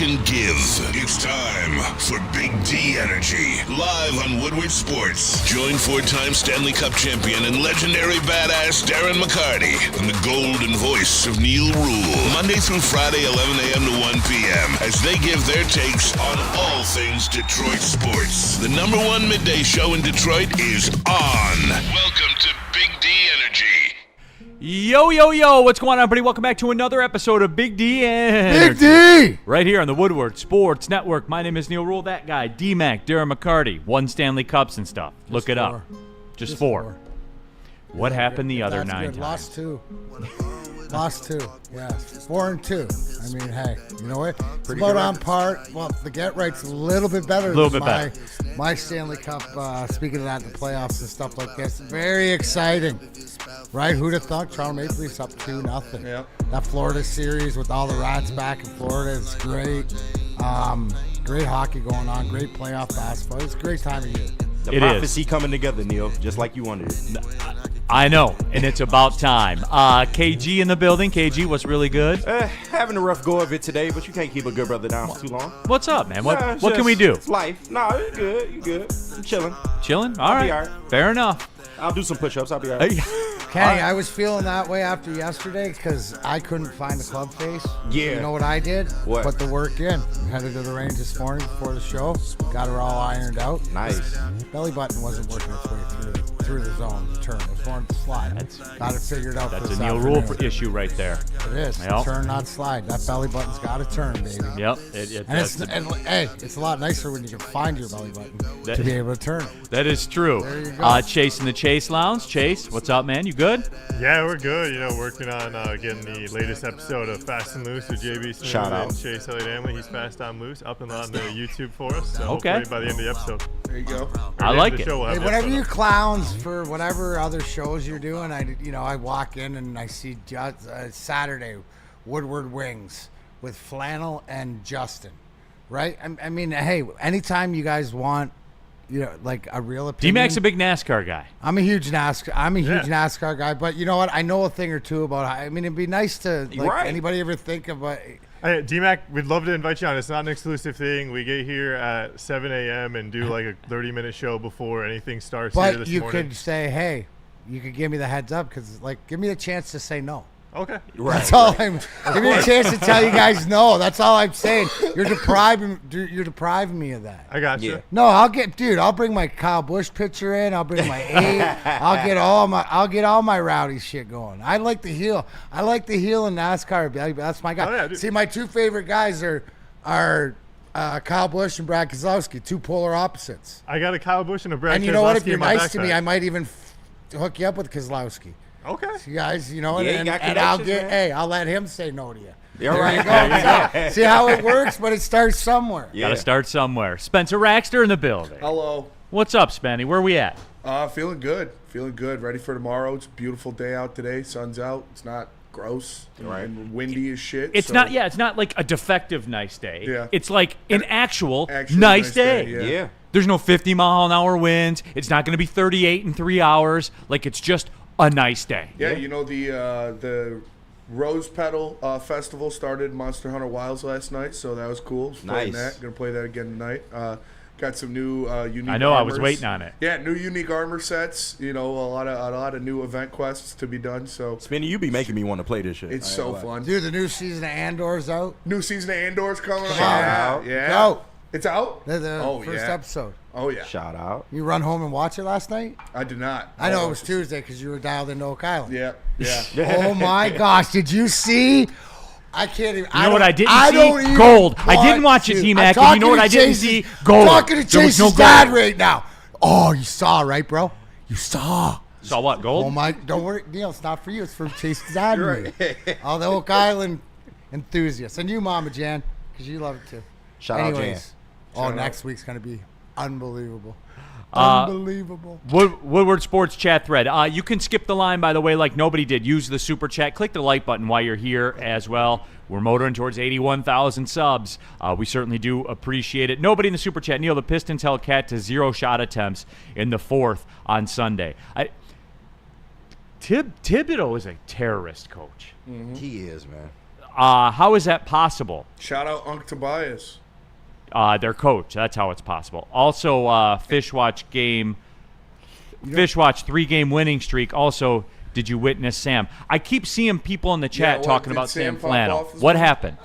can give. It's time for Big D Energy, live on Woodward Sports. Join four-time Stanley Cup champion and legendary badass Darren McCarty and the golden voice of Neil Rule, Monday through Friday, 11 a.m. to 1 p.m. as they give their takes on all things Detroit sports. The number one midday show in Detroit is on. Welcome to Big D Energy. Yo, yo, yo, what's going on, everybody? Welcome back to another episode of Big D Energy. Big D! Right here on the Woodward Sports Network. My name is Neil Rule, that guy, D-Mac, Darren McCarty, won Stanley Cups and stuff. Look it up. Just four. What happened the other 9 times? Lost two. Lost two. Yeah. 4-2. I mean, hey, you know what? It's about on par. Well, the get right's a little bit better than my Stanley Cup. Speaking of that, the playoffs and stuff like this. Very exciting. Right? Who'd have thought Toronto Maple Leafs up 2-0? Yeah. That Florida series with all the Rats back in Florida is great. Great hockey going on. Great playoff basketball. It's a great time of year. The prophecy coming together, Neil, just like you wanted it. I know, and it's about time. KG in the building. KG, what's really good? Having a rough go of it today, but you can't keep a good brother down for too long. What's up, man? What can we do? It's life. No, you're good. You're good. I'm chilling. Chilling? All right. be all right. Fair enough. I'll do some push-ups. I'll be all right. Kenny, I was feeling that way after yesterday because I couldn't find the club face. Yeah. You know what I did? What? Put the work in. Headed to the range this morning before the show. Got her all ironed out. Nice. Belly button wasn't working its way through the zone, the turn. It was more the slide. Got it figured out. That's for a this Neil afternoon. Rule issue right there. It is. Yep. Turn, not slide. That belly button's got to turn, baby. Yep. Hey, it's a lot nicer when you can find your belly button to be able to turn. That is true. There you go. Chase in the Chase Lounge. Chase, what's up, man? You good? Yeah, we're good. You know, working on getting the latest episode of Fast and Loose with JB Smooth Shout and out. Chase Elliott-Amley. He's fast on loose, up and on the YouTube for us. So Okay. hopefully by the end of the episode. There you go. I like it. Hey, whatever you clowns for whatever other shows you're doing, I walk in and I see Saturday Woodward Wings with Flannel and Justin, right? I mean, hey, anytime you guys want, like a real opinion. D-Mac's a big NASCAR guy. I'm a huge NASCAR guy, but you know what? I know a thing or two about. I mean, it'd be nice to anybody ever think about. Hey, D-Mac, we'd love to invite you on. It's not an exclusive thing. We get here at 7 a.m. and do like a 30-minute show before anything starts here But this you morning. could say, hey, you could give me the heads up because, give me a chance to say no. Okay. Right. That's all I'm. Give me a chance to tell you guys no. That's all I'm saying. You're depriving me of that. I got you. Yeah. No, I'll bring my Kyle Busch picture in. I'll bring my eight. I'll get all my rowdy shit going. I like the heel. I like the heel in NASCAR. That's my guy. Oh, yeah, dude. See, my two favorite guys are Kyle Busch and Brad Keselowski, two polar opposites. I got a Kyle Busch and a Brad And you know what? If Keselowski you're in my nice to me, backpack. I might even hook you up with Keselowski. Okay. You guys, Yeah, you got and I'll connections, man. I'll let him say no to you. All right. There you go. See how it works, but it starts somewhere. Yeah. Got to start somewhere. Spencer Raxter in the building. Hello. What's up, Spenny? Where we at? Feeling good. Feeling good. Ready for tomorrow. It's a beautiful day out today. Sun's out. It's not gross and windy as shit. It's not like a defective nice day. Yeah. It's like an actual Actually nice day. Yeah. There's no 50-mile-an-hour winds. It's not going to be 38 in 3 hours. Like, it's just a nice day. Yeah, you know, the Rose Petal Festival started in Monster Hunter Wilds last night, so that was cool. Playing Nice. that. Gonna play that again tonight. Got some new unique I know, I was armors. waiting on it. Yeah, new unique armor sets. You know, a lot of new event quests to be done. So Spinny, you be making me want to play this shit. it's so fun. Dude, the new season of Andor's out. New season of Andor's coming. Shout out. Yeah. It's out. It's out? The first yeah. episode. Oh, yeah. Shout out. You run home and watch it last night? I did not. I know it was Tuesday because you were dialed into Oak Island. Yeah, yeah. Oh my gosh! Did you see? I can't even. You know what I didn't see? don't even Gold. I want didn't watch it, to. T-Mac, I'm and you know what talking I to didn't Chase's- see? Gold. Talking to There was no Chase's dad gold. right now. Oh, you saw, right, bro? You saw. Saw what, gold? Oh my! Don't worry, Neil. It's not for you. It's for Chase's dad. and me. All the Oak Island enthusiasts, and you, Mama Jan, because you love it too. Shout out, Jan. Anyways, Shout next out. week's gonna be unbelievable. Uh, Unbelievable. Woodward Sports chat thread. You can skip the line, by the way, like nobody did. Use the super chat. Click the like button while you're here as well. We're motoring towards 81,000 subs. We certainly do appreciate it. Nobody in the super chat. Neil, the Pistons held Cat to 0 shot attempts in the fourth on Sunday. Thibodeau is a terrorist coach. He is, man. How is that possible? Shout out Unc Tobias. Their coach. That's how it's possible. Also, Fish Watch 3-game winning streak. Also, did you witness Sam? I keep seeing people in the chat what, talking did about Sam Sam pop Flannel. off as What well? happened?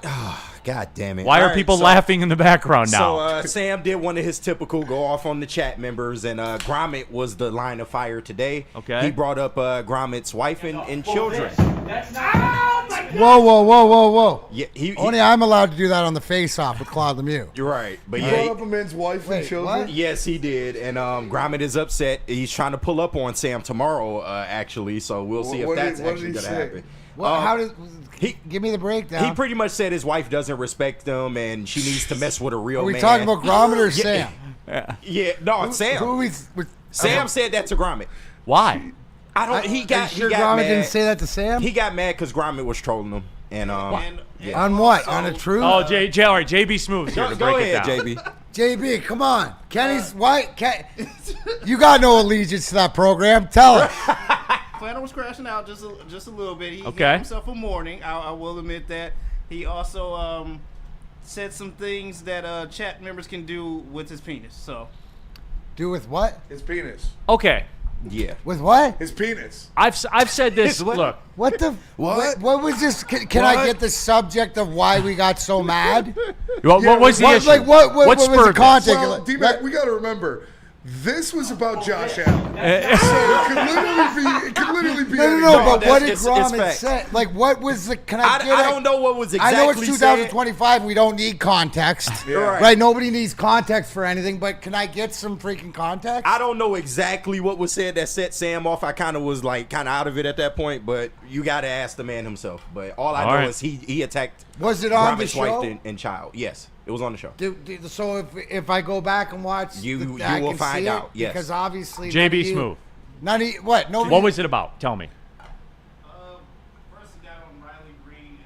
God damn it. Why All are right, people so- laughing in the background now? So Sam did one of his typical go off on the chat members, and Gromit was the line of fire today. Okay. He brought up Gromit's wife and children. Whoa. Yeah, he Only I'm allowed to do that on the face-off with Claude Lemieux. you're right, but He brought yeah. up a man's wife and Wait, children. what? Yes, he did, and Gromit is upset. He's trying to pull up on Sam tomorrow, actually. So we'll see if What that's did he actually going to say? happen. Well, how did? he- Give me the breakdown. He pretty much said his wife doesn't respect him, and she needs to mess with a real Are we man. talking about Gromit or Sam? Yeah, no, it's Sam. Who we? Sam said that to Gromit. Why? I don't. He got. Sure he got Gromit mad. didn't say that to Sam. He got mad because Gromit was trolling him, and yeah. On what? On the truth? Oh, all right, JB Smooth's here to Go break ahead, it down. JB. JB, come on. Kenny's white. You got no allegiance to that program. Tell us. Flannel was crashing out just a little bit. He Okay. gave himself a warning. I will admit that. He also said some things that chat members can do with his penis. So Do with what? His penis. Okay. Yeah. With what? His penis. I've said this. What? Look. What the? What? What was this? Can I get the subject of why we got so mad? What was the What, issue? like what was the spurred this? context? Well, D-Mac, we got to remember, this was about Josh Allen. So it could literally be No, anything. but what did it's Gromit fact. say? Like, what was the? Can I I get? don't know what was exactly I know it's said. 2025. We don't need context, Right. right? Nobody needs context for anything. But can I get some freaking context? I don't know exactly what was said that set Sam off. I kind of was like kind of out of it at that point, but you got to ask the man himself. But all I know right. is he attacked Was it on the Gromit's show? wife and child. Yes, it was on the show. So if I go back and watch, You I will can find see it? out, yes. Because obviously, JB Smooth. What? Nobody. What was it about? Tell me. first he got on Riley Green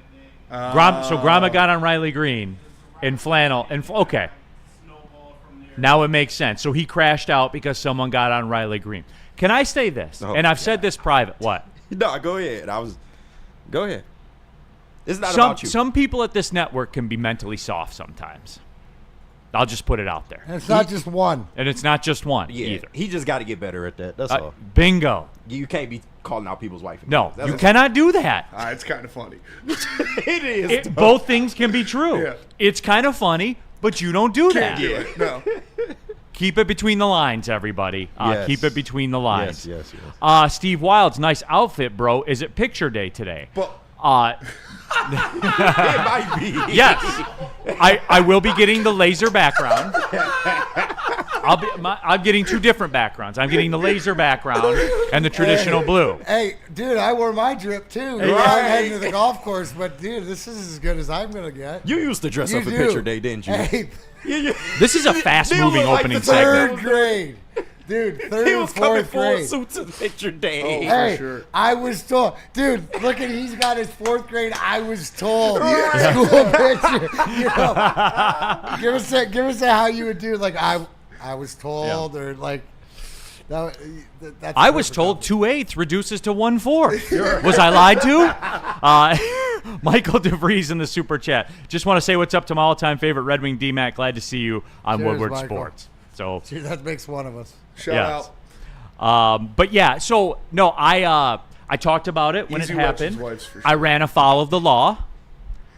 and then So Gromit got on Riley Green and Flannel. Okay. snowballed from there. Now it makes sense. So he crashed out because someone got on Riley Green. Can I say this? Oh, And I've said this private. What? No, go ahead. Go ahead. It's not about you. Some people at this network can be mentally soft sometimes. I'll just put it out there. And it's not just one. And it's not just one yeah, either. he just got to get better at that. That's all. Bingo. You can't be calling out people's wife. No, That's you cannot do that. It's kind of funny. It is. Both things can be true. Yeah. It's kind of funny, but you don't do that. Can't do it. No. Keep it between the lines, everybody. Yes. Keep it between the lines. Yes. Steve Wild's nice outfit, bro. Is it picture day today? But It might be. Yes. I will be getting the laser background. I'm getting two different backgrounds. I'm getting the laser background and the traditional blue. Hey, dude, I wore my drip too. I'm heading to the golf course, but dude, this is as good as I'm gonna get. You used to dress You up do. at picture day, didn't you? Hey, This is a fast-moving look like opening the segment. third grade, dude, third He and was coming fourth full grade. suit to picture day. Hey, sure. I was told, dude. Look at he's got his fourth grade. I was told school picture. You know, give us a how you would do like I was told or like. That's I was told 2/8 reduces to 1/4. Was I lied to? Michael DeVries in the super chat. Just want to say what's up to my all-time favorite Red Wing D-Mac. Glad to see you on Cheers, Woodward Michael. Sports. So, Dude, that makes one of us. shout Yes. out. but yeah. So no, I talked about it when Easy it Webster's happened. wives for I sure. ran afoul of the law.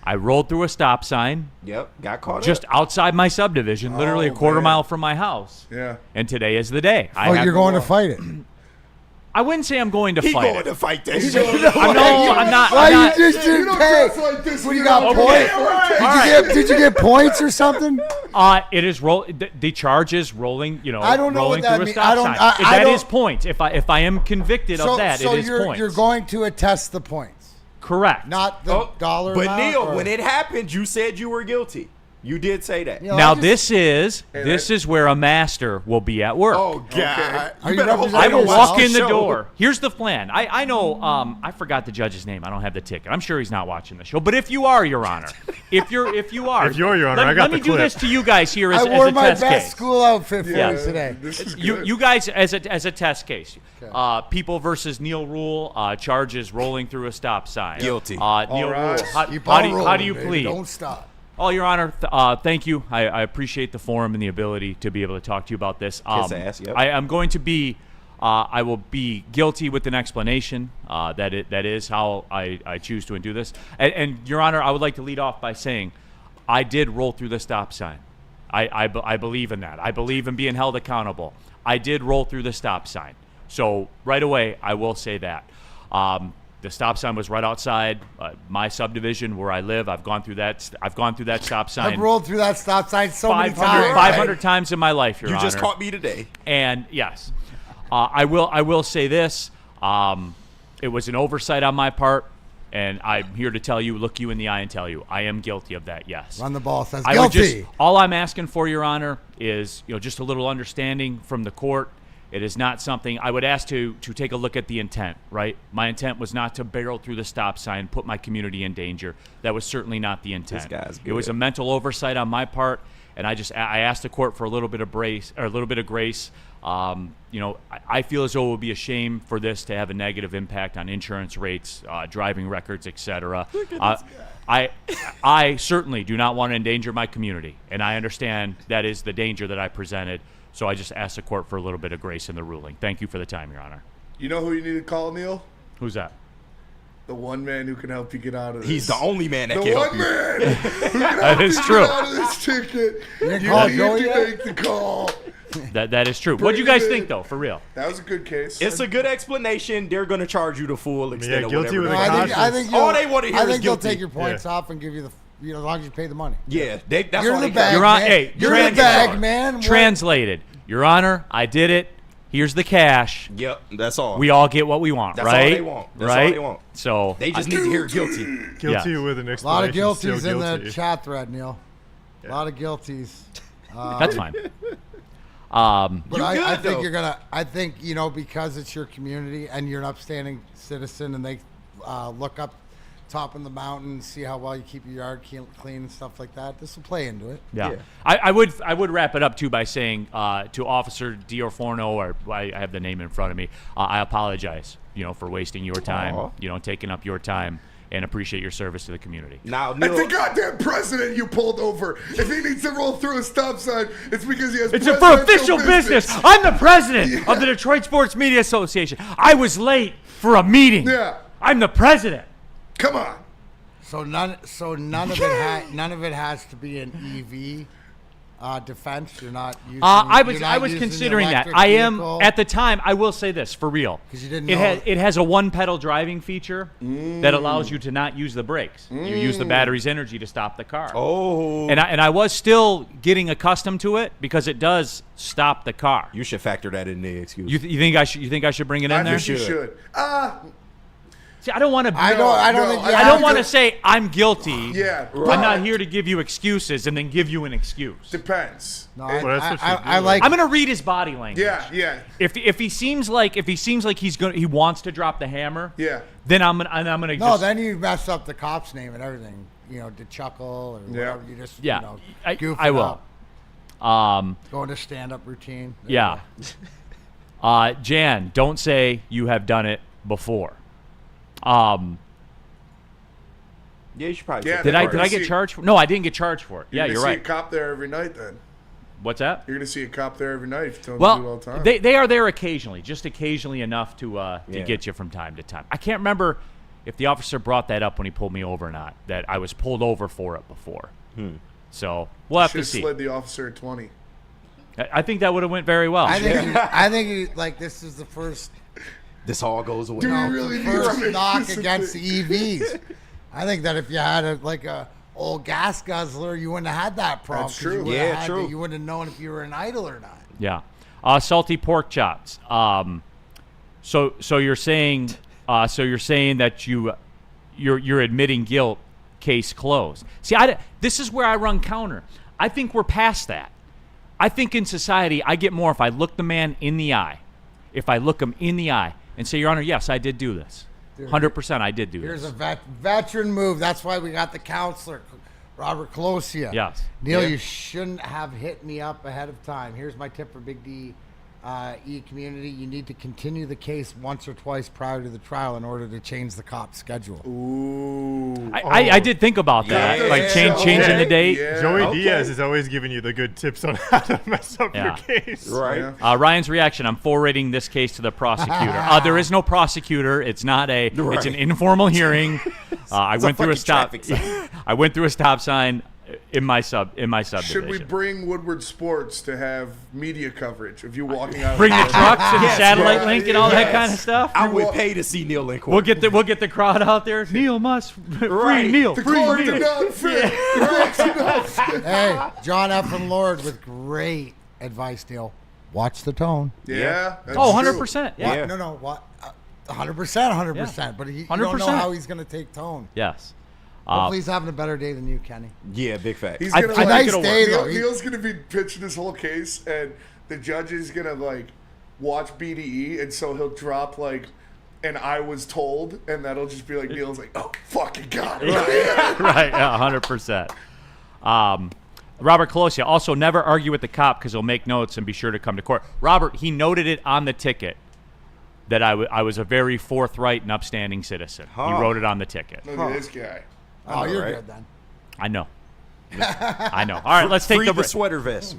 I rolled through a stop sign Yep, got caught just up. outside my subdivision, literally a Oh, quarter man. mile from my house. Yeah. And today is the day. Oh, you're going to fight it? I wouldn't say I'm going to He fight going it. to fight that He's shit. going to I'm not. Why I'm you not- just didn't don't pay? dress like this What, if you you got don't points? pay. Did you get points or something? It is roll. The charge is rolling. I don't know rolling what that through a means. stop I don't- sign. I That don't- is points. If I am convicted of that, so it is you're points. you're going to attest the points, correct. not the dollar But amount. Neil, or- when it happened, you said you were guilty. You did say that. You know, Now I just- this is where a master will be at work. Oh God! Are you better hope representing I will yourself? walk in the show. door. Here's the plan. I know. I forgot the judge's name. I don't have the ticket. I'm sure he's not watching the show. But if you are, Your Honor, if you're, If you're, Your Honor, let, I got let the me do clip. this to you guys here as, I as wore a my test best case. school outfit for Yeah. you today. This is You, good. you guys, as a test case, People versus Neil Rule, charges rolling through a stop sign. Guilty. Neil All right. Rule, Keep how on do you rolling, baby. plead? Don't stop. Oh, Your Honor, thank you. I appreciate the forum and the ability to be able to talk to you about this. Kiss ass, yep. I am going to be, I will be guilty with an explanation. That is how I choose to do this. And Your Honor, I would like to lead off by saying, I did roll through the stop sign. I believe in that. I believe in being held accountable. I did roll through the stop sign. So right away, I will say that. The stop sign was right outside my subdivision where I live. I've gone through that. Stop sign. I've rolled through that stop sign so many 500, times. 500 times in my life, Your You Honor. just caught me today. And yes, I will say this. It was an oversight on my part, and I'm here to tell you, look you in the eye and tell you, I am guilty of that. Yes. Run the ball says I would guilty. all I'm asking for, Your Honor, is just a little understanding from the court. It is not something I would ask to take a look at the intent, right? My intent was not to barrel through the stop sign, put my community in danger. That was certainly not the intent. This guy's It was good. a mental oversight on my part, and I asked the court for a little bit of grace. I feel as though it would be a shame for this to have a negative impact on insurance rates, driving records, etc. I certainly do not want to endanger my community, and I understand that is the danger that I presented. So I just asked the court for a little bit of grace in the ruling. Thank you for the time, Your Honor. You know who you need to call, Neil? Who's that? The one man who can help you get out of this. He's the only man that The can help one you. man who can That help is you true. get out of this ticket. You didn't call Joey need to yet? make the call. That is true. What do you guys think, though, for real? That was a good case. It's a good explanation. They're going to charge you the full extent of guilty whatever. with they a want. conscience. I think All they want to hear I is think they'll guilty. take your points Yeah. off and give you as long as you pay the money. Yeah, that's You're all the they bag, care. Your Honor, man. hey, You're the trans- bag, man. What- Translated. Your Honor, I did it. Here's the cash. Yep, that's all. We all get what we want, That's all right? they want. That's all right? they want. So They just need to hear guilty. Guilty Yeah. with an A explanation. lot of still guilties in the guilty. chat thread, Neil. A lot of guilties. that's fine. But You I good, think though. you're gonna. I think because it's your community and you're an upstanding citizen, and they look up top of the mountain, see how well you keep your yard clean and stuff like that. This will play into it. Yeah, Yeah. I would wrap it up too by saying to Officer Diorforno, or I have the name in front of me. I apologize, for wasting your time, Aw. taking up your time, and appreciate your service to the community. Now, It's the Neil, goddamn president you pulled over. If he needs to roll through a stop sign, it's because he has It's for presidential official business. I'm the president of the Detroit Sports Media Association. I was late for a meeting. Yeah. I'm the president. Come on. So none of it has to be an EV defense. You're not using. I you're not was using the considering that. electric I am vehicle. at the time. I will say this for real. 'Cause you didn't it know. it has a one pedal driving feature that allows you to not use the brakes. You use the battery's energy to stop the car. oh, And I was still getting accustomed to it because it does stop the car. you should factor that in the excuse. You think I should bring it in I there? think you should. See, I don't want to. I don't think. I don't want to say I'm guilty. Yeah. I'm not here to give you excuses and then give you an excuse. Depends. No, Well, that's what you I do. like. I'm gonna read his body language. Yeah. If he seems like he wants to drop the hammer, Yeah. then I'm gonna No, just, then you mess up the cop's name and everything. To chuckle or Yeah. whatever. You just yeah, goof I it will. up. Go into stand-up routine. There you Yeah. Jan, don't say you have done it before. yeah, you should probably. Yeah, take Did that I part. did I get charged for? No, I didn't get charged for it. Yeah, You're you're gonna right. see a cop there every night then. What's that? You're going to see a cop there every night if you tell them to do it all Well, the time. they are there occasionally, just occasionally enough to Yeah. get you from time to time. I can't remember if the officer brought that up when he pulled me over or not, that I was pulled over for it before. So we'll have Should to have see. slid the officer at 20. I think that would have went very well. I think like this is the first This all goes away. Do we really need to first make knock this a against thing? the EVs. I think that if you had a old gas guzzler, you wouldn't have had that problem. That's 'cause true. You would've Yeah, had true. You wouldn't have known if you were an idol or not. Yeah. Salty pork chops. So you're saying that you're admitting guilt. case closed. See, this is where I run counter. I think we're past that. I think in society, I get more if I look the man in the eye. If I look him in the eye and say, Your Honor, yes, I did do this. 100% I did do this. Here's a veteran move. That's why we got the counselor, Robert Colosia. Yes. Neil, you shouldn't have hit me up ahead of time. Here's my tip for Big D community. You need to continue the case once or twice prior to the trial in order to change the cop's schedule. Ooh. I did think about that. Changing the date. Yeah. Joey Diaz is always giving you the good tips on how to mess up your case. Right. Ryan's reaction, I'm forwarding this case to the prosecutor. There is no prosecutor. It's not it's an informal hearing. I went through a stop I went through a stop sign in my subdivision. Should we bring Woodward Sports to have media coverage of you walking out? Bring the trucks and Yes, satellite right. link and all that kind of stuff? I would pay to see Neil in We'll court. get the crowd out there. Neil must free Neil. The Free court Neil. did not fit. The court did not fit. Hey, John F. and Lord with great advice, Neil. Watch the tone. Yeah. that's Oh, true. 100%. Yeah. What? No, what? 100%, 100%. Yeah. But you don't know 100%. how he's going to take tone. Yes. Hopefully he's having a better day than you, Kenny. Yeah, big fact. He's I gonna think nice it'll day, work. though. Neil's gonna be pitching this whole case, and the judge is gonna like watch BDE, and so he'll drop like, and I was told, and that'll just be like Neil's like, oh fucking god, Right, 100%. Robert Colosia, also never argue with the cop because he'll make notes and be sure to come to court. Robert, he noted it on the ticket that I was a very forthright and upstanding citizen. He wrote it on the ticket. Look at this guy. Oh, you're right? good then. I know. I know. All right, let's take Free the the break. sweater vest.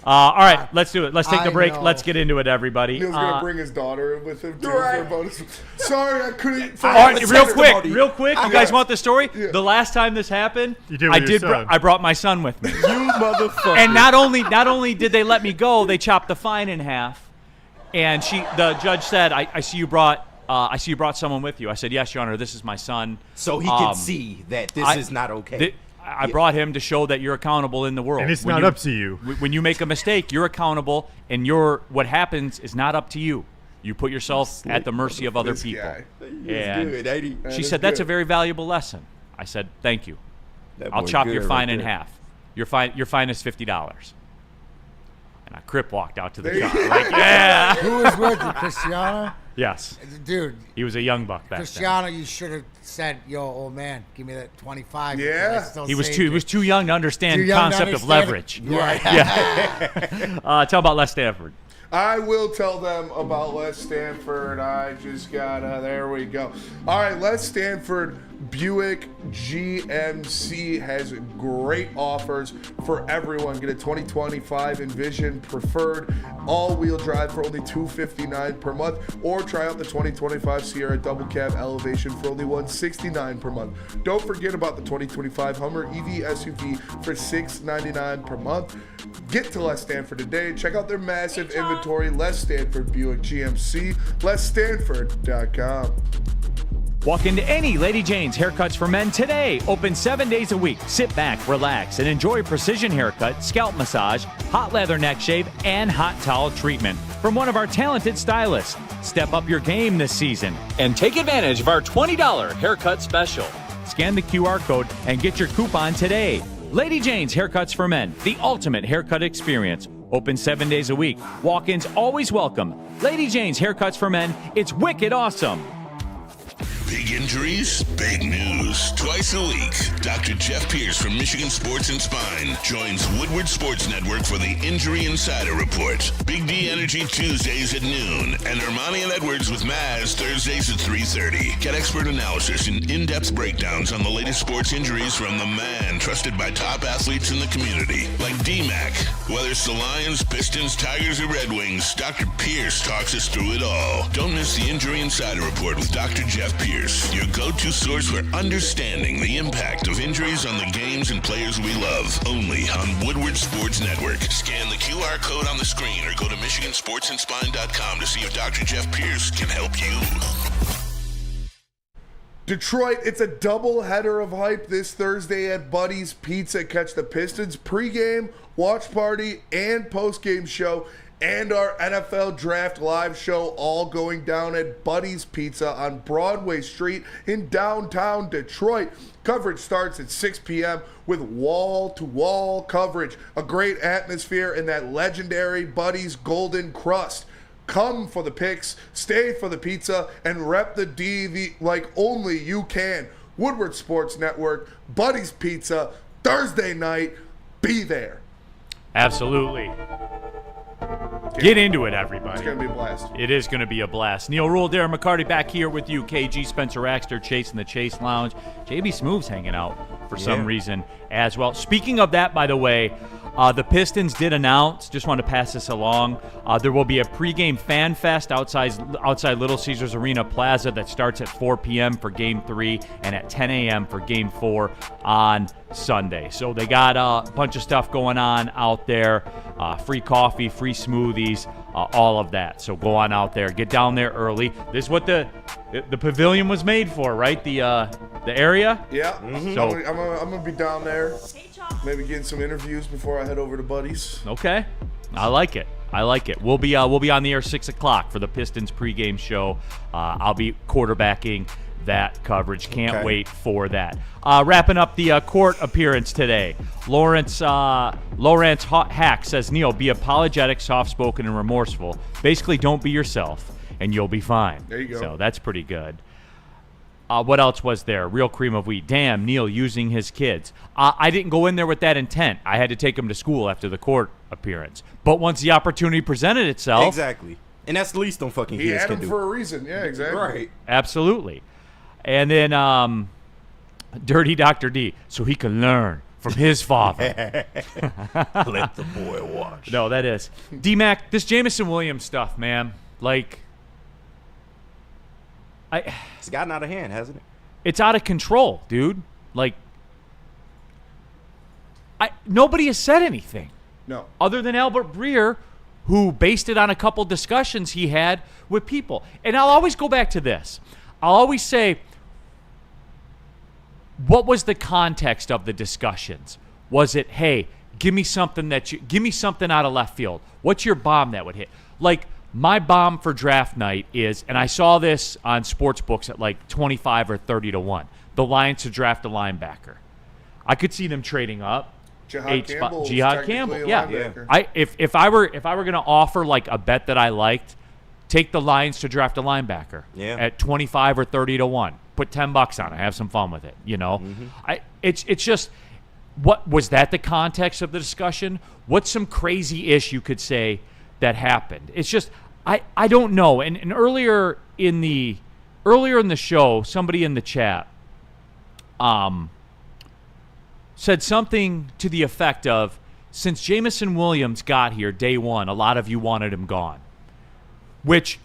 All right, let's do it. Let's take the I break. know. Let's get into it, everybody. Neil's gonna bring his daughter with him too Right. for a bonus. Sorry, I couldn't. All right, have a real testimony. quick. You guys want the story? The last time this happened, You did with your son. I brought my son with me. You motherfucker. And not only did they let me go, they chopped the fine in half. And the judge said, "I see you brought someone with you." I said, "Yes, Your Honor. This is my son." So he can see that this is not okay. I brought him to show that you're accountable in the world. And it's When not up to you. When you make a mistake, you're accountable, and what happens is not up to you. You put yourself at the mercy of other This people. guy. And good, ain't he? she is said, "That's good. a very valuable lesson." I said, "Thank you. That I'll boy chop good your right fine in there. half. Your fine is $50." And a crip walked out to the There car. you Like, yeah. Who was with you, Christiana? Yes. Dude, He was a young buck back then. Christiana, you should have said, "Yo, old man, give me that 25." Yeah. because I still He was saved too it." young to understand Too the young to concept of understand it. leverage. Right. Yeah. Tell about Les Stanford. I will tell them about Les Stanford. I just gotta, there we go. All right, Les Stanford Buick GMC has great offers for everyone. Get a 2025 Envision Preferred all-wheel drive for only $259 per month, or try out the 2025 Sierra Double Cab Elevation for only $169 per month. Don't forget about the 2025 Hummer EV SUV for $699 per month. Get to Les Stanford today. Check out their massive inventory. Les Stanford Buick GMC. LesStanford.com. Walk into any Lady Jane's Haircuts for Men today. Open 7 days a week. Sit back, relax, and enjoy precision haircut, scalp massage, hot leather neck shave, and hot towel treatment from one of our talented stylists. Step up your game this season and take advantage of our $20 haircut special. Scan the QR code and get your coupon today. Lady Jane's Haircuts for Men, the ultimate haircut experience. Open 7 days a week. Walk-ins always welcome. Lady Jane's Haircuts for Men. It's wicked awesome. Big injuries, big news. Twice a week, Dr. Jeff Pierce from Michigan Sports and Spine joins Woodward Sports Network for the Injury Insider Report. Big D Energy Tuesdays at noon, and Ermanni and Edwards with Maz Thursdays at 3:30. Get expert analysis and in-depth breakdowns on the latest sports injuries from the man trusted by top athletes in the community, like D-Mac. Whether it's the Lions, Pistons, Tigers, or Red Wings, Dr. Pierce talks us through it all. Don't miss the Injury Insider Report with Dr. Jeff Pierce, your go-to source for understanding the impact of injuries on the games and players we love. Only on Woodward Sports Network. Scan the QR code on the screen or go to MichiganSportsandSpine.com to see if Dr. Jeff Pierce can help you. Detroit, it's a double header of hype this Thursday at Buddy's Pizza. Catch the Pistons pregame, watch party, and postgame show and our NFL Draft Live show, all going down at Buddy's Pizza on Broadway Street in downtown Detroit. Coverage starts at 6 p.m. with wall-to-wall coverage. A great atmosphere in that legendary Buddy's Golden Crust. Come for the picks, stay for the pizza, and rep the D like only you can. Woodward Sports Network, Buddy's Pizza, Thursday night. Be there. Absolutely. Get into it, everybody. It's going to be a blast. It is going to be a blast. Neil Rule, Darren McCarty back here with you. KG, Spencer Axter, Chase in the Chase Lounge. JB Smooth's hanging out for some reason as well. Speaking of that, by the way, the Pistons did announce, just want to pass this along, there will be a pregame fan fest outside Little Caesars Arena Plaza that starts at 4 p.m. for Game 3 and at 10 a.m. for Game 4 on Sunday. So they got a bunch of stuff going on out there, free coffee, free smoothies, all of that. So go on out there, get down there early. This is what the pavilion was made for, right? The area? Yeah. So I'm gonna be down there, maybe getting some interviews before I head over to Buddy's. okay, I like it. We'll be on the air 6 o'clock for the Pistons pregame show. I'll be quarterbacking that coverage. Can't wait for that. Wrapping up the court appearance today. Lawrence Hack says, Neil, be apologetic, soft-spoken, and remorseful. Basically, don't be yourself, and you'll be fine. There you go. So that's pretty good. What else was there? Real cream of wheat. Damn, Neil using his kids. I didn't go in there with that intent. I had to take him to school after the court appearance. But once the opportunity presented itself. Exactly. And that's the least them fucking He kids had can him do. for a reason. Yeah, exactly. Right. Absolutely. And then Dirty Dr. D, so he can learn from his father. Let the boy watch. No, that is. D-Mac, this Jameson Williams stuff, man. Like, It's gotten out of hand, hasn't it? it's out of control, dude. Like, nobody has said anything. No. Other than Albert Breer, who based it on a couple discussions he had with people. And I'll always go back to this. I'll always say, what was the context of the discussions? Was it, hey, give me something out of left field? What's your bomb that would hit? Like, my bomb for draft night is, and I saw this on sports books at like 25 or 30 to 1, the Lions to draft a linebacker. I could see them trading up. Jihad Campbell. Jihad Campbell, yeah. If I were going to offer like a bet that I liked, take the Lions to draft a linebacker at 25 or 30 to 1. Put $10 on it. Have some fun with it. You know, it's just, what was that the context of the discussion? What's some crazy ish you could say that happened? It's just I don't know. And earlier in the show, somebody in the chat said something to the effect of, since Jameson Williams got here day one, a lot of you wanted him gone. Which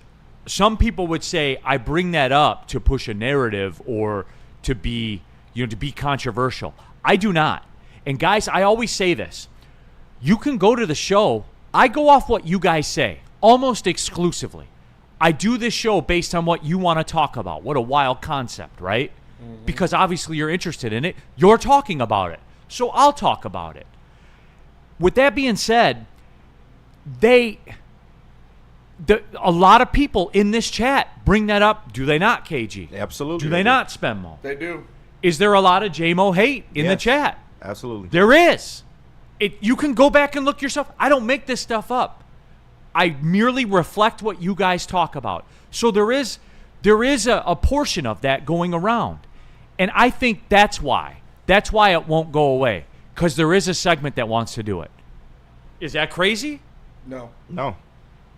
some people would say, I bring that up to push a narrative or to be controversial. I do not. And guys, I always say this. You can go to the show. I go off what you guys say almost exclusively. I do this show based on what you want to talk about. What a wild concept, right? Mm-hmm. Because obviously you're interested in it. You're talking about it. So I'll talk about it. With that being said, a lot of people in this chat bring that up. Do they not, KG? Absolutely. Do they not, Spenmo? They do. Is there a lot of JMO hate in the chat? Absolutely. There is. You can go back and look yourself. I don't make this stuff up. I merely reflect what you guys talk about. So there is a portion of that going around. And I think that's why. That's why it won't go away. Because there is a segment that wants to do it. Is that crazy? No.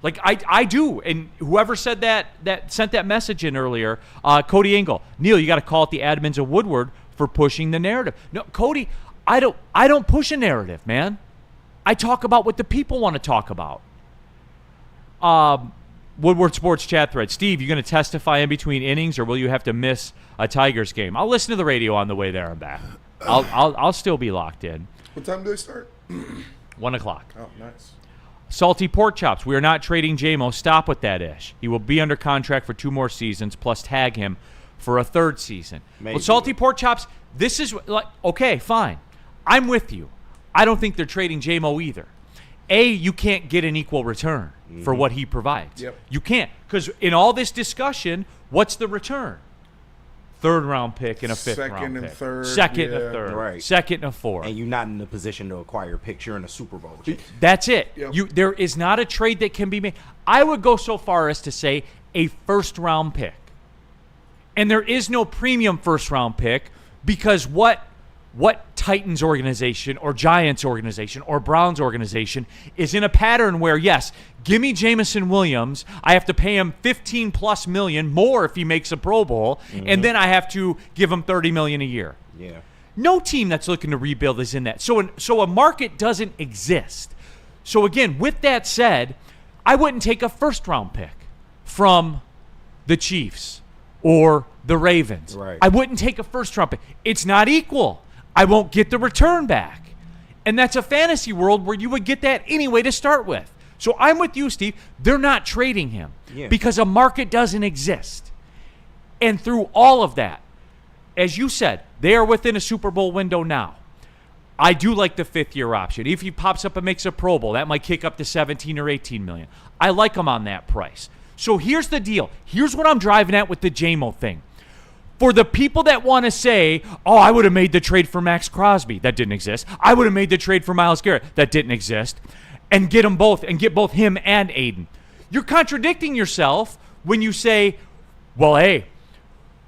Like, I do. And whoever said that sent that message in earlier, Cody Engel, Neil, you got to call it the admins of Woodward for pushing the narrative. No, Cody, I don't push a narrative, man. I talk about what the people want to talk about. Woodward Sports chat thread. Steve, you going to testify in between innings, or will you have to miss a Tigers game? I'll listen to the radio on the way there and back. I'll still be locked in. What time do they start? 1 o'clock. Oh, nice. Salty Pork Chops. We are not trading JMO. Stop with that ish. He will be under contract for 2 more seasons, plus tag him for a 3rd season. Maybe. Well, Salty Pork Chops, this is like, okay, fine. I'm with you. I don't think they're trading JMO either. you can't get an equal return for what he provides. Yep. You can't. Because in all this discussion, what's the return? Third-round pick and a fifth-round pick. Second and third. Second yeah. and a third. Right. Second and a fourth. And you're not in a position to acquire a picture in a Super Bowl. That's it. Yep. There is not a trade that can be made. I would go so far as to say a first-round pick. And there is no premium first-round pick because what Titans organization or Giants organization or Browns organization is in a pattern where, yes, give me Jameson Williams. I have to pay him $15+ million more if he makes a Pro Bowl, and then I have to give him $30 million a year. Yeah. No team that's looking to rebuild is in that. So a market doesn't exist. So again, with that said, I wouldn't take a first-round pick from the Chiefs or the Ravens. Right. I wouldn't take a first-round pick. It's not equal. I won't get the return back. And that's a fantasy world where you would get that anyway to start with. So I'm with you, Steve. They're not trading him because a market doesn't exist. And through all of that, as you said, they are within a Super Bowl window now. I do like the fifth-year option. If he pops up and makes a Pro Bowl, that might kick up to 17 or 18 million. I like him on that price. So here's the deal. Here's what I'm driving at with the JMO thing. For the people that want to say, oh, I would have made the trade for Max Crosby. That didn't exist. I would have made the trade for Myles Garrett. That didn't exist. And get them both, and get both him and Aiden. You're contradicting yourself when you say, well, hey,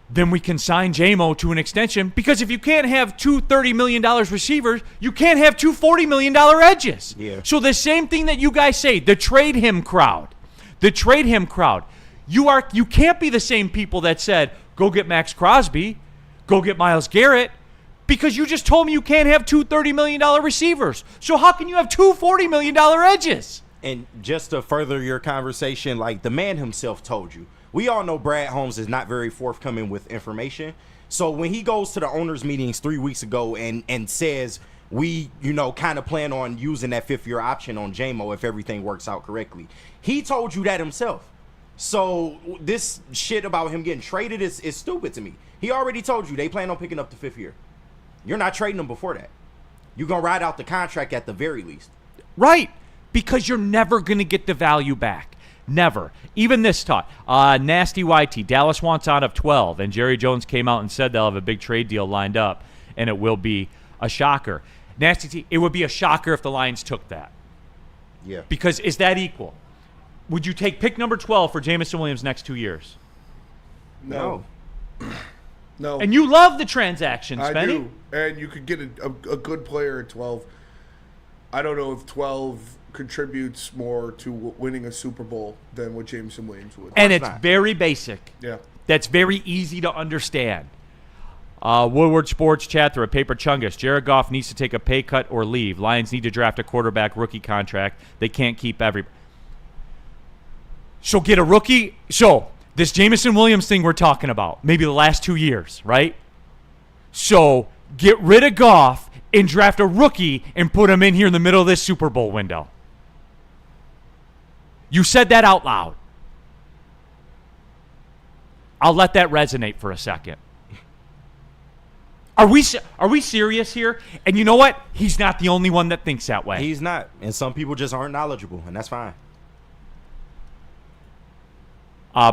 then we can sign JMO to an extension, because if you can't have two $30 million receivers, you can't have two $40 million edges. Yeah. So the same thing that you guys say, the trade him crowd, you can't be the same people that said, go get Max Crosby, go get Myles Garrett, because you just told me you can't have two $30 million receivers. So how can you have two $40 million edges? And just to further your conversation, like the man himself told you, we all know Brad Holmes is not very forthcoming with information. So when he goes to the owners' meetings 3 weeks ago and says, we, kind of plan on using that fifth-year option on JMO if everything works out correctly, he told you that himself. So this shit about him getting traded is stupid to me. He already told you they plan on picking up the fifth year. You're not trading him before that. You're going to ride out the contract at the very least. Right, because you're never going to get the value back. Never. Even this talk. Nasty YT, Dallas wants out of 12, and Jerry Jones came out and said they'll have a big trade deal lined up, and it will be a shocker. Nasty T, it would be a shocker if the Lions took that. Yeah. Because is that equal? Would you take pick number 12 for Jameson Williams next 2 years? No. No. And you love the transaction, I Spenny. do. And you could get a good player at 12. I don't know if 12 contributes more to winning a Super Bowl than what Jameson Williams would. And it's very basic. Yeah. That's very easy to understand. Woodward Sports Chat through a paper chungus. Jared Goff needs to take a pay cut or leave. Lions need to draft a quarterback rookie contract. They can't keep everybody. So get a rookie. So this Jameson Williams thing we're talking about, maybe the last 2 years, right? So get rid of Goff and draft a rookie and put him in here in the middle of this Super Bowl window. You said that out loud. I'll let that resonate for a second. Are we serious here? And you know what? He's not the only one that thinks that way. He's not. And some people just aren't knowledgeable, and that's fine.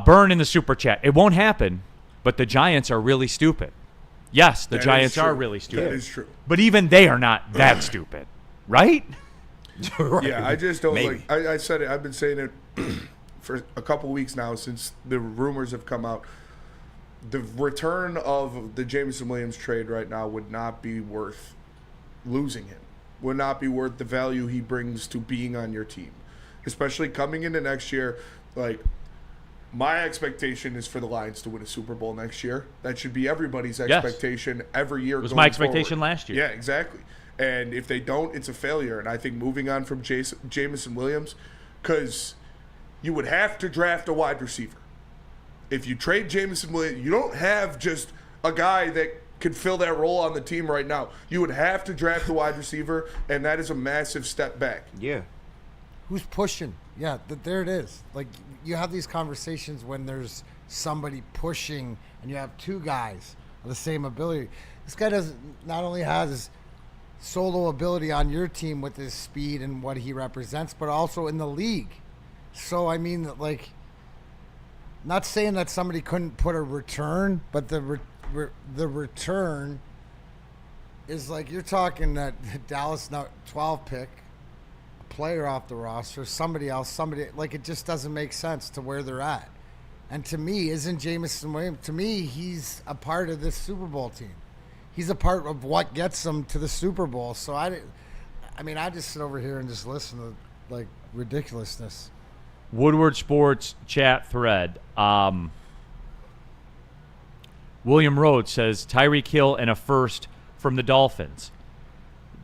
Burn in the super chat. It won't happen, but the Giants are really stupid. Yes, the Giants are really stupid. That is true. But even they are not that stupid, right? Right. Yeah, I just don't Maybe. like. I said it. I've been saying it for a couple weeks now since the rumors have come out. The return of the Jameson Williams trade right now would not be worth losing him. Would not be worth the value he brings to being on your team, especially coming into next year. Like, my expectation is for the Lions to win a Super Bowl next year. That should be everybody's expectation every year. It was going my expectation forward. last year. Yeah, exactly. And if they don't, it's a failure. And I think moving on from Jameson Williams, because you would have to draft a wide receiver. If you trade Jameson Williams, you don't have just a guy that could fill that role on the team right now. You would have to draft a wide receiver, and that is a massive step back. Yeah. Who's pushing? Yeah, there it is. Like, you have these conversations when there's somebody pushing and you have two guys of the same ability. This guy not only has solo ability on your team with his speed and what he represents, but also in the league. So, I mean, like, not saying that somebody couldn't put a return, but the return is like you're talking that Dallas 12 pick, a player off the roster, somebody else, like it just doesn't make sense to where they're at. And to me, isn't Jameson Williams, to me, he's a part of this Super Bowl team. He's a part of what gets them to the Super Bowl. So I just sit over here and just listen to like ridiculousness. Woodward Sports chat thread. William Rhodes says Tyreek Hill and a first from the Dolphins.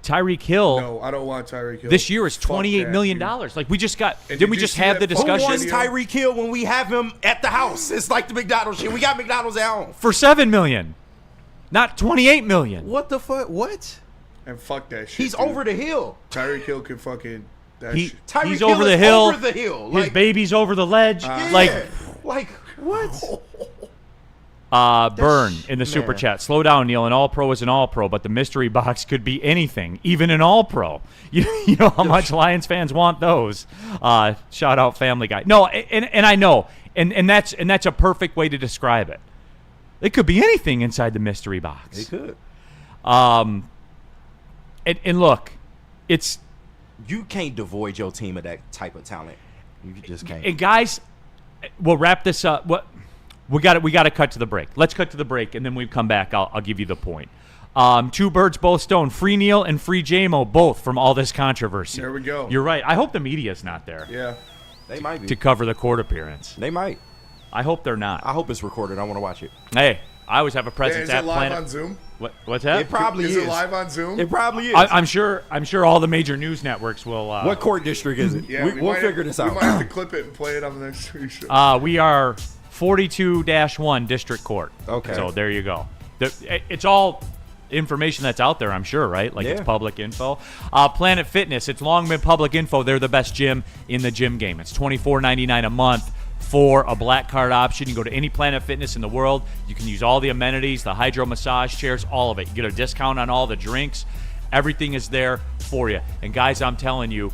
Tyreek Hill. No, I don't want Tyreek Hill. This year is $28 million. Dude. Like we just got. And Didn't we did you just see have the that Who discussion wants Tyreek Hill when we have him at the house? It's like the McDonald's shit. We got McDonald's at home. for $7 million, not $28 million? What the fuck? What? And fuck that shit. He's dude. over the hill. Tyreek Hill can fucking that He, shit. Tyreek he's Hill over is the hill. over the hill. His Like- baby's over the ledge. Yeah. Like what? Burn in the super man. chat. Slow down, Neil. An all-pro is an all-pro, but the mystery box could be anything, even an all-pro. You know how much Lions fans want those. Shout out Family Guy. No, and I know, and that's a perfect way to describe it. It could be anything inside the mystery box. He could. And look, it's You can't devoid your team of that type of talent. You just can't. and guys, we'll wrap this up. What we got to cut to the break. Let's cut to the break, and then we come back. I'll give you the point. Two birds, both stoned. Free Neil and free JMO, both from all this controversy. There we go. You're right. I hope the media's not there Yeah. They might be. to cover the court appearance. They might. I hope they're not. I hope it's recorded. I want to watch it. Hey, I always have a Hey, presence is at it live Planet. on Zoom? What's that? It probably Is is. it live on Zoom? It probably is. I'm sure all the major news networks will. What court district is it? Yeah, we'll might figure have, this We out. might have to clip it and play it on the next week's show. We are 42-1 District Court. Okay. So there you go. It's all information that's out there, I'm sure, right? Like it's Yeah. public info. Planet Fitness, it's long been public info. They're the best gym in the gym game. It's $24.99 a month for a black card option. You go to any Planet Fitness in the world. You can use all the amenities, the hydro massage chairs, all of it. You get a discount on all the drinks. Everything is there for you. And guys, I'm telling you,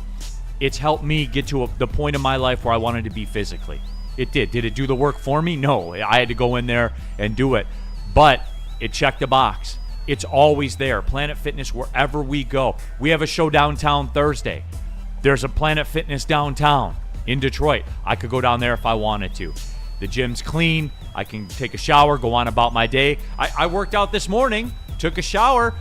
it's helped me get to the point in my life where I wanted to be physically. It did. Did it do the work for me? No. I had to go in there and do it. But it checked the box. It's always there. Planet Fitness, wherever we go. We have a show downtown Thursday. There's a Planet Fitness downtown in Detroit. I could go down there if I wanted to. The gym's clean. I can take a shower, go on about my day. I worked out this morning, took a shower.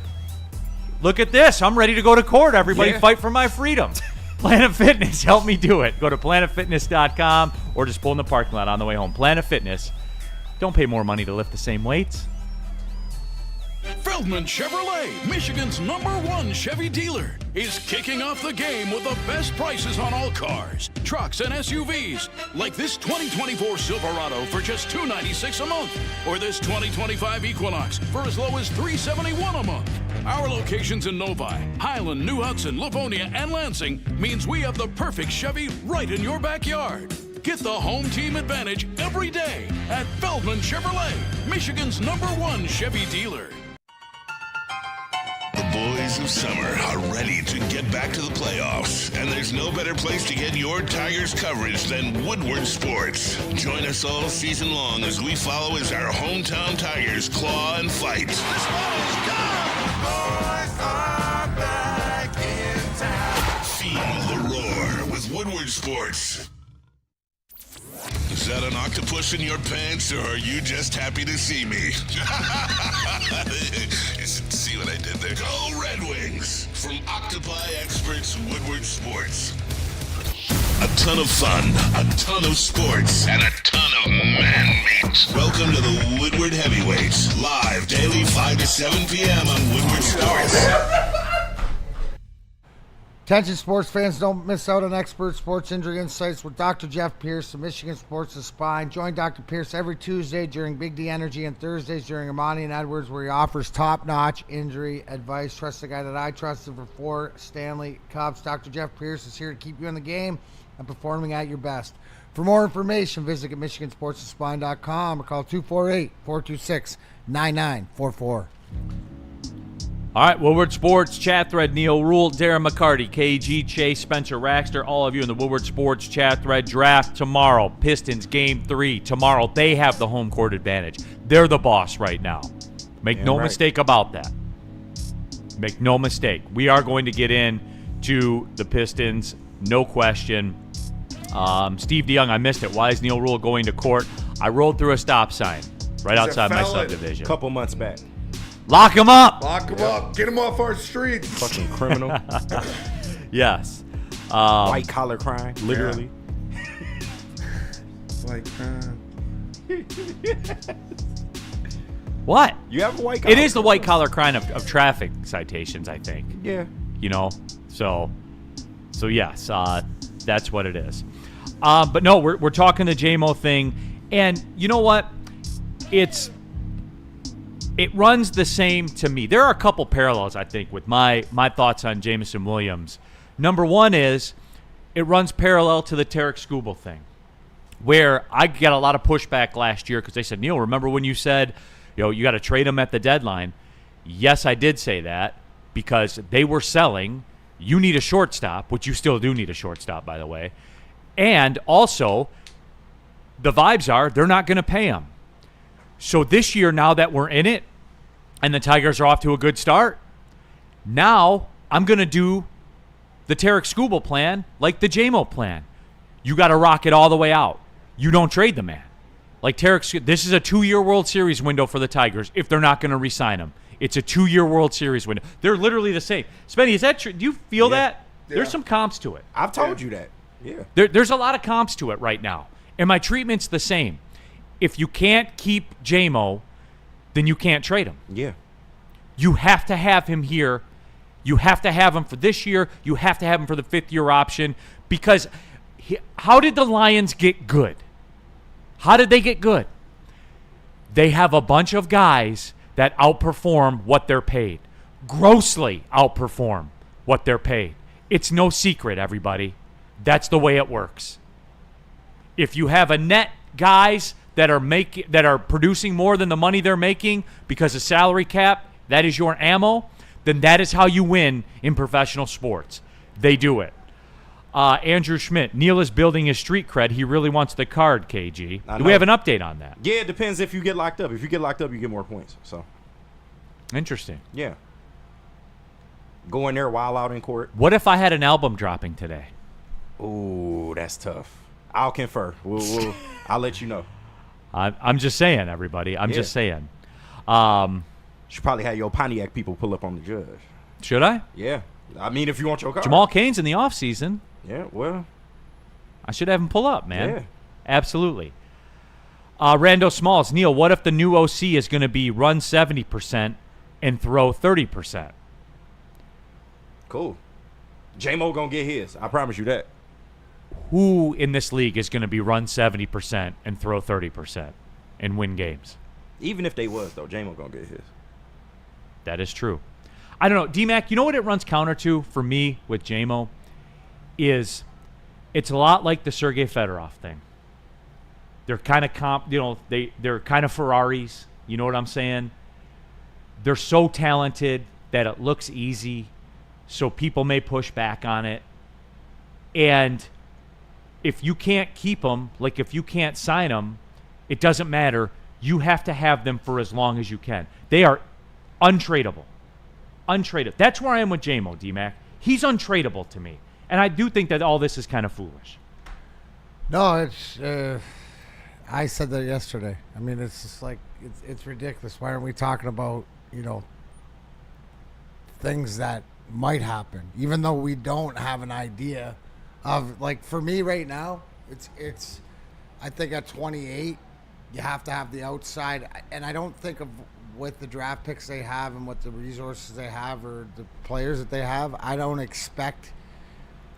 Look at this. I'm ready to go to court. Everybody fight for my freedom. Planet Fitness, help me do it. Go to planetfitness.com or just pull in the parking lot on the way home. Planet Fitness. Don't pay more money to lift the same weights. Feldman Chevrolet, Michigan's #1 Chevy dealer, is kicking off the game with the best prices on all cars, trucks, and SUVs, like this 2024 Silverado for just $296 a month, or this 2025 Equinox for as low as $371 a month. Our locations in Novi, Highland, New Hudson, Livonia, and Lansing means we have the perfect Chevy right in your backyard. Get the home team advantage every day at Feldman Chevrolet, Michigan's #1 Chevy dealer. The boys of summer are ready to get back to the playoffs, and there's no better place to get your Tigers coverage than Woodward Sports. Join us all season long as we follow as our hometown Tigers claw and fight. This ball is gone! Boys are back in town. Feel the roar with Woodward Sports. Is that an octopus in your pants, or are you just happy to see me? See what I did there? Go Red Wings! From Octopi Experts Woodward Sports. A ton of fun, a ton of sports, and a ton of man-meat. Welcome to the Woodward Heavyweights, live daily 5 to 7 p.m. on Woodward Sports. Attention sports fans, don't miss out on expert sports injury insights with Dr. Jeff Pierce of Michigan Sports and Spine. Join Dr. Pierce every Tuesday during Big D Energy and Thursdays during Ermanni and Edwards, where he offers top-notch injury advice. Trust the guy that I trusted for 4 Stanley Cups. Dr. Jeff Pierce is here to keep you in the game and performing at your best. For more information, visit MichiganSportsAndSpine.com or call 248-426-9944. All right, Woodward Sports chat thread. Neil Rule, Darren McCarty, KG, Chase, Spencer Raxter, all of you in the Woodward Sports chat thread. Draft tomorrow. Pistons game 3 tomorrow. They have the home court advantage. They're the boss right now. Make no mistake about that. Make no mistake. We are going to get in to the Pistons, no question. Steve DeYoung, I missed it. Why is Neil Rule going to court? I rolled through a stop sign right outside my subdivision. A couple months back. Lock him up. Lock him up. Get him off our streets. Fucking criminal. Yes. White collar crime, literally. Like, What? You have a white collar. It is the white collar crime of traffic citations, I think. Yeah. You know, so yes, that's what it is. But no, we're talking the JMO thing, and you know what? It runs the same to me. There are a couple parallels, I think, with my thoughts on Jamison Williams. Number one is it runs parallel to the Tarek Skubal thing, where I got a lot of pushback last year because they said, Neil, remember when you said, you got to trade him at the deadline? Yes, I did say that because they were selling. You need a shortstop, which you still do need a shortstop, by the way. And also, the vibes are they're not going to pay him. So this year, now that we're in it, and the Tigers are off to a good start, now I'm going to do the Tarek Skubal plan like the JMO plan. You got to rock it all the way out. You don't trade the man. Like Tarek, this is a 2-year World Series window for the Tigers if they're not going to re-sign him. It's a 2-year World Series window. They're literally the same. Spenny, is that true? Do you feel that? Yeah. There's some comps to it. I've told you that. Yeah. There's a lot of comps to it right now. And my treatment's the same. If you can't keep JMO, then you can't trade him. Yeah. You have to have him here. You have to have him for this year. You have to have him for the 5th-year option. Because how did the Lions get good? How did they get good? They have a bunch of guys that outperform what they're paid. Grossly outperform what they're paid. It's no secret, everybody. That's the way it works. If you have a net guys that are producing more than the money they're making because of salary cap, that is your ammo, then that is how you win in professional sports. They do it. Andrew Schmidt, Neil is building his street cred. He really wants the card, KG. Do we have an update on that? Yeah, it depends if you get locked up. If you get locked up, you get more points. So Interesting. yeah. Go in there while out in court. What if I had an album dropping today? Ooh, that's tough. I'll confer. I'll let you know. I'm just saying, everybody. I'm just saying. Should probably have your Pontiac people pull up on the judge. Should I? Yeah. I mean, if you want your car. Jamal Cain's in the offseason. Yeah, well. I should have him pull up, man. Yeah. Absolutely. Rando Smalls, Neil, what if the new OC is going to be run 70% and throw 30%? Cool. J-Mo going to get his. I promise you that. Who in this league is going to be run 70% and throw 30% and win games? Even if they was, though, J-Mo going to get his. That is true. I don't know. D-Mac, you know what it runs counter to for me with J-Mo? Is it's a lot like the Sergei Fedorov thing. They're kind of they're kind of Ferraris. You know what I'm saying? They're so talented that it looks easy, so people may push back on it. And if you can't keep them, like if you can't sign them, it doesn't matter. You have to have them for as long as you can. They are untradeable. Untradeable. That's where I am with J-Mo, D-Mac. He's untradeable to me. And I do think that all this is kind of foolish. No, it's. I said that yesterday. I mean, it's just like it's ridiculous. Why aren't we talking about things that might happen, even though we don't have an idea of, like, for me right now, it's. I think at 28, you have to have the outside, and I don't think of with the draft picks they have and what the resources they have or the players that they have. I don't expect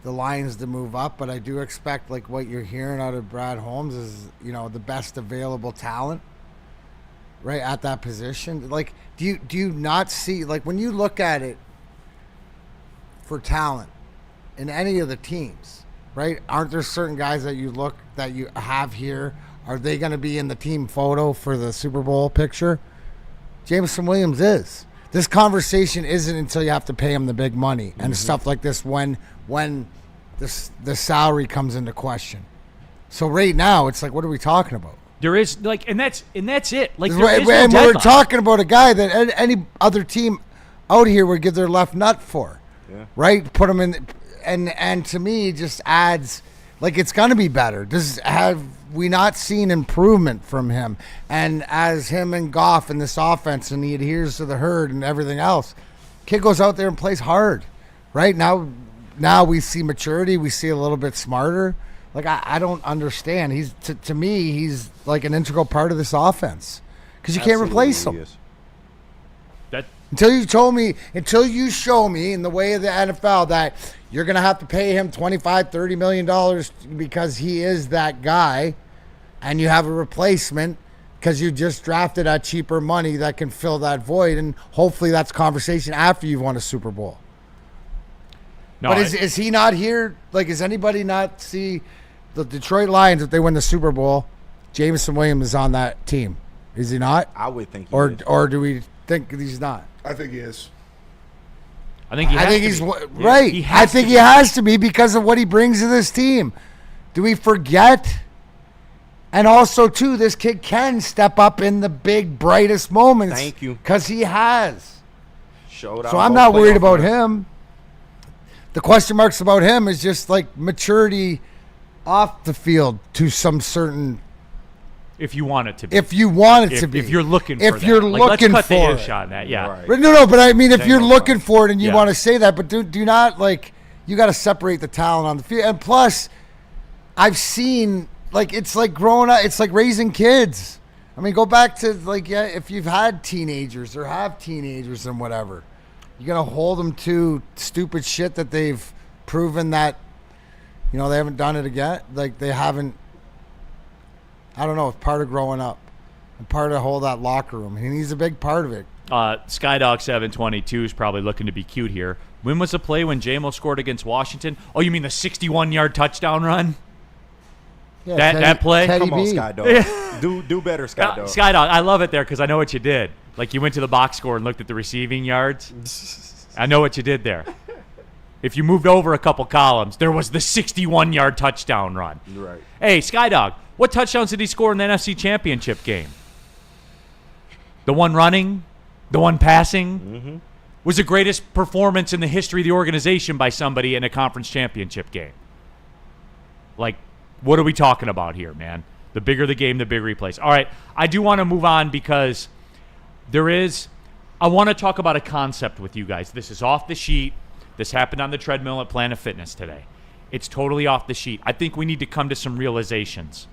the Lions to move up, but I do expect, like what you're hearing out of Brad Holmes is, the best available talent right at that position. Like, do you not see, like, when you look at it for talent in any of the teams, right? Aren't there certain guys that you have here? Are they going to be in the team photo for the Super Bowl picture? Jamison Williams is. this conversation isn't until you have to pay him the big money and stuff like this when the salary comes into question. So right now, it's like, what are we talking about? There is and that's it. Like, And there is no we're deadline. talking about a guy that any other team out here would give their left nut for, right? Put him in, and to me, just adds like it's gonna be better. Have we not seen improvement from him? And as him and Goff in this offense, and he adheres to the herd and everything else, kid goes out there and plays hard. Right now we see maturity. We see a little bit smarter. Like I don't understand. He's to me, he's like an integral part of this offense because you can't replace him. Until you show me in the way of the NFL that you're going to have to pay him $25-30 million because he is that guy, and you have a replacement because you just drafted at cheaper money that can fill that void, and hopefully that's conversation after you've won a Super Bowl. No, but is he not here? Like, does anybody not see the Detroit Lions, if they win the Super Bowl, Jameson Williams is on that team? Is he not? I would think. Or do we think he's not? I think he is. I think he's right. I think he has to be because of what he brings to this team. Do we forget? And also, too, this kid can step up in the big, brightest moments. Thank you. Because he has. So I'm not worried about him. The question marks about him is just like maturity off the field to some certain. If you want it to be. If you want it to be. If you're looking for if that. you're Like, looking let's cut for the it. ish on that, yeah. Right. No, but I mean, if you're no looking problem. for it and you Yeah. want to say that, but do not, like, you got to separate the talent on the field. And plus, I've seen, like, it's like growing up, it's like raising kids. I mean, go back to, like, if you've had teenagers or have teenagers and whatever, you're going to hold them to stupid shit that they've proven that, they haven't done it again. Like, they haven't, I don't know, it's part of growing up. And part of the whole that locker room. And he's a big part of it. Skydog722 is probably looking to be cute here. When was the play when JMO scored against Washington? Oh, you mean the 61-yard touchdown run? Yeah, that play? Teddy Come on, B. Skydog. Do better, Skydog. Skydog, I love it there because I know what you did. Like, you went to the box score and looked at the receiving yards. I know what you did there. If you moved over a couple columns, there was the 61-yard touchdown run. Right. Hey, Skydog, what touchdowns did he score in the NFC Championship game? The one running? The one passing? Mm-hmm. Was the greatest performance in the history of the organization by somebody in a conference championship game. Like, what are we talking about here, man? The bigger the game, the bigger he plays. All right, I do want to move on because I want to talk about a concept with you guys. This is off the sheet. This happened on the treadmill at Planet Fitness today. It's totally off the sheet. I think we need to come to some realizations.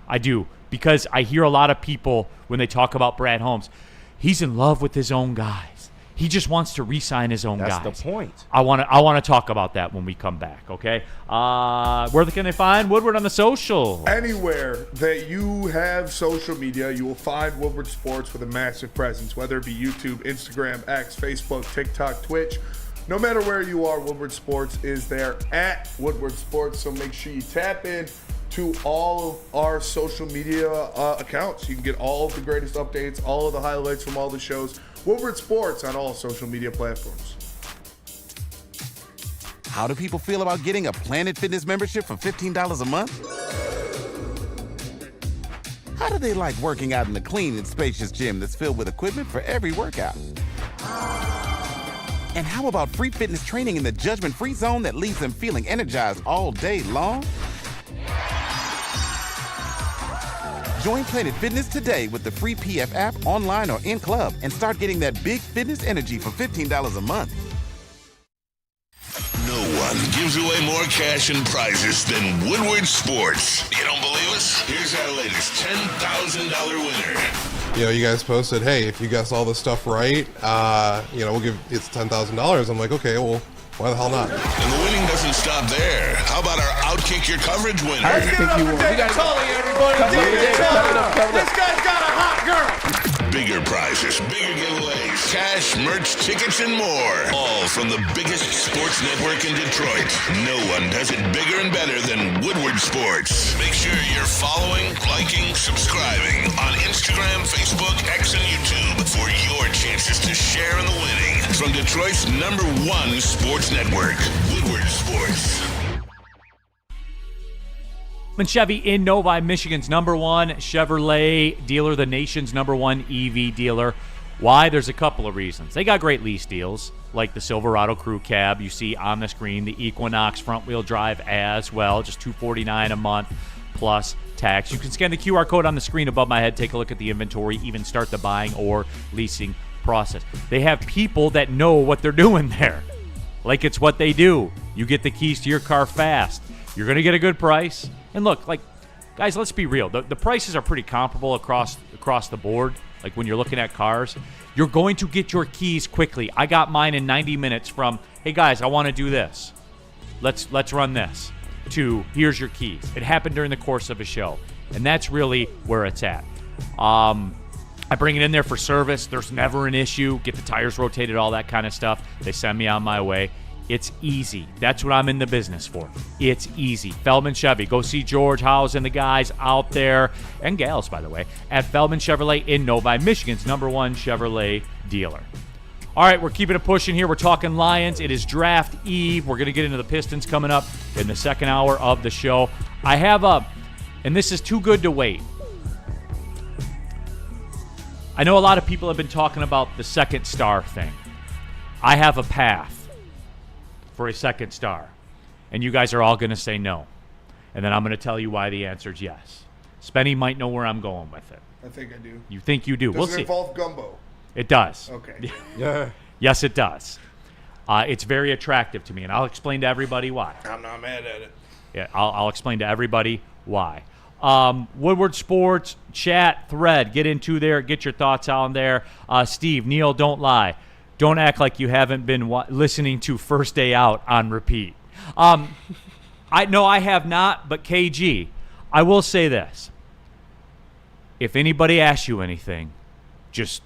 I do, because I hear a lot of people when they talk about Brad Holmes, he's in love with his own guys. He just wants to re-sign his own guys. That's the point. I want to talk about that when we come back, okay? Where can they find Woodward on the social? Anywhere that you have social media, you will find Woodward Sports with a massive presence, whether it be YouTube, Instagram, X, Facebook, TikTok, Twitch. No matter where you are, Woodward Sports is there at Woodward Sports. So make sure you tap in to all of our social media accounts. You can get all of the greatest updates, all of the highlights from all the shows. Woodward Sports on all social media platforms. How do people feel about getting a Planet Fitness membership for $15 a month? How do they like working out in a clean and spacious gym that's filled with equipment for every workout? And how about free fitness training in the judgment-free zone that leaves them feeling energized all day long? Join Planet Fitness today with the free PF app, online or in club, and start getting that big fitness energy for $15 a month. No one gives away more cash and prizes than Woodward Sports. You don't believe us? Here's our latest $10,000 winner. You guys posted, hey, if you guess all this stuff right, we'll give it's $10,000. I'm like, okay, well, why the hell not? And the winning doesn't stop there. How about our Outkick Your Coverage winner? Let's give it up for David Tully, everybody. David Tully. This guy's got a hot girl. bigger prizes, bigger giveaways, cash, merch, tickets, and more. All from the biggest sports network in Detroit. No one does it bigger and better than Woodward Sports. Make sure you're following, liking, subscribing on Instagram, Facebook, X, and YouTube for your chances to share in the winning. From Detroit's #1 sports network, Woodward Sports. Chevy in Novi, Michigan's #1 Chevrolet dealer, the nation's #1 EV dealer. Why? There's a couple of reasons. They got great lease deals, like the Silverado Crew Cab you see on the screen, the Equinox front-wheel drive as well, just $249 a month plus tax. You can scan the QR code on the screen above my head, take a look at the inventory, even start the buying or leasing process. They have people that know what they're doing there. Like it's what they do. You get the keys to your car fast. You're going to get a good price. And look, like, guys, let's be real. The prices are pretty comparable across the board. Like when you're looking at cars, you're going to get your keys quickly. I got mine in 90 minutes from, hey guys, I want to do this. Let's run this, to here's your keys. It happened during the course of a show. And that's really where it's at. I bring it in there for service. There's never an issue. Get the tires rotated, all that kind of stuff. They send me on my way. It's easy. That's what I'm in the business for. It's easy. Feldman Chevy. Go see George Howes and the guys out there, and gals, by the way, at Feldman Chevrolet in Novi, Michigan's #1 Chevrolet dealer. All right, we're keeping it pushing here. We're talking Lions. It is draft eve. We're going to get into the Pistons coming up in the second hour of the show. I have and this is too good to wait. I know a lot of people have been talking about the second star thing. I have a path for a second star. And you guys are all going to say no. And then I'm going to tell you why the answer is yes. Spenny might know where I'm going with it. I think I do. You think you do. We'll see. Does it involve gumbo? It does. Okay. Yeah. Yes, it does. It's very attractive to me, and I'll explain to everybody why. I'm not mad at it. Yeah, I'll explain to everybody why. Woodward Sports chat thread. Get into there. Get your thoughts on there. Steve, Neil, don't lie. Don't act like you haven't been listening to First Day Out on repeat. I have not, but KG, I will say this. If anybody asks you anything, just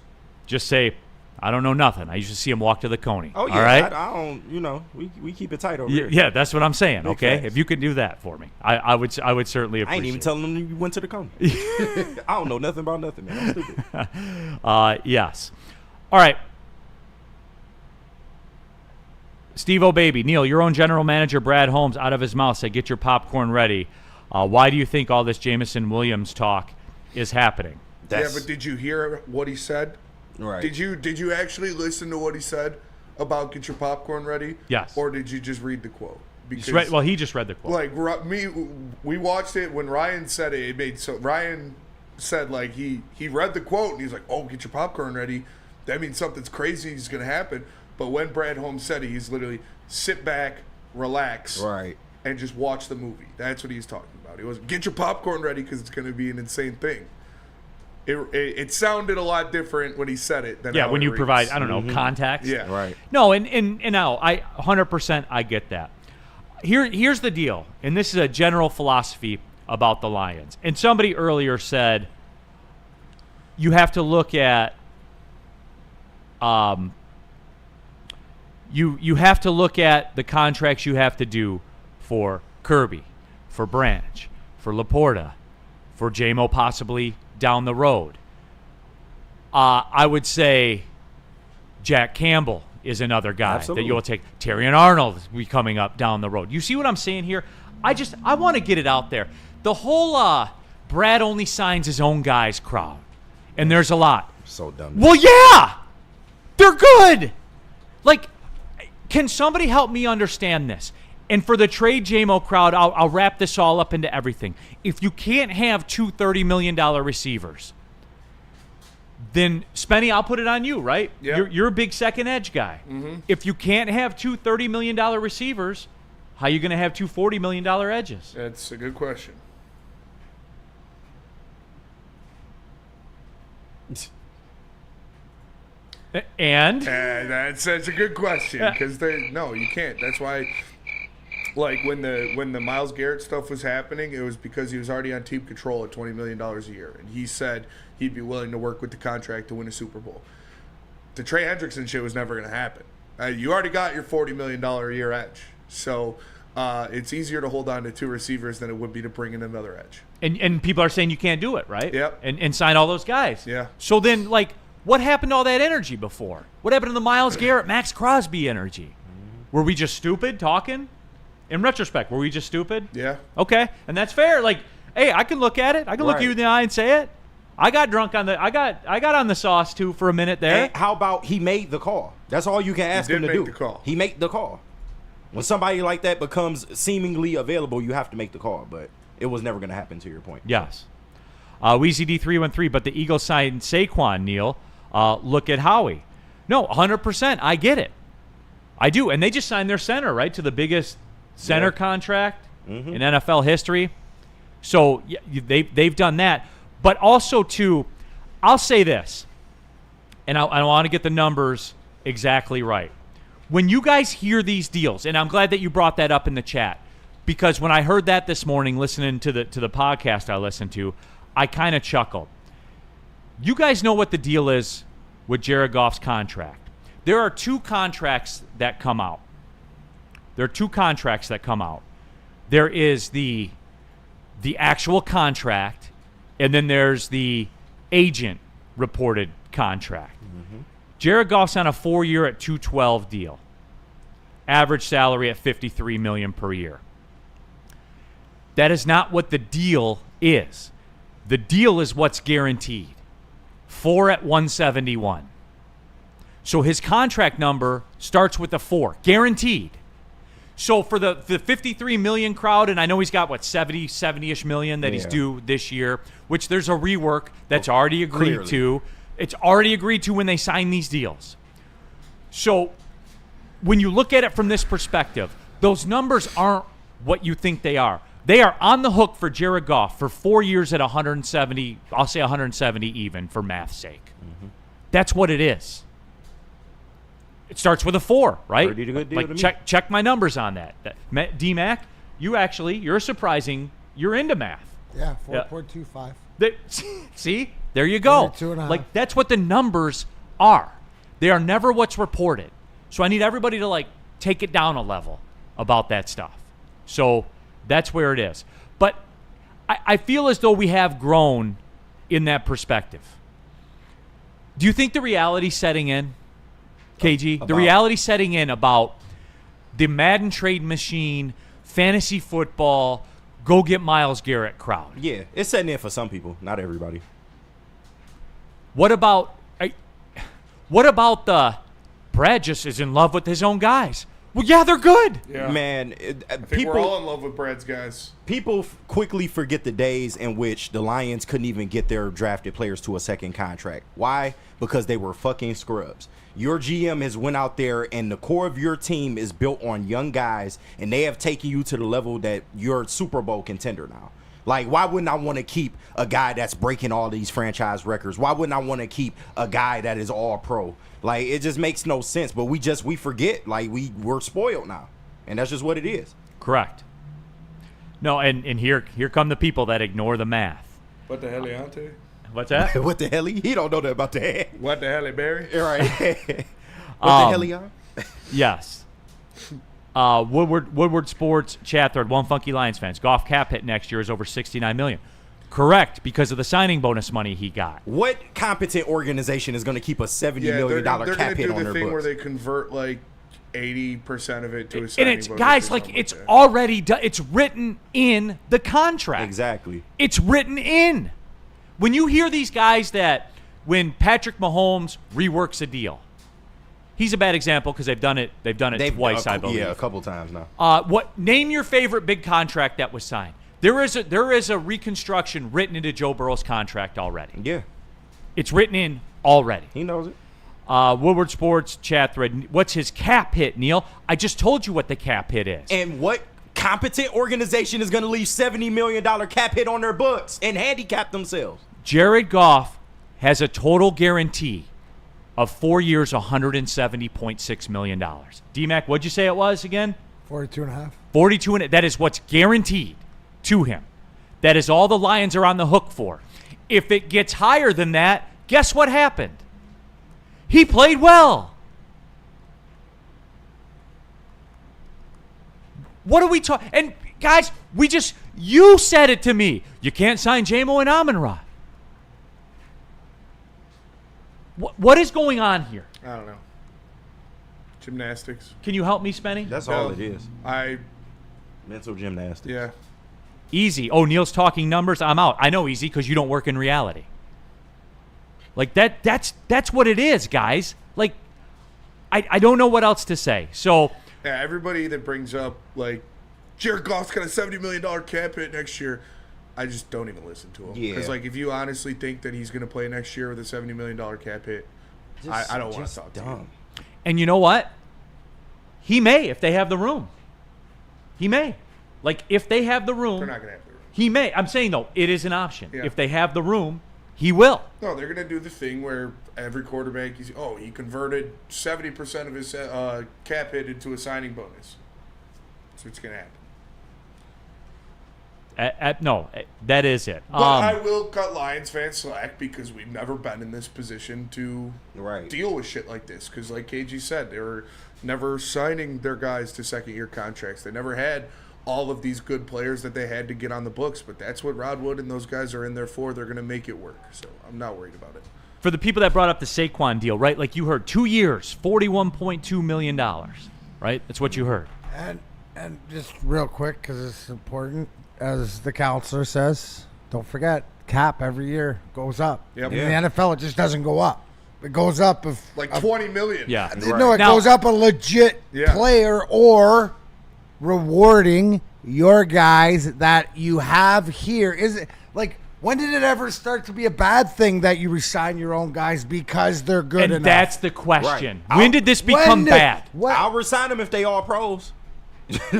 say, I don't know nothing. I used to see him walk to the Coney. Oh, yeah. All right? I don't, we keep it tight over here. Yeah, that's what I'm saying, Big okay? facts. If you could do that for me, I would certainly appreciate it. I ain't even telling them you went to the Coney. I don't know nothing about nothing, man. I'm stupid. Yes. All right. Steve O'Baby, Neil, your own general manager, Brad Holmes, out of his mouth said, get your popcorn ready. Why do you think all this Jameson Williams talk is happening? Yeah, but did you hear what he said? Right. Did you actually listen to what he said about get your popcorn ready? Yes. Or did you just read the quote? He just read the quote. Like we watched it when Ryan said it. It made so Ryan said like he read the quote and he's like, oh, get your popcorn ready. That means something's crazy is gonna happen. But when Brad Holmes said it, he's literally sit back, relax, Right. and just watch the movie. That's what he's talking about. He was get your popcorn ready because it's going to be an insane thing. It sounded a lot different when he said it than how when it you reads. provide, I don't know, context. Yeah. Right. No, and no, I 100% I get that. Here's the deal, and this is a general philosophy about the Lions. And somebody earlier said you have to look at you have to look at the contracts you have to do for Kirby, for Branch, for Laporta, for JMO possibly down the road. I would say Jack Campbell is another guy Absolutely. that you'll take. Terry and Arnold will be coming up down the road. You see what I'm saying here? I want to get it out there. The whole Brad only signs his own guys crowd, and there's a lot. So dumb. Well, yeah, they're good. Like, can somebody help me understand this? And for the trade JMO crowd, I'll wrap this all up into everything. If you can't have two $30 million receivers, then Spenny, I'll put it on you, right? Yeah. You're a big second edge guy. Mm-hmm. If you can't have two $30 million receivers, how are you going to have two $40 million edges? That's a good question. And That's a good question because you can't. That's why Like when the Myles Garrett stuff was happening, it was because he was already on team control at $20 million a year, and he said he'd be willing to work with the contract to win a Super Bowl. The Trey Hendrickson shit was never going to happen. You already got your $40 million a year edge, so it's easier to hold on to 2 receivers than it would be to bring in another edge. And people are saying you can't do it, right? Yep. And sign all those guys. Yeah. So then, like, what happened to all that energy before? What happened to the Myles Garrett, Max Crosby energy? Were we just stupid talking? In retrospect, were we just stupid? Yeah. Okay, and that's fair. Like, hey, I can look at it. I can look you in the eye and say it. I got drunk on the. I got on the sauce too for a minute there. And how about he made the call? That's all you can ask him to do. The call. He made the call. When somebody like that becomes seemingly available, you have to make the call. But it was never going to happen. To your point. Yes. Weezy D313, but the Eagles signed Saquon, Neil. Look at Howie. No, 100%. I get it. I do, and they just signed their center, right, to the biggest center contract in NFL history. So they've done that. But also, too, I'll say this, and I want to get the numbers exactly right. When you guys hear these deals, and I'm glad that you brought that up in the chat, because when I heard that this morning listening to the podcast I listened to, I kind of chuckled. You guys know what the deal is with Jared Goff's contract. There are 2 contracts that come out. There is the actual contract, and then there's the agent reported contract. Jared Goff's on a 4-year at $212 deal. Average salary at $53 million per year. That is not what the deal is. The deal is what's guaranteed. 4 at $171. So his contract number starts with a 4, guaranteed. So for the $53 million crowd, and I know he's got, 70-ish million that he's due this year, which there's a rework that's already agreed to. It's already agreed to when they sign these deals. So when you look at it from this perspective, those numbers aren't what you think they are. They are on the hook for Jared Goff for 4 years at 170, I'll say 170 even for math's sake. That's what it is. It starts with a 4, right? Pretty good deal to me. Check my numbers on that. D-Mac, you're into math. Yeah, 4.25. See? There you go. 2.5. Like, that's what the numbers are. They are never what's reported. So I need everybody to, take it down a level about that stuff. So that's where it is. But I feel as though we have grown in that perspective. Do you think the reality setting in, KG? The reality setting in about the Madden trade machine, fantasy football, go get Myles Garrett crowd. Yeah, it's setting in for some people, not everybody. What about the Brad just is in love with his own guys? Well, yeah, they're good. Yeah. Man, I think we're all in love with Brad's guys. People quickly forget the days in which the Lions couldn't even get their drafted players to a second contract. Why? Because they were fucking scrubs. Your GM has went out there and the core of your team is built on young guys, and they have taken you to the level that you're a Super Bowl contender now. Like, why wouldn't I want to keep a guy that's breaking all these franchise records? Why wouldn't I want to keep a guy that is all pro? Like, it just makes no sense. But we forget. Like, we're spoiled now. And that's just what it is. Correct. No, and here come the people that ignore the math. What the hell, Leonte? What's that? What the hell? He don't know that about that. What the hell, Barry? Right. What the hell, y'all? Yes. Woodward Sports chat thread, One Funky Lions fans. Goff cap hit next year is over $69 million. Correct, because of the signing bonus money he got. What competent organization is going to keep a $70 million cap hit on their books? They're going to do the thing where they convert 80% of it to a signing bonus. And it's, guys, it's already done. It's written in the contract. Exactly. It's written in. When you hear these guys that when Patrick Mahomes reworks a deal, he's a bad example because they've done it twice, I believe. Yeah, a couple times now. Name your favorite big contract that was signed. There is a reconstruction written into Joe Burrow's contract already. Yeah. It's written in already. He knows it. Woodward Sports chat thread. What's his cap hit, Neil? I just told you what the cap hit is. And what competent organization is going to leave $70 million cap hit on their books and handicap themselves? Jared Goff has a total guarantee of 4 years, $170.6 million. D-Mac, what'd you say it was again? 42.5. 42, and that is what's guaranteed to him. That is all the Lions are on the hook for. If it gets higher than that, guess what happened? He played well. What are we talking? And guys, you said it to me. You can't sign J-Mo and Amon-Ra. What is going on here? I don't know. Gymnastics. Can you help me, Spenny? That's all it is. Mental gymnastics. Yeah. Easy. Oh, Neil's talking numbers. I'm out. I know, Easy, because you don't work in reality. Like that's what it is, guys. Like I don't know what else to say. So yeah, everybody that brings up like Jared Goff's got a $70 million cap hit next year, I just don't even listen to him. Yeah. Because like if you honestly think that he's going to play next year with a $70 million cap hit, I don't want to talk to you. And you know what? He may if they have the room. He may. Like if they have the room. They're not going to have the room. He may. I'm saying though, it is an option. Yeah. If they have the room, he will. No, they're going to do the thing where every quarterback, he converted 70% of his cap hit into a signing bonus. That's what's going to happen. No, that is it. But I will cut Lions fans slack because we've never been in this position to deal with shit like this. Because like KG said, they were never signing their guys to second-year contracts. They never had all of these good players that they had to get on the books. But that's what Rod Wood and those guys are in there for. They're going to make it work. So I'm not worried about it. For the people that brought up the Saquon deal, right? Like you heard, 2 years, $41.2 million, right? That's what you heard. And just real quick, because it's important, as the counselor says, don't forget, cap every year goes up. Yep. In the NFL, it just doesn't go up. It goes up like $20 million. Yeah. No, it goes up a legit player or rewarding your guys that you have here. Is it like when did it ever start to be a bad thing that you resign your own guys because they're good and enough? That's the question. When did this become bad? I'll resign them if they all pros.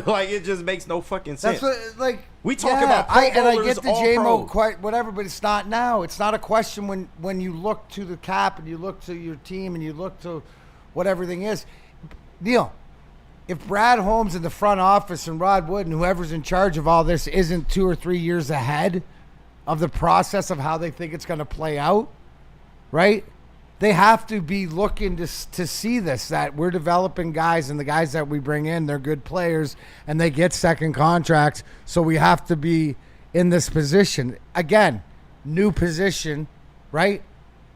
Like it just makes no fucking sense. That's what, like we talk about pro and I get the all J-Mo pro. quite whatever, but it's not now. It's not a question when you look to the cap and you look to your team and you look to what everything is. Neil, if Brad Holmes in the front office and Rod Wood and whoever's in charge of all this isn't 2 or 3 years ahead of the process of how they think it's going to play out, right? They have to be looking to see this, that we're developing guys, and the guys that we bring in, they're good players, and they get second contracts, so we have to be in this position. Again, new position, right?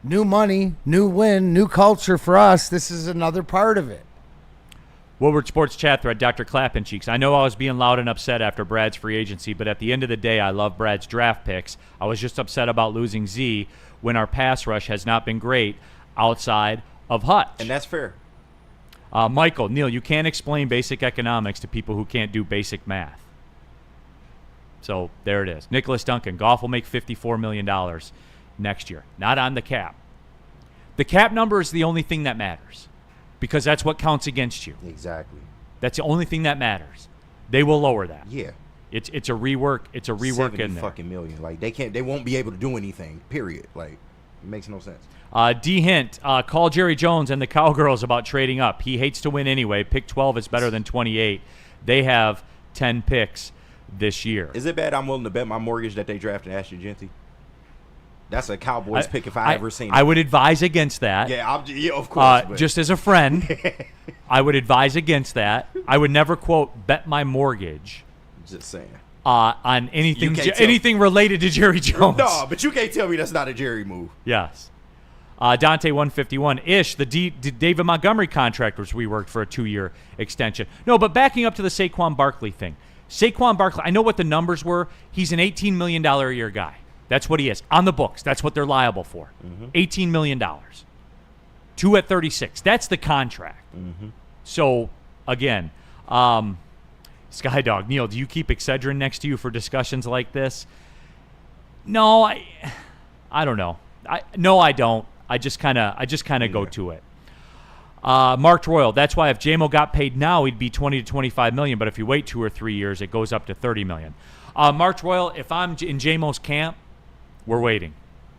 New money, new win, new culture for us. This is another part of it. Woodward Sports Chat Thread, Dr. Clappencheeks. I know I was being loud and upset after Brad's free agency, but at the end of the day, I love Brad's draft picks. I was just upset about losing Z when our pass rush has not been great outside of Hutch. And that's fair. Michael, Neil, you can't explain basic economics to people who can't do basic math. So there it is. Nicholas Duncan, Goff will make $54 million next year. Not on the cap. The cap number is the only thing that matters because that's what counts against you. Exactly. That's the only thing that matters. They will lower that. Yeah. It's a rework. It's a rework in there. Fucking million. Like they won't be able to do anything. Period. Like it makes no sense. D Hint, call Jerry Jones and the Cowgirls about trading up. He hates to win anyway. Pick 12 is better than 28. They have 10 picks this year. Is it bad I'm willing to bet my mortgage that they drafted Ashton Genty? That's a Cowboys pick if I ever seen it. I would advise against that. Yeah, of course. Just as a friend, I would advise against that. I would never, quote, bet my mortgage. Just saying. On anything related to Jerry Jones. No, but you can't tell me that's not a Jerry move. Yes. Dante 151-ish, the David Montgomery contract was reworked for a 2-year extension. No, but backing up to the Saquon Barkley thing. Saquon Barkley, I know what the numbers were. He's an $18 million a year guy. That's what he is. On the books, that's what they're liable for. Mm-hmm. $18 million. 2 at 36. That's the contract. Mm-hmm. So, again, Skydog, Neil, do you keep Excedrin next to you for discussions like this? No, I don't know. I don't. I just kind of go to it. Marked Royal. That's why if JMO got paid now, he'd be 20 to 25 million. But if you wait 2 or 3 years, it goes up to 30 million. Marked Royal. If I'm in JMO's camp, we're waiting.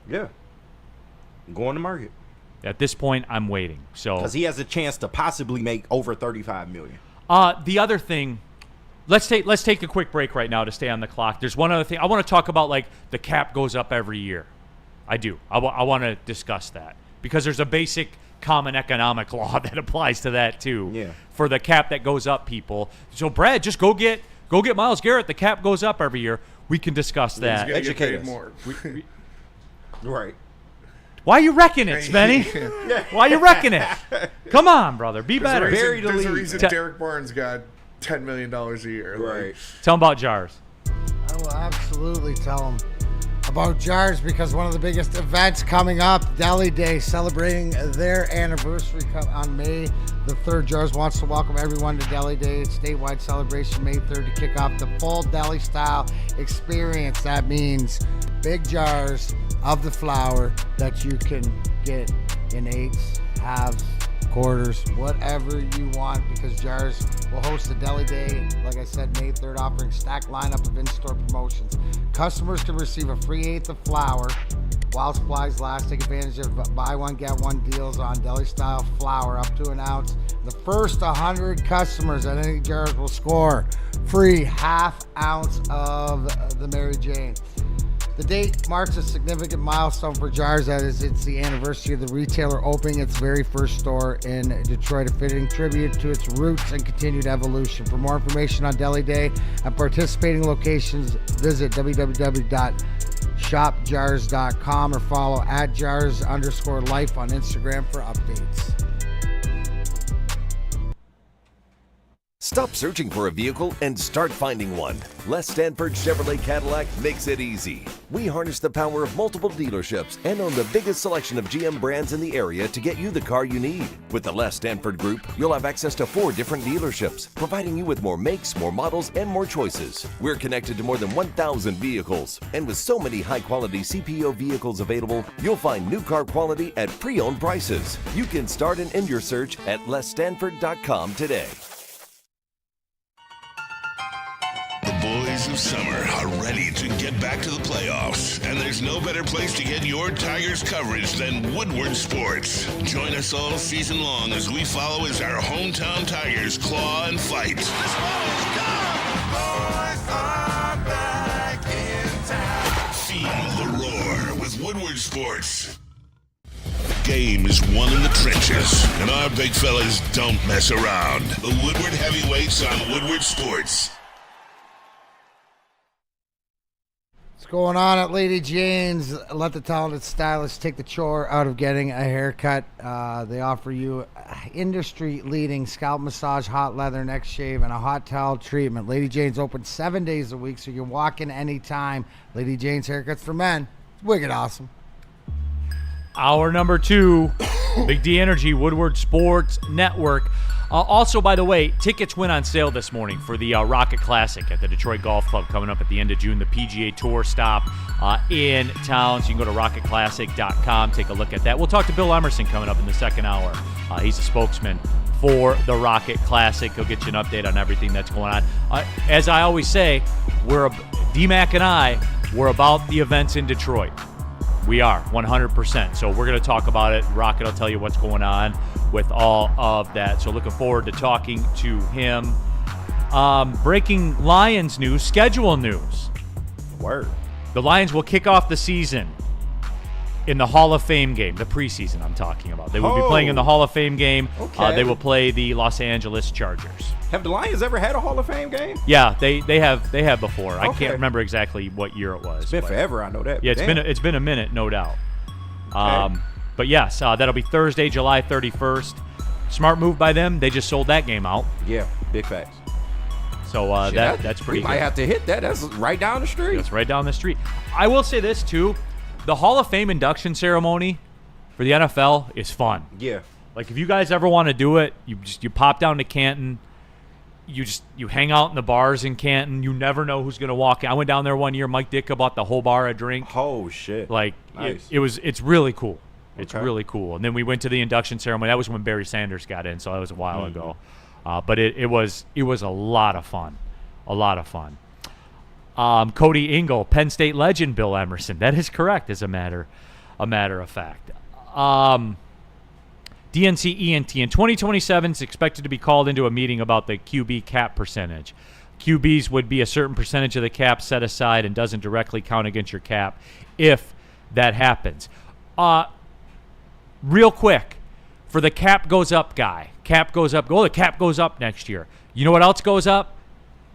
Yeah. Go on the market. At this point, I'm waiting. So because he has a chance to possibly make over 35 million. The other thing Let's take a quick break right now to stay on the clock. There's one other thing. I want to talk about, like, the cap goes up every year. I do. I want to discuss that because there's a basic common economic law that applies to that too. Yeah. For the cap that goes up, people. So Brad, just go get Myles Garrett. The cap goes up every year. We can discuss that. He's gonna get Educate paid us. more. Right. Why are you wrecking it, Svenny? Why are you wrecking it? Come on, brother. Be better. There's a reason Derek Barnes got $10 million a year. Right. Tell him about Jars. I will absolutely tell them about Jars because one of the biggest events coming up, Deli Day, celebrating their anniversary on May the 3rd. Jars wants to welcome everyone to Deli Day, statewide celebration May 3rd to kick off the full deli style experience. That means big jars of the flour that you can get in eighths, halves, quarters, whatever you want, because Jars will host the Deli Day, like I said, May 3rd, offering stacked lineup of in-store promotions. Customers can receive a free eighth of flour while supplies last. Take advantage of buy one, get one deals on deli-style flour up to an ounce. The first 100 customers at any Jars will score free half ounce of the Mary Jane. The date marks a significant milestone for Jars, as it's the anniversary of the retailer opening its very first store in Detroit, a fitting tribute to its roots and continued evolution. For more information on Deli Day and participating locations, visit www.shopjars.com or follow @jars_life on Instagram for updates. Stop searching for a vehicle and start finding one. Les Stanford Chevrolet Cadillac makes it easy. We harness the power of multiple dealerships and own the biggest selection of GM brands in the area to get you the car you need. With the Les Stanford Group, you'll have access to 4 different dealerships, providing you with more makes, more models, and more choices. We're connected to more than 1,000 vehicles, and with so many high-quality CPO vehicles available, you'll find new car quality at pre-owned prices. You can start and end your search at lesstanford.com today. The boys of summer are ready to get back to the playoffs, and there's no better place to get your Tigers coverage than Woodward Sports. Join us all season long as we follow as our hometown Tigers claw and fight. This ball is gone! Boys are back in town. Feel the roar with Woodward Sports. Game is won in the trenches, and our big fellas don't mess around. The Woodward Heavyweights on Woodward Sports. What's going on at Lady Jane's? Let the talented stylist take the chore out of getting a haircut. They offer you industry-leading scalp massage, hot leather, neck shave, and a hot towel treatment. Lady Jane's open 7 days a week, so you can walk in anytime. Lady Jane's haircuts for men. It's wicked awesome. Hour number 2, Big D Energy, Woodward Sports Network. Also, by the way, tickets went on sale this morning for the Rocket Classic at the Detroit Golf Club coming up at the end of June, the PGA Tour stop in town. So you can go to rocketclassic.com, take a look at that. We'll talk to Bill Emerson coming up in the second hour. He's a spokesman for the Rocket Classic. He'll get you an update on everything that's going on. As I always say, D-Mac and I, we're about the events in Detroit. We are, 100%. So we're going to talk about it. Rocket will tell you what's going on with all of that. So looking forward to talking to him. Breaking Lions news, schedule news. Word. The Lions will kick off the season in the Hall of Fame game, the preseason I'm talking about. They will be playing in the Hall of Fame game. Okay. They will play the Los Angeles Chargers. Have the Lions ever had a Hall of Fame game? Yeah, they have before. I Okay. can't remember exactly what year it was. It's been forever, I know that. Yeah, Damn. it's been a minute, no doubt. Okay. But yes, that'll be Thursday, July 31st. Smart move by them. They just sold that game out. Yeah, big facts. So that's pretty We good. might have to hit that. That's right down the street. That's right down the street. I will say this, too. The Hall of Fame induction ceremony for the NFL is fun. Yeah. Like, if you guys ever want to do it, you pop down to Canton. You hang out in the bars in Canton. You never know who's going to walk in. I went down there one year. Mike Ditka bought the whole bar a drink. Oh, shit. Like, nice. it's really cool. It's Okay. really cool. And then we went to the induction ceremony. That was when Barry Sanders got in, so that was a while ago. But it was a lot of fun. A lot of fun. Cody Ingle, Penn State legend Bill Emerson. That is correct, as a matter of fact. DNC ENT in 2027 is expected to be called into a meeting about the QB cap percentage. QBs would be a certain percentage of the cap set aside and doesn't directly count against your cap if that happens. Real quick, for the cap goes up guy, cap goes up. The cap goes up next year. You know what else goes up?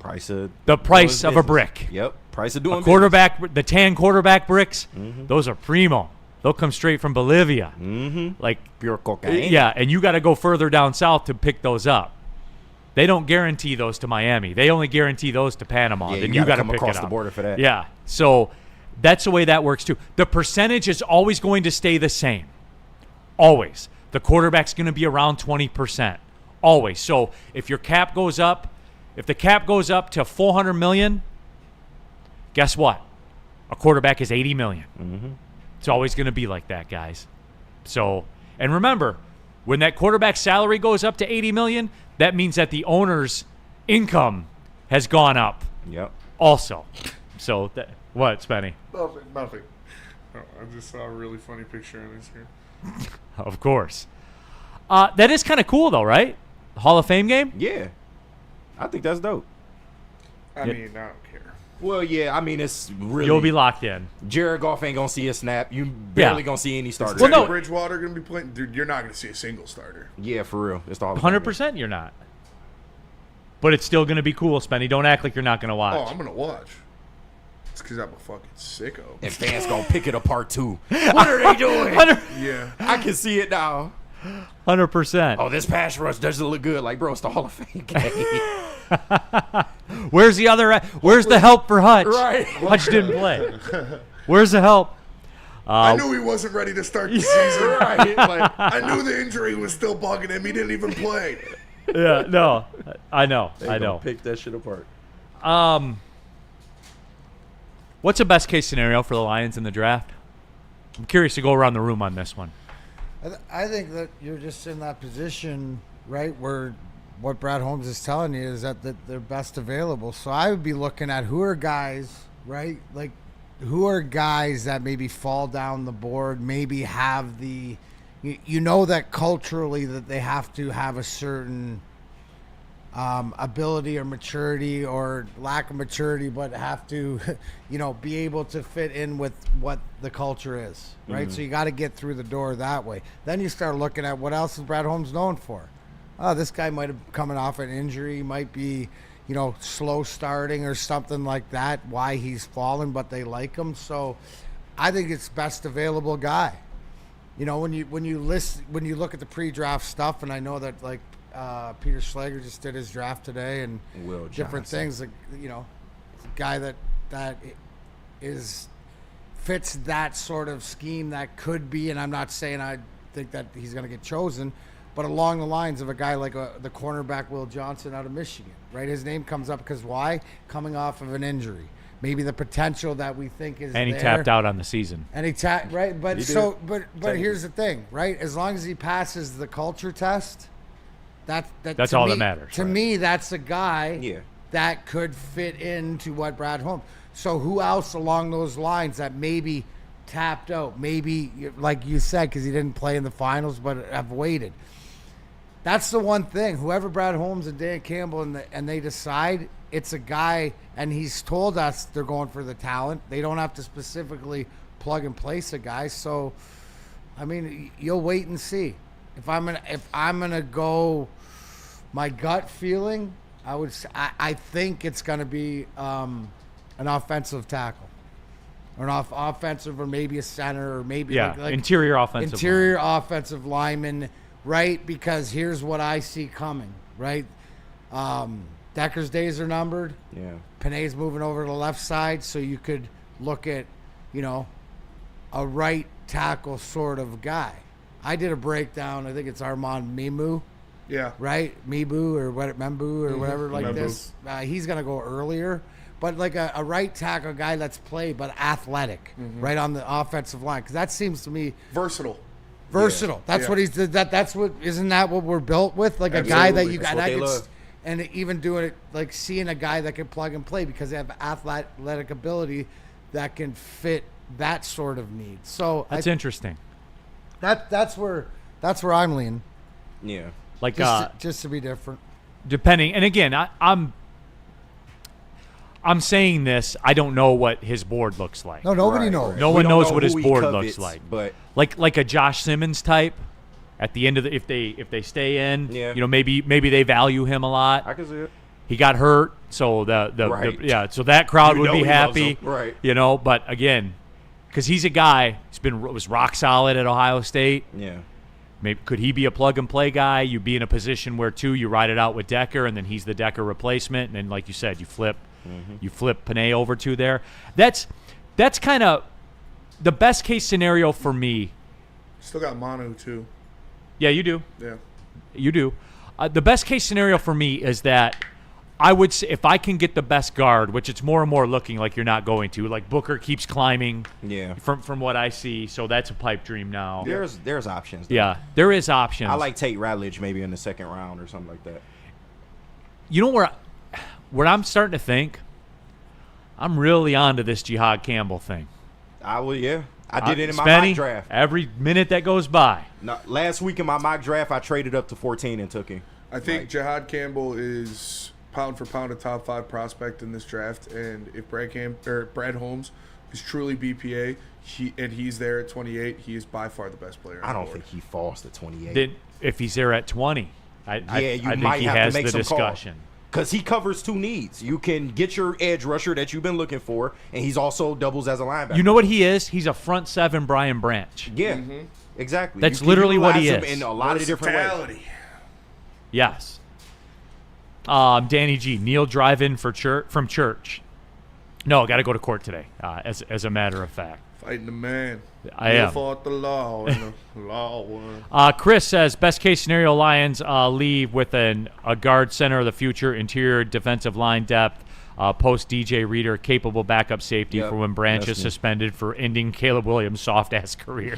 The price of a brick. Yep, price of doing a quarterback. The tan quarterback bricks, those are primo. They'll come straight from Bolivia. Like pure cocaine. Yeah, and you got to go further down south to pick those up. They don't guarantee those to Miami. They only guarantee those to Panama. Yeah, then you got to come pick across it up. the border for that. Yeah, so that's the way that works too. The percentage is always going to stay the same. Always. The quarterback's going to be around 20%. Always. So if your cap goes up, if the cap goes up to $400 million, guess what? A quarterback is $80 million. It's always going to be like that, guys. So, and remember, when that quarterback salary goes up to $80 million, that means that the owner's income has gone up. Yep. Also. So, what, Spenny? Nothing. Oh, I just saw a really funny picture on this here. Of course. That is kind of cool, though, right? The Hall of Fame game? Yeah. I think that's dope. I mean, I don't care. Well, yeah, I mean, it's really... You'll be locked in. Jared Goff ain't going to see a snap. You barely going to see any starters. Well, no. Bridgewater going to be playing? Dude, you're not going to see a single starter. Yeah, for real. It's the Hall of 100% you're not. But it's still going to be cool, Spenny. Don't act like you're not going to watch. Oh, I'm going to watch. It's because I'm a fucking sicko. And fans going to pick it apart, too. What are they doing? Yeah. I can see it now. 100%. Oh, this pass rush doesn't look good. Like, bro, it's the Hall of Fame game. Where's the other? Where's the help for Hutch? Right. Hutch didn't play. Where's the help? I knew he wasn't ready to start the season. Right. Like, I knew the injury was still bugging him. He didn't even play. Yeah, no. I know. I know. Pick that shit apart. What's the best case scenario for the Lions in the draft? I'm curious to go around the room on this one. I think that you're just in that position, right, where what Brad Holmes is telling you is that they're best available. So I would be looking at who are guys, right, like who are guys that maybe fall down the board, maybe have the, you know, that culturally that they have to have a certain ability or maturity or lack of maturity, but have to, you know, be able to fit in with what the culture is, right? So you got to get through the door that way. Then you start looking at what else is Brad Holmes known for. Oh, this guy might have coming off an injury, might be, you know, slow starting or something like that, why he's fallen, but they like him. So I think it's best available guy. You know, when you look at the pre-draft stuff, and I know that like Peter Schlegel just did his draft today, and different things. Like, you know, guy that is fits that sort of scheme that could be. And I'm not saying I think that he's going to get chosen, but along the lines of a guy like the cornerback Will Johnson out of Michigan, right? His name comes up because why? Coming off of an injury. Maybe the potential that we think is and he there. tapped out on the season. And he right, but but here's the thing, right? As long as he passes the culture test, that's all that matters. To me, that's a guy that could fit into what Brad Holmes. So who else along those lines that maybe tapped out, maybe like you said, because he didn't play in the finals, but have waited. That's the one thing. Whoever Brad Holmes and Dan Campbell and they decide, it's a guy, and he's told us they're going for the talent. They don't have to specifically plug and place a guy. So, I mean, you'll wait and see. If I'm gonna go, my gut feeling, I think it's gonna be an offensive tackle, or an offensive, or maybe a center, or maybe like interior offensive lineman, right? Because here's what I see coming, right? Decker's days are numbered. Yeah. Panay's moving over to the left side, so you could look at, you know, a right tackle sort of guy. I did a breakdown. I think it's Armand Mimu. Yeah. Right? Mibu or what? Membu or whatever like Membu. this. He's going to go earlier. But like a right tackle guy that's played but athletic, right on the offensive line. Because that seems to me... Versatile. Yeah. That's what he's... That's what... Isn't that what we're built with? Like a guy that you got... And even doing it, like seeing a guy that can plug and play because they have athletic ability that can fit that sort of need. So that's interesting. That's where I'm leaning. Yeah, like just to be different. Depending, and again, I'm saying this. I don't know what his board looks like. No, nobody knows. No one knows what his who he board covets, looks like. but Like a Josh Simmons type. At the end of if they stay in, Yeah. you know, maybe they value him a lot. I can see it. He got hurt, so so that crowd You would know be he loves happy, him. Right. You know, but again, because he's a guy, was rock solid at Ohio State. Yeah. Maybe could he be a plug and play guy? You be in a position where you ride it out with Decker, and then he's the Decker replacement, and then like you said, you flip Panay over to there. That's kind of the best case scenario for me. Still got Manu too. Yeah, you do. Yeah. You do. The best case scenario for me is that I would say if I can get the best guard, which it's more and more looking like you're not going to. Like Booker keeps climbing. Yeah. From what I see, so that's a pipe dream now. There's options. Though. Yeah, there is options. I like Tate Ratledge maybe in the second round or something like that. You know where I'm starting to think? I'm really onto this Jihad Campbell thing. I did it in my Spenny, mock draft. Every minute that goes by. No, last week in my mock draft, I traded up to 14 and took him. I think Jihad Campbell is pound for pound a top 5 prospect in this draft, and if Brad Holmes is truly BPA, he's there at 28, he is by far the best player. I don't think he falls to 28. Then if he's there at 20, I think might he have has to make the some discussion. Because he covers 2 needs. You can get your edge rusher that you've been looking for, and he's also doubles as a linebacker. You know what he is? He's a front 7 Brian Branch. Yeah, exactly. That's You can literally what he utilize is. him in a lot of different ways. Yes. Danny G. Neil drive-in from church. No, got to go to court today. As a matter of fact. Fighting the man. I am. Fought the law, and the law won. Chris says best case scenario Lions leave with a guard center of the future, interior defensive line depth, post DJ Reader, capable backup safety for when Branch is suspended for ending Caleb Williams' soft ass career.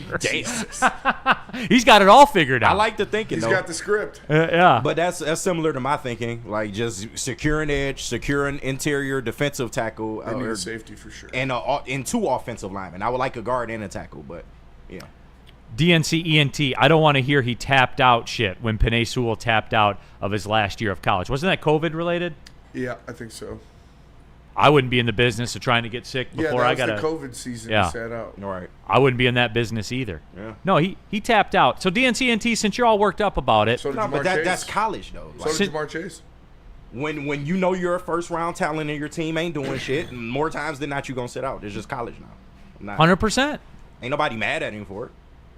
He's got it all figured out. I like the thinking. He's got the script. Yeah, but that's similar to my thinking. Like just securing edge, securing interior defensive tackle, They need a safety for sure, and 2 offensive linemen. I would like a guard and a tackle, but yeah. DNC ENT, I don't want to hear he tapped out shit when Panay Sewell tapped out of his last year of college. Wasn't that COVID related? Yeah, I think so. I wouldn't be in the business of trying to get sick before I got the COVID season he sat out. All right. I wouldn't be in that business either. Yeah. No, he tapped out. So DNCNT, since you're all worked up about it. So did No, Jamar but Chase. that's college though. So did Jamar Chase. When you know you're a first round talent and your team ain't doing shit, and more times than not you gonna sit out. It's just college now. 100%. Ain't nobody mad at him for it.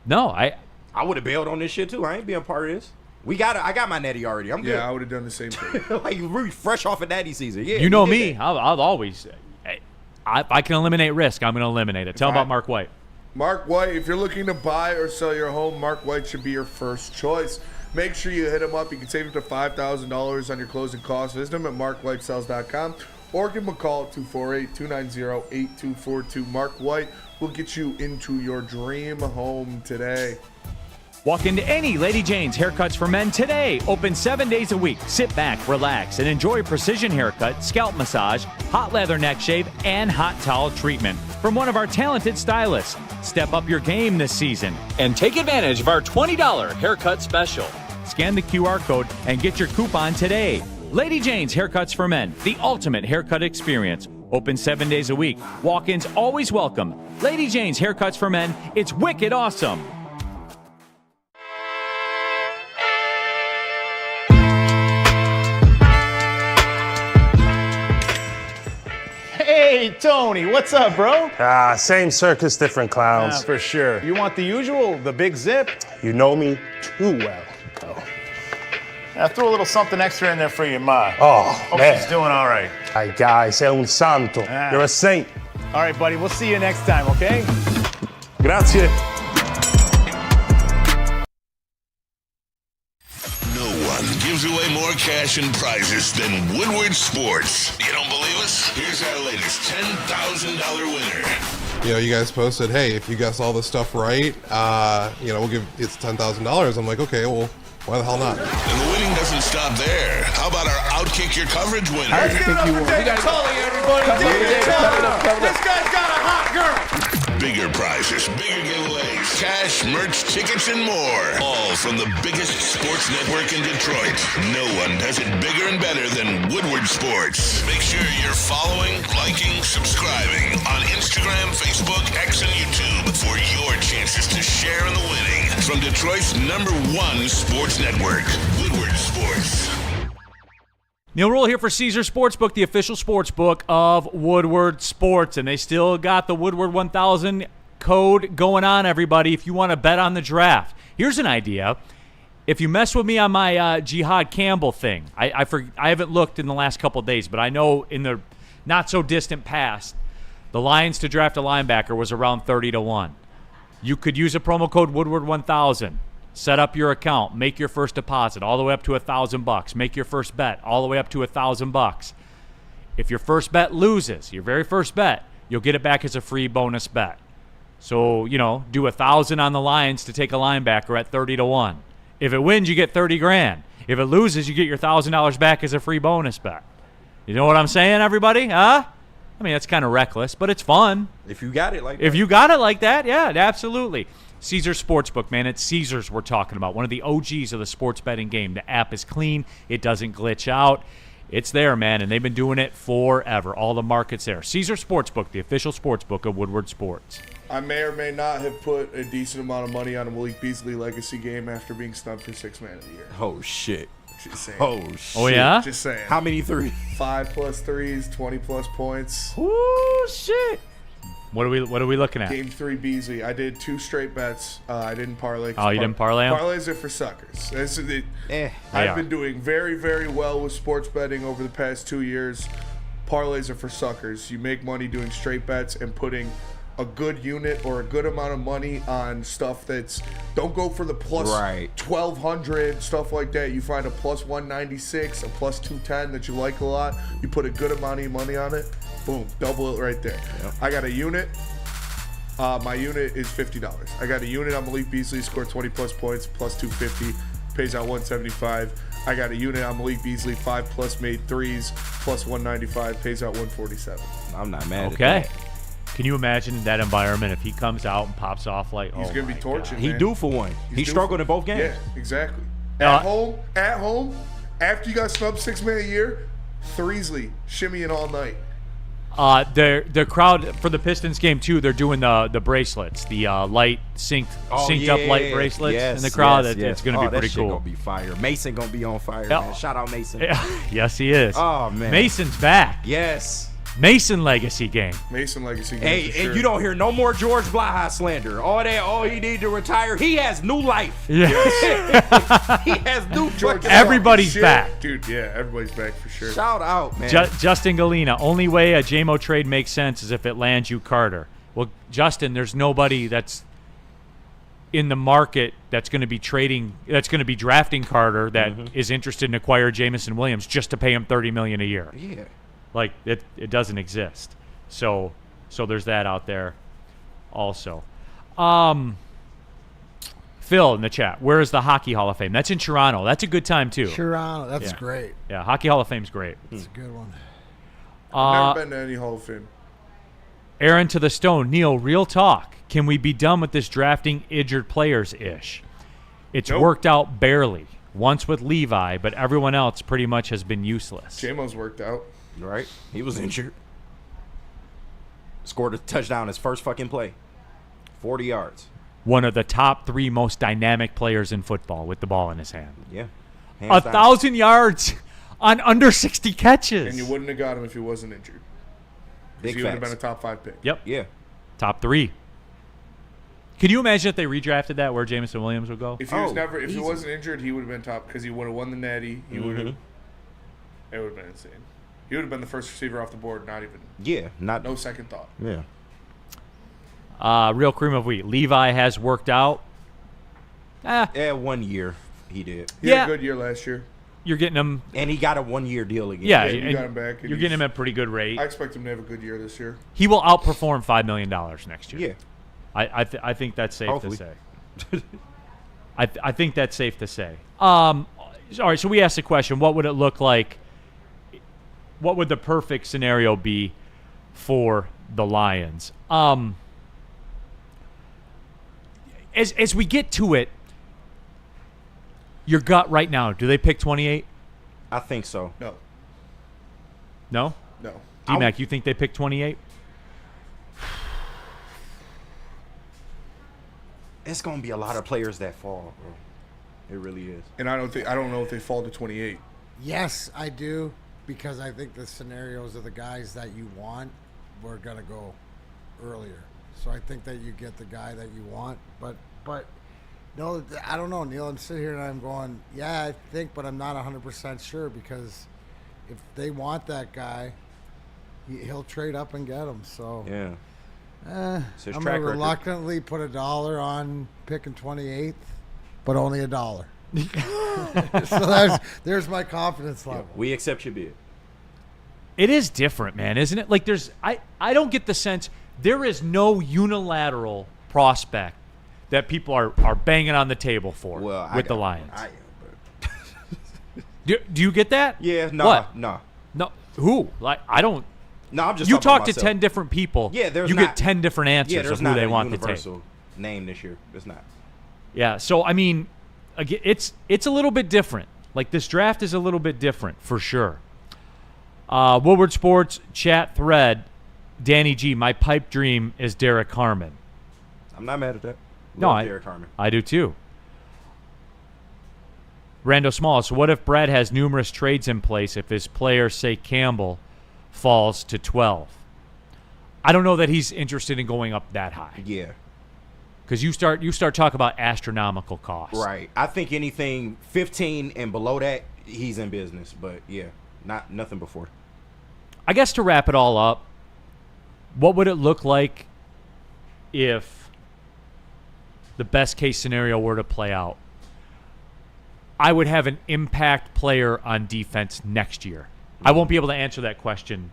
No, I would have bailed on this shit too. I ain't being part of this. I got my natty already. I'm good. Yeah, I would have done the same thing. Like really fresh off of natty season. Yeah. you know me. I'll always. If I can eliminate risk, I'm going to eliminate it. Tell about Mark White. Mark White, if you're looking to buy or sell your home, Mark White should be your first choice. Make sure you hit him up. You can save up to $5,000 on your closing costs. Visit him at markwhitesells.com or give him a call at 248-290-8242. Mark White will get you into your dream home today. Walk into any Lady Jane's Haircuts for Men today. Open 7 days a week. Sit back, relax, and enjoy precision haircut, scalp massage, hot leather neck shave, and hot towel treatment from one of our talented stylists. Step up your game this season and take advantage of our $20 haircut special. Scan the QR code and get your coupon today. Lady Jane's Haircuts for Men, the ultimate haircut experience. Open 7 days a week. Walk-ins always welcome. Lady Jane's Haircuts for Men. It's wicked awesome. Hey, Tony, what's up, bro? Same circus, different clowns. For sure. You want the usual, the big zip? You know me too well. I threw a little something extra in there for your ma. Oh, Hope man. she's doing all right. Ay, guy, sei un santo. You're a saint. All right, buddy, we'll see you next time, okay? Grazie. No one gives away more cash and prizes than Woodward Sports. You don't believe us? Here's our latest $10,000 winner. You know, you guys posted, hey, if you guess all this stuff right, we'll give it's $10,000. I'm like, okay, well, why the hell not? And the winning doesn't stop there. How about our Outkick Your Coverage winner? Let's give it up for David Tully, everybody. David Tully. This guy's got a hot girl. Bigger prizes, bigger giveaways. cash, merch, tickets, and more. All from the biggest sports network in Detroit. No one does it bigger and better than Woodward Sports. Make sure you're following, liking, subscribing on Instagram, Facebook, X, and YouTube for your chances to share in the winning. From Detroit's #1 sports network, Woodward Sports. Neil Rule here for Caesar Sportsbook, the official sportsbook of Woodward Sports. And they still got the Woodward 1000 code going on, everybody, if you want to bet on the draft. Here's an idea. If you mess with me on my Jihad Campbell thing, I haven't looked in the last couple of days, but I know in the not-so-distant past, the Lions to draft a linebacker was around 30-1. You could use a promo code Woodward1000. Set up your account, make your first deposit all the way up to $1,000. Make your first bet all the way up to $1,000. If your first bet loses, your very first bet, you'll get it back as a free bonus bet. So, do 1,000 on the Lions to take a linebacker at 30-1. If it wins, you get 30 grand. If it loses, you get your $1,000 back as a free bonus bet. You know what I'm saying, everybody? Huh? I mean, that's kind of reckless, but it's fun. If you got it like that. If you got it like that, yeah, absolutely. Caesar Sportsbook, man. It's Caesars we're talking about. One of the OGs of the sports betting game. The app is clean. It doesn't glitch out. It's there, man, and they've been doing it forever. All the markets there. Caesar Sportsbook, the official sportsbook of Woodward Sports. I may or may not have put a decent amount of money on a Malik Beasley legacy game after being snubbed for 6th man of the year. Oh, shit. Just saying. Oh, shit. Oh, yeah? Just saying. How many threes? 5+ threes, 20+ points. Ooh, shit. What are we looking at? Game 3 Beasley. I did 2 straight bets. I didn't parlay. Oh, you didn't parlay them? Parlays are for suckers. I've been doing very, very well with sports betting over the past 2 years. Parlays are for suckers. You make money doing straight bets and putting a good unit or a good amount of money on stuff that's don't go for the plus 1,200 stuff like that. You find a plus 196, a plus 210 that you like a lot. You put a good amount of money on it. Boom, double it right there. Yep. I got a unit. My unit is $50. I got a unit on Malik Beasley, scored 20+ points, plus 250, pays out 175. I got a unit on Malik Beasley, 5+ made threes, plus 195, pays out 147. I'm not mad at that. that. Can you imagine that environment if he comes out and pops off like, he's going to be torching, He due for one. He struggled in both games. Yeah, exactly. At home, after you got snubbed 6 man a year, Threesley, shimmying all night. The crowd for the Pistons game too. They're doing the bracelets, the light synced up light bracelets in the crowd. It's going to be pretty cool. Gonna be fire. Mason gonna be on fire. Man. Shout out Mason. Yes, he is. Oh man, Mason's back. Yes. Mason legacy game. Mason legacy game. Hey, for sure. And you don't hear no more George Blaha slander. All he need to retire. He has new life. Yeah. He has new George. Everybody's back, dude. Yeah, everybody's back for sure. Shout out, man. Justin Galena. Only way a JMO trade makes sense is if it lands you Carter. Well, Justin, there's nobody that's in the market that's going to be drafting Carter that is interested in acquire Jamison Williams just to pay him $30 million a year. Yeah. Like it doesn't exist. So there's that out there also. Phil in the chat, where is the Hockey Hall of Fame? That's in Toronto. That's a good time too. Toronto, that's great. Yeah, Hockey Hall of Fame's great. It's a good one. I've never been to any Hall of Fame. Aaron to the Stone. Neil, real talk. Can we be done with this drafting injured players-ish? It's worked out barely. Once with Levi, but everyone else pretty much has been useless. JMO's worked out. Right? He was injured. Scored a touchdown his first fucking play. 40 yards. One of the top 3 most dynamic players in football with the ball in his hand. Yeah. 1,000 yards on under 60 catches. And you wouldn't have got him if he wasn't injured. Big he would have facts. been a top 5 pick. Yep. Yeah. Top 3. Could you imagine if they redrafted that where Jamison Williams would go? If he he wasn't injured, he would have been top because he would have won the Natty. He would have. It would have been insane. He would have been the first receiver off the board. Not even. Yeah. No second thought. Yeah. Real cream of wheat. Levi has worked out. Yeah, 1 year he did. He had a good year last year. You're getting him. And he got a 1 year deal again. Yeah, you got him back. You're getting him at a pretty good rate. I expect him to have a good year this year. He will outperform $5 million next year. Yeah. I think that's safe Hopefully. to say. I think that's safe to say. All right, so we asked the question, what would it look like? What would the perfect scenario be for the Lions? as we get to it, your gut right now, do they pick 28? I think so. No. No? No. D-Mac, you think they pick 28? It's gonna be a lot of players that fall, bro. It really is. And I don't know if they fall to 28. Yes, I do, because I think the scenarios of the guys that you want were gonna go earlier. So I think that you get the guy that you want, but no, I don't know, Neil. I'm sitting here and I'm going, yeah, I think, but I'm not 100% sure, because if they want that guy, he'll trade up and get him. So yeah. I'm gonna reluctantly put $1 on picking 28th, but only $1. So there's my confidence level. We accept your bid. It is different, man, isn't it? Like I don't get the sense there is no unilateral prospect that people are banging on the table for with the Lions. I am, but do you get that? Yeah, no, what? no. Who? Like I don't. No, I'm just. You talk to 10 different people. Yeah, you get 10 different answers of who they want to take. Universal name this year. It's not. Yeah, so I mean, again, it's a little bit different. Like this draft is a little bit different for sure. Woodward Sports chat thread, Danny G. My pipe dream is Derek Harmon. I'm not mad at that. Derek Harmon. I do too. Rando Small. So what if Brad has numerous trades in place if his player, say Campbell, falls to 12? I don't know that he's interested in going up that high. Yeah. Because you start talking about astronomical costs. Right. I think anything 15 and below that, he's in business. But yeah, nothing before. I guess to wrap it all up, what would it look like if the best case scenario were to play out? I would have an impact player on defense next year. I won't be able to answer that question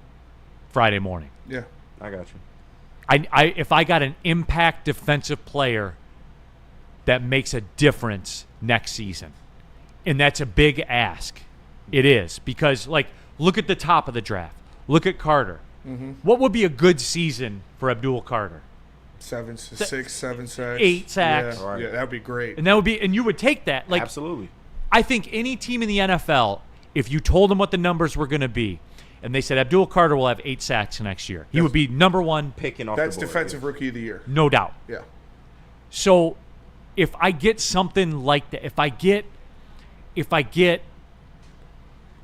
Friday morning. Yeah, I got you. If I got an impact defensive player that makes a difference next season, and that's a big ask. It is, because like look at the top of the draft. Look at Carter. Mm-hmm. What would be a good season for Abdul Carter? 7 sacks, 8 sacks. Yeah, yeah, that would be great. And you would take that. Like absolutely. I think any team in the NFL, if you told them what the numbers were going to be, and they said Abdul Carter will have 8 sacks next year, he would be number one picking off. That's the board, defensive rookie of the year, no doubt. Yeah. So, if I get something like that, if I get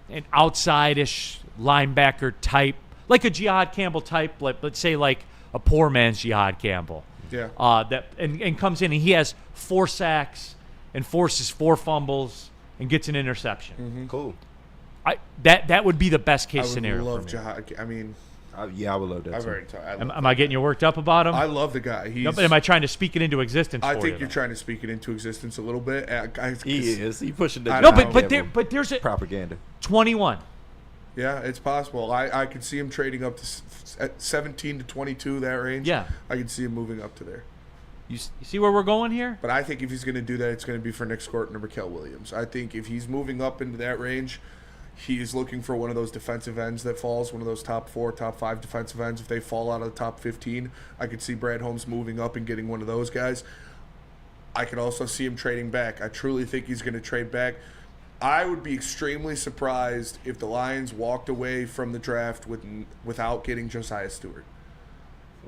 an outside-ish linebacker type, like a Jihad Campbell type, let's say like a poor man's Jihad Campbell, yeah, that comes in and he has 4 sacks and forces 4 fumbles and gets an interception. Mm-hmm. Cool. That would be the best case scenario. I would love for me. Jihad. I mean, yeah, I would love that. I've already talked. Am I getting you worked up about him? I love the guy. No, but am I trying to speak it into existence? I for think you, you're trying to speak it into existence a little bit. He is. He pushing the. No, but there's a propaganda. 21. Yeah, it's possible. I could see him trading up to 17 to 22, that range. Yeah, I could see him moving up to there. You see where we're going here? But I think if he's going to do that, it's going to be for Nick Scorton or Raquel Williams. I think if he's moving up into that range, he's looking for one of those defensive ends that falls, one of those top 4, top 5 defensive ends. If they fall out of the top 15, I could see Brad Holmes moving up and getting one of those guys. I could also see him trading back. I truly think he's going to trade back. I would be extremely surprised if the Lions walked away from the draft without getting Josiah Stewart.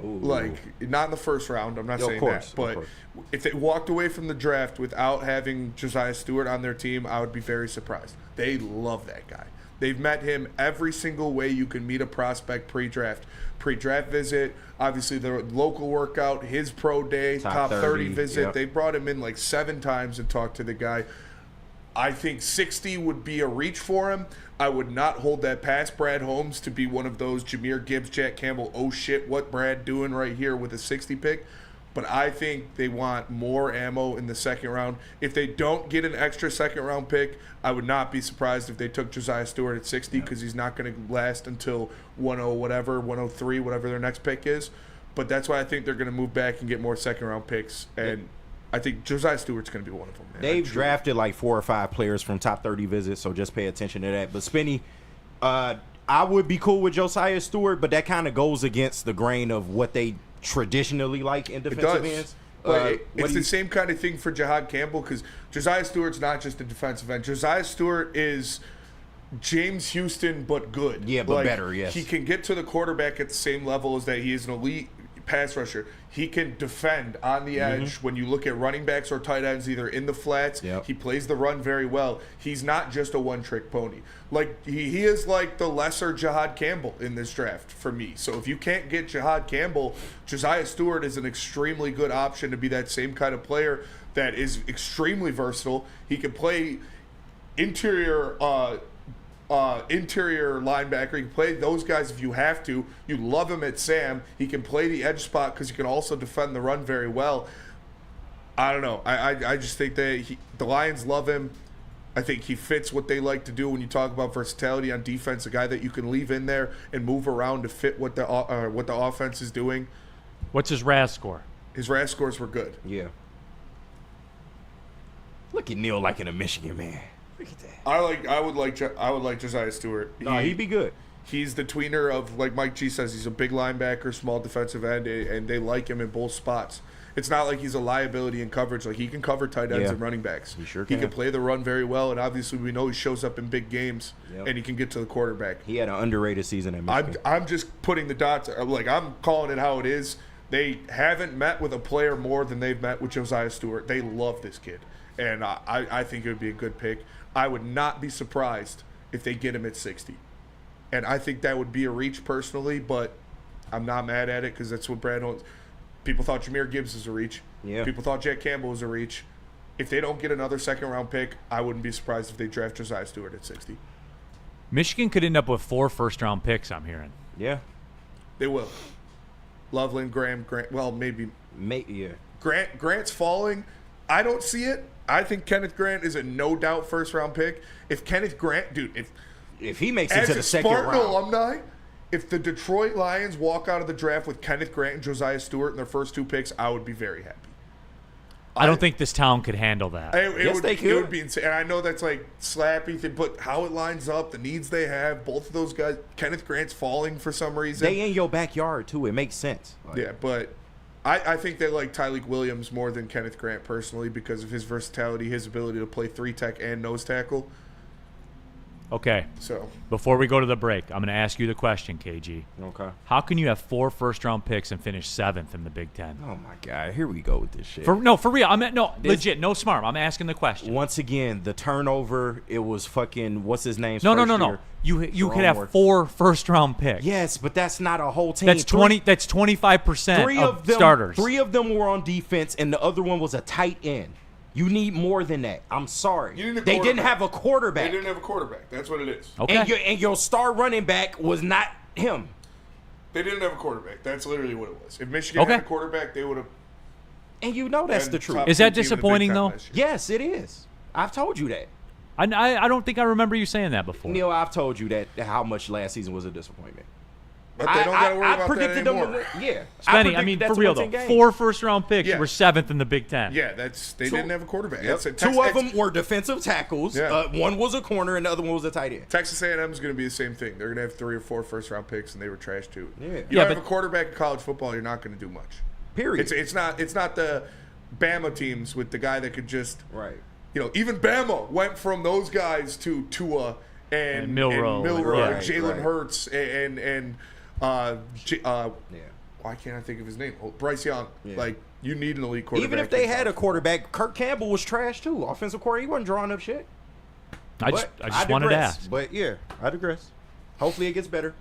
Ooh. Like, not in the first round, I'm not saying that. But if they walked away from the draft without having Josiah Stewart on their team, I would be very surprised. They love that guy. They've met him every single way you can meet a prospect pre-draft. Pre-draft visit, obviously the local workout, his pro day, top 30 visit. Yep. They brought him in like 7 times and talked to the guy. I think 60 would be a reach for him. I would not hold that past Brad Holmes to be one of those Jahmyr Gibbs, Jack Campbell, oh shit, what Brad doing right here with a 60 pick. But I think they want more ammo in the second round. If they don't get an extra second round pick, I would not be surprised if they took Josiah Stewart at 60 because he's not going to last until 103, whatever their next pick is. But that's why I think they're going to move back and get more second round picks. And I think Josiah Stewart's going to be one of them. Man. They've drafted like 4 or 5 players from top 30 visits, so just pay attention to that. But Spinny, I would be cool with Josiah Stewart, but that kind of goes against the grain of what they traditionally like in defensive ends. But it's the same kind of thing for Jihad Campbell because Josiah Stewart's not just a defensive end. Josiah Stewart is James Houston, but good. Yeah, but better, yes. He can get to the quarterback at the same level as that. He is an elite pass rusher. He can defend on the edge. When you look at running backs or tight ends, either in the flats, he plays the run very well. He's not just a one-trick pony. Like he is like the lesser Jihad Campbell in this draft for me. So if you can't get Jihad Campbell, Josiah Stewart is an extremely good option to be that same kind of player that is extremely versatile. He can play interior linebacker. You can play those guys if you have to. You love him at Sam. He can play the edge spot because he can also defend the run very well. I don't know. I just think that the Lions love him. I think he fits what they like to do when you talk about versatility on defense, a guy that you can leave in there and move around to fit what the offense is doing. What's his RAS score? His RAS scores were good. Yeah. Look at Neil liking a Michigan man. Look at that. I would like Josiah Stewart. He'd be good. He's the tweener of, like Mike G says, he's a big linebacker, small defensive end, and they like him in both spots. It's not like he's a liability in coverage. Like he can cover tight ends and running backs. He sure He can. can play the run very well, and obviously we know he shows up in big games, and he can get to the quarterback. He had an underrated season at Michigan. I'm just putting the dots. Like I'm calling it how it is. They haven't met with a player more than they've met with Josiah Stewart. They love this kid, and I think it would be a good pick. I would not be surprised if they get him at 60. And I think that would be a reach personally, but I'm not mad at it because that's what Brad owns. People thought Jahmyr Gibbs was a reach. Yeah. People thought Jack Campbell was a reach. If they don't get another second-round pick, I wouldn't be surprised if they draft Josiah Stewart at 60. Michigan could end up with 4 first-round picks, I'm hearing. Yeah. They will. Loveland, Grant. Well, maybe. Yeah. Grant's falling. I don't see it. I think Kenneth Grant is a no-doubt first-round pick. If Kenneth Grant, dude, if he makes it to the second round. As a Spartan alumni, if the Detroit Lions walk out of the draft with Kenneth Grant and Josiah Stewart in their first 2 picks, I would be very happy. I don't think this town could handle that. It would be insane. And I know that's like slappy thing, but how it lines up, the needs they have, both of those guys, Kenneth Grant's falling for some reason. They in your backyard, too. It makes sense. Yeah, but I think they like Tyleek Williams more than Kenneth Grant personally because of his versatility, his ability to play 3-tech and nose tackle. Okay. So before we go to the break, I'm going to ask you the question, KG. Okay. How can you have 4 first-round picks and finish 7th in the Big Ten? Oh my God! Here we go with this shit. For real. Legit. No smart. I'm asking the question. Once again, the turnover. It was fucking what's his name? No. You could have 4 first-round picks. Yes, but that's not a whole team. That's 20. That's 25% of starters. 3 of them were on defense, and the other one was a tight end. You need more than that. I'm sorry. They didn't have a quarterback. They didn't have a quarterback. That's what it is. Okay. And your star running back was not him. They didn't have a quarterback. That's literally what it was. If Michigan had a quarterback, they would have. And you know that's the truth. Is that disappointing, though? Yes, it is. I've told you that. I don't think I remember you saying that before. Neil, I've told you that how much last season was a disappointment. But they don't got to worry about predicted that anymore. Spenny, I mean, for real, though. 4 first-round picks. You were 7th in the Big Ten. Yeah, they didn't have a quarterback. Yep. 2 of them were defensive tackles. Yeah. One was a corner, and the other one was a tight end. Texas A&M is going to be the same thing. They're going to have 3 or 4 first-round picks, and they were trash, too. Yeah. You don't have a quarterback in college football, you're not going to do much. Period. It's not the Bama teams with the guy that could just – right. Even Bama went from those guys to Tua and Milroe, and Jalen Hurts and why can't I think of his name? Bryce Young. Yeah. Like, you need an elite quarterback. Even if they had a quarterback, Kirk Campbell was trash too. Offensive coordinator, he wasn't drawing up shit. I just wanted to ask. But yeah, I digress. Hopefully it gets better.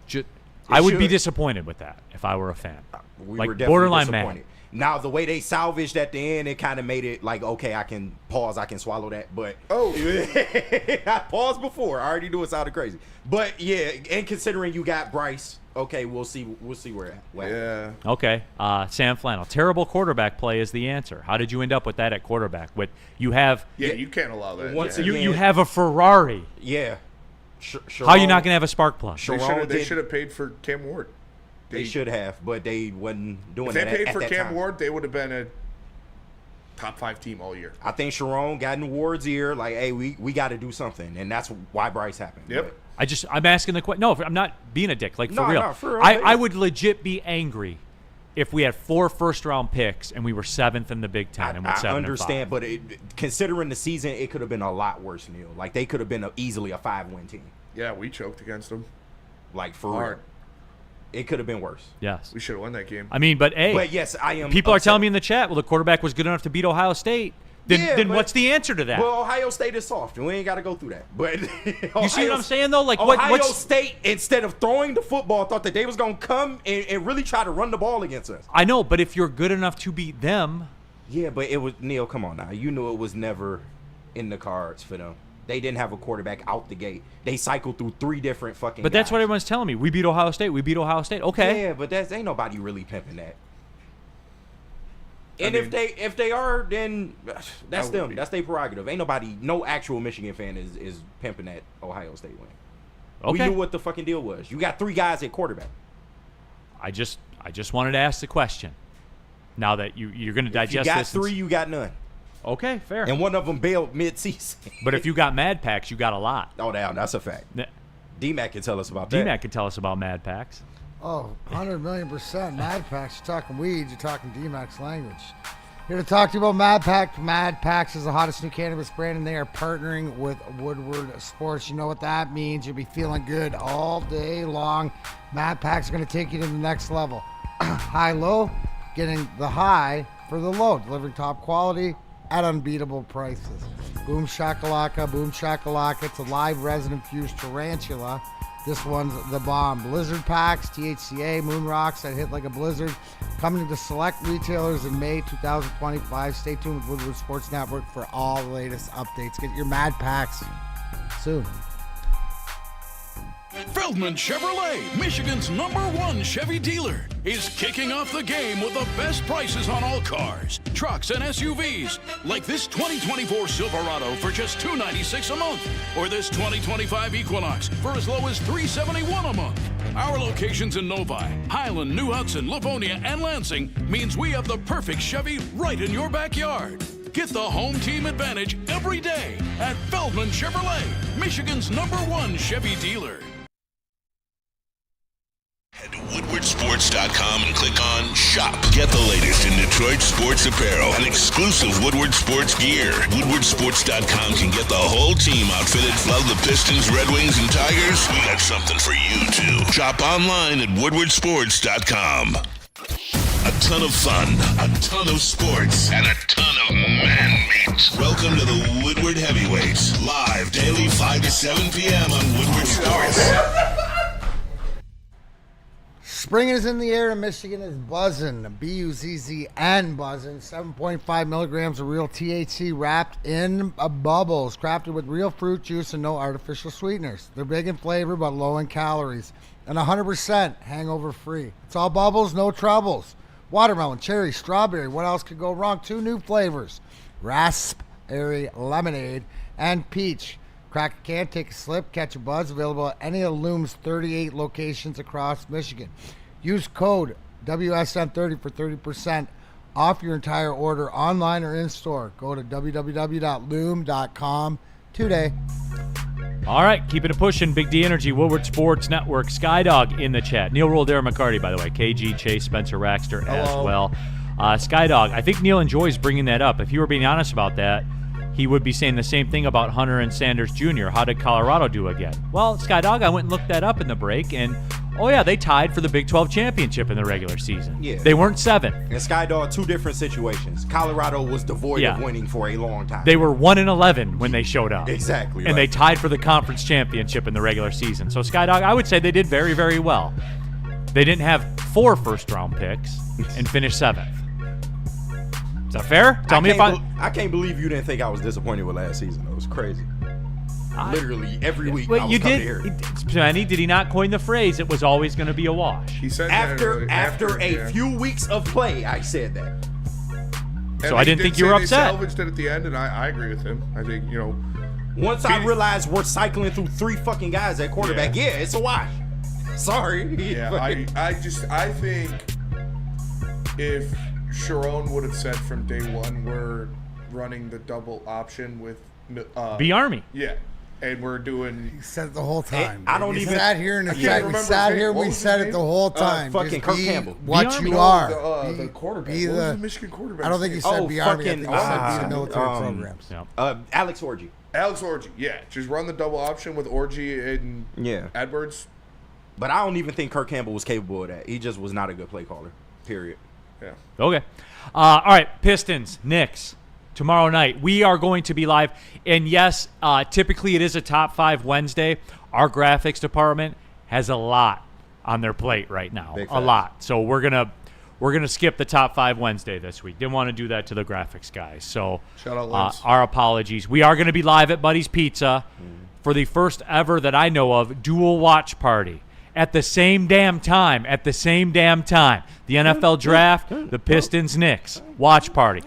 I would be disappointed with that if I were a fan. We like were definitely borderline disappointed. mad. Now, the way they salvaged at the end, it kind of made it like, okay, I can pause, I can swallow that. But I paused before. I already knew it sounded crazy. But yeah, and considering you got Bryce, okay, we'll see where at. Yeah. Okay, Sam Flannel. Terrible quarterback play is the answer. How did you end up with that at quarterback? You have you can't allow that. Once again, you have a Ferrari. Yeah. How are you not gonna have a spark plug? They should have paid for Cam Ward. They should have, but they wasn't doing that. If they paid for Cam time. Ward, they would have been a top 5 team all year. I think Sharon got in Ward's ear, like, hey, we got to do something, and that's why Bryce happened. Yep. I'm asking the question. No, I'm not being a dick. Like, for real. No, for real. I would legit be angry if we had 4 first-round picks and we were 7th in the Big Ten and went 7-5. I understand, but considering the season, it could have been a lot worse, Neil. Like, they could have been easily a 5-win team. Yeah, we choked against them. Like, for real. It could have been worse. Yes. We should have won that game. I mean, but yes, I am. People upset. are telling me in the chat, well, the quarterback was good enough to beat Ohio State. Then what's the answer to that? Well, Ohio State is soft, and we ain't got to go through that. But you see what I'm saying, though? Like, Ohio State, instead of throwing the football, thought that they was going to come and really try to run the ball against us. I know, but if you're good enough to beat them. Yeah, but it was, Neil, come on now. You knew it was never in the cards for them. They didn't have a quarterback out the gate. They cycled through 3 different fucking But that's what everyone's telling me. We beat Ohio State. We beat Ohio State. Okay. Yeah, but ain't nobody really pimping that. And I mean, if they are, then that's them. That's their prerogative. Ain't nobody, no actual Michigan fan is pimping that Ohio State win. Okay. We knew what the fucking deal was. You got 3 guys at quarterback. I just wanted to ask the question. Now that you're going to digest this. If you got 3, you got none. Okay, fair. And one of them bailed mid-season. But if you got Mad Packs, you got a lot. Oh, damn, that's a fact. D-Mac can tell us about that. D-Mac can tell us about Mad Packs. Oh, 100,000,000%. Mad Packs. You're talking weeds. You're talking D-Mac's language. Here to talk to you about Mad Packs. Mad Packs is the hottest new cannabis brand, and they are partnering with Woodward Sports. You know what that means. You'll be feeling good all day long. Mad Packs are going to take you to the next level. High-low, getting the high for the low. Delivering top quality at unbeatable prices. Boom Shakalaka, Boom Shakalaka. It's a live resin-infused tarantula. This one's the bomb. Blizzard packs, THCA, Moon Rocks that hit like a blizzard. Coming to select retailers in May 2025. Stay tuned with Woodward Sports Network for all the latest updates. Get your Mad Packs soon. Feldman Chevrolet, Michigan's #1 Chevy dealer, is kicking off the game with the best prices on all cars, trucks, and SUVs, like this 2024 Silverado for just $296 a month, or this 2025 Equinox for as low as $371 a month. Our locations in Novi, Highland, New Hudson, Livonia, and Lansing means we have the perfect Chevy right in your backyard. Get the home team advantage every day at Feldman Chevrolet, Michigan's #1 Chevy dealer. Head to WoodwardSports.com and click on Shop. Get the latest in Detroit sports apparel and exclusive Woodward Sports gear. WoodwardSports.com can get the whole team outfitted. Love the Pistons, Red Wings, and Tigers? We got something for you, too. Shop online at WoodwardSports.com. A ton of fun, a ton of sports, and a ton of man meat. Welcome to the Woodward Heavyweights, live daily 5 to 7 p.m. on Woodward Sports. Spring is in the air and Michigan is buzzing. B-U-Z-Z-N buzzing. 7.5 milligrams of real THC wrapped in bubbles. Crafted with real fruit juice and no artificial sweeteners. They're big in flavor but low in calories. And 100% hangover free. It's all bubbles, no troubles. Watermelon, cherry, strawberry. What else could go wrong? 2 new flavors. Raspberry lemonade and peach. Crack a can, take a slip, catch a buzz. Available at any of Loom's 38 locations across Michigan. Use code WSN30 for 30% off your entire order online or in store. Go to www.loom.com today. All right, keeping it pushing. Big D Energy, Woodward Sports Network, Skydog in the chat. Neil Roll, Darren McCarty, by the way. KG, Chase, Spencer, Raxter as well. Skydog, I think Neil enjoys bringing that up. If you were being honest about that, he would be saying the same thing about Hunter and Sanders Jr. How did Colorado do again? Well, Skydog, I went and looked that up in the break, and they tied for the Big 12 championship in the regular season. Yeah. They weren't 7. And Skydog, 2 different situations. Colorado was devoid of winning for a long time. They were 1-11 when they showed up. Exactly. And they tied for the conference championship in the regular season. So Skydog, I would say they did very, very well. They didn't have 4 first-round picks and finished 7th. Is that fair? Tell me if I can't believe you didn't think I was disappointed with last season. It was crazy. Literally every week I was coming to hear. Spenny, did he not coin the phrase, it was always going to be a wash? He said after a few weeks of play, I said that. So I didn't think you were upset. They salvaged it at the end, and I agree with him. I think, once I realized we're cycling through 3 fucking guys at quarterback, it's a wash. Sorry. Yeah, I think if Sharon would have said from day one, we're running the double option with B Army. Yeah. and we're doing. He said it the whole time. I don't we even. sat here and I can't remember we sat his here. name. What We was his said it name? the whole time. Fucking Just Kirk be Campbell. What you No, are. the quarterback. Be What was the the Michigan quarterback? I don't think he said be Army. I think he said be the military programs. Yeah. Alex Orgy. Alex Orgy. Yeah, just run the double option with Orgy and Yeah. Edwards. But I don't even think Kirk Campbell was capable of that. He just was not a good play caller. Period. Yeah. Okay. All right. Pistons, Knicks. Tomorrow night, we are going to be live. And yes, typically it is a top 5 Wednesday. Our graphics department has a lot on their plate right now. Big A facts. lot. So we're gonna skip the top 5 Wednesday this week. Didn't want to do that to the graphics guys. So Shout out, Lance. our apologies. We are going to be live at Buddy's Pizza for the first ever that I know of dual watch party. At the same damn time. The NFL draft, the Pistons, Knicks. Watch party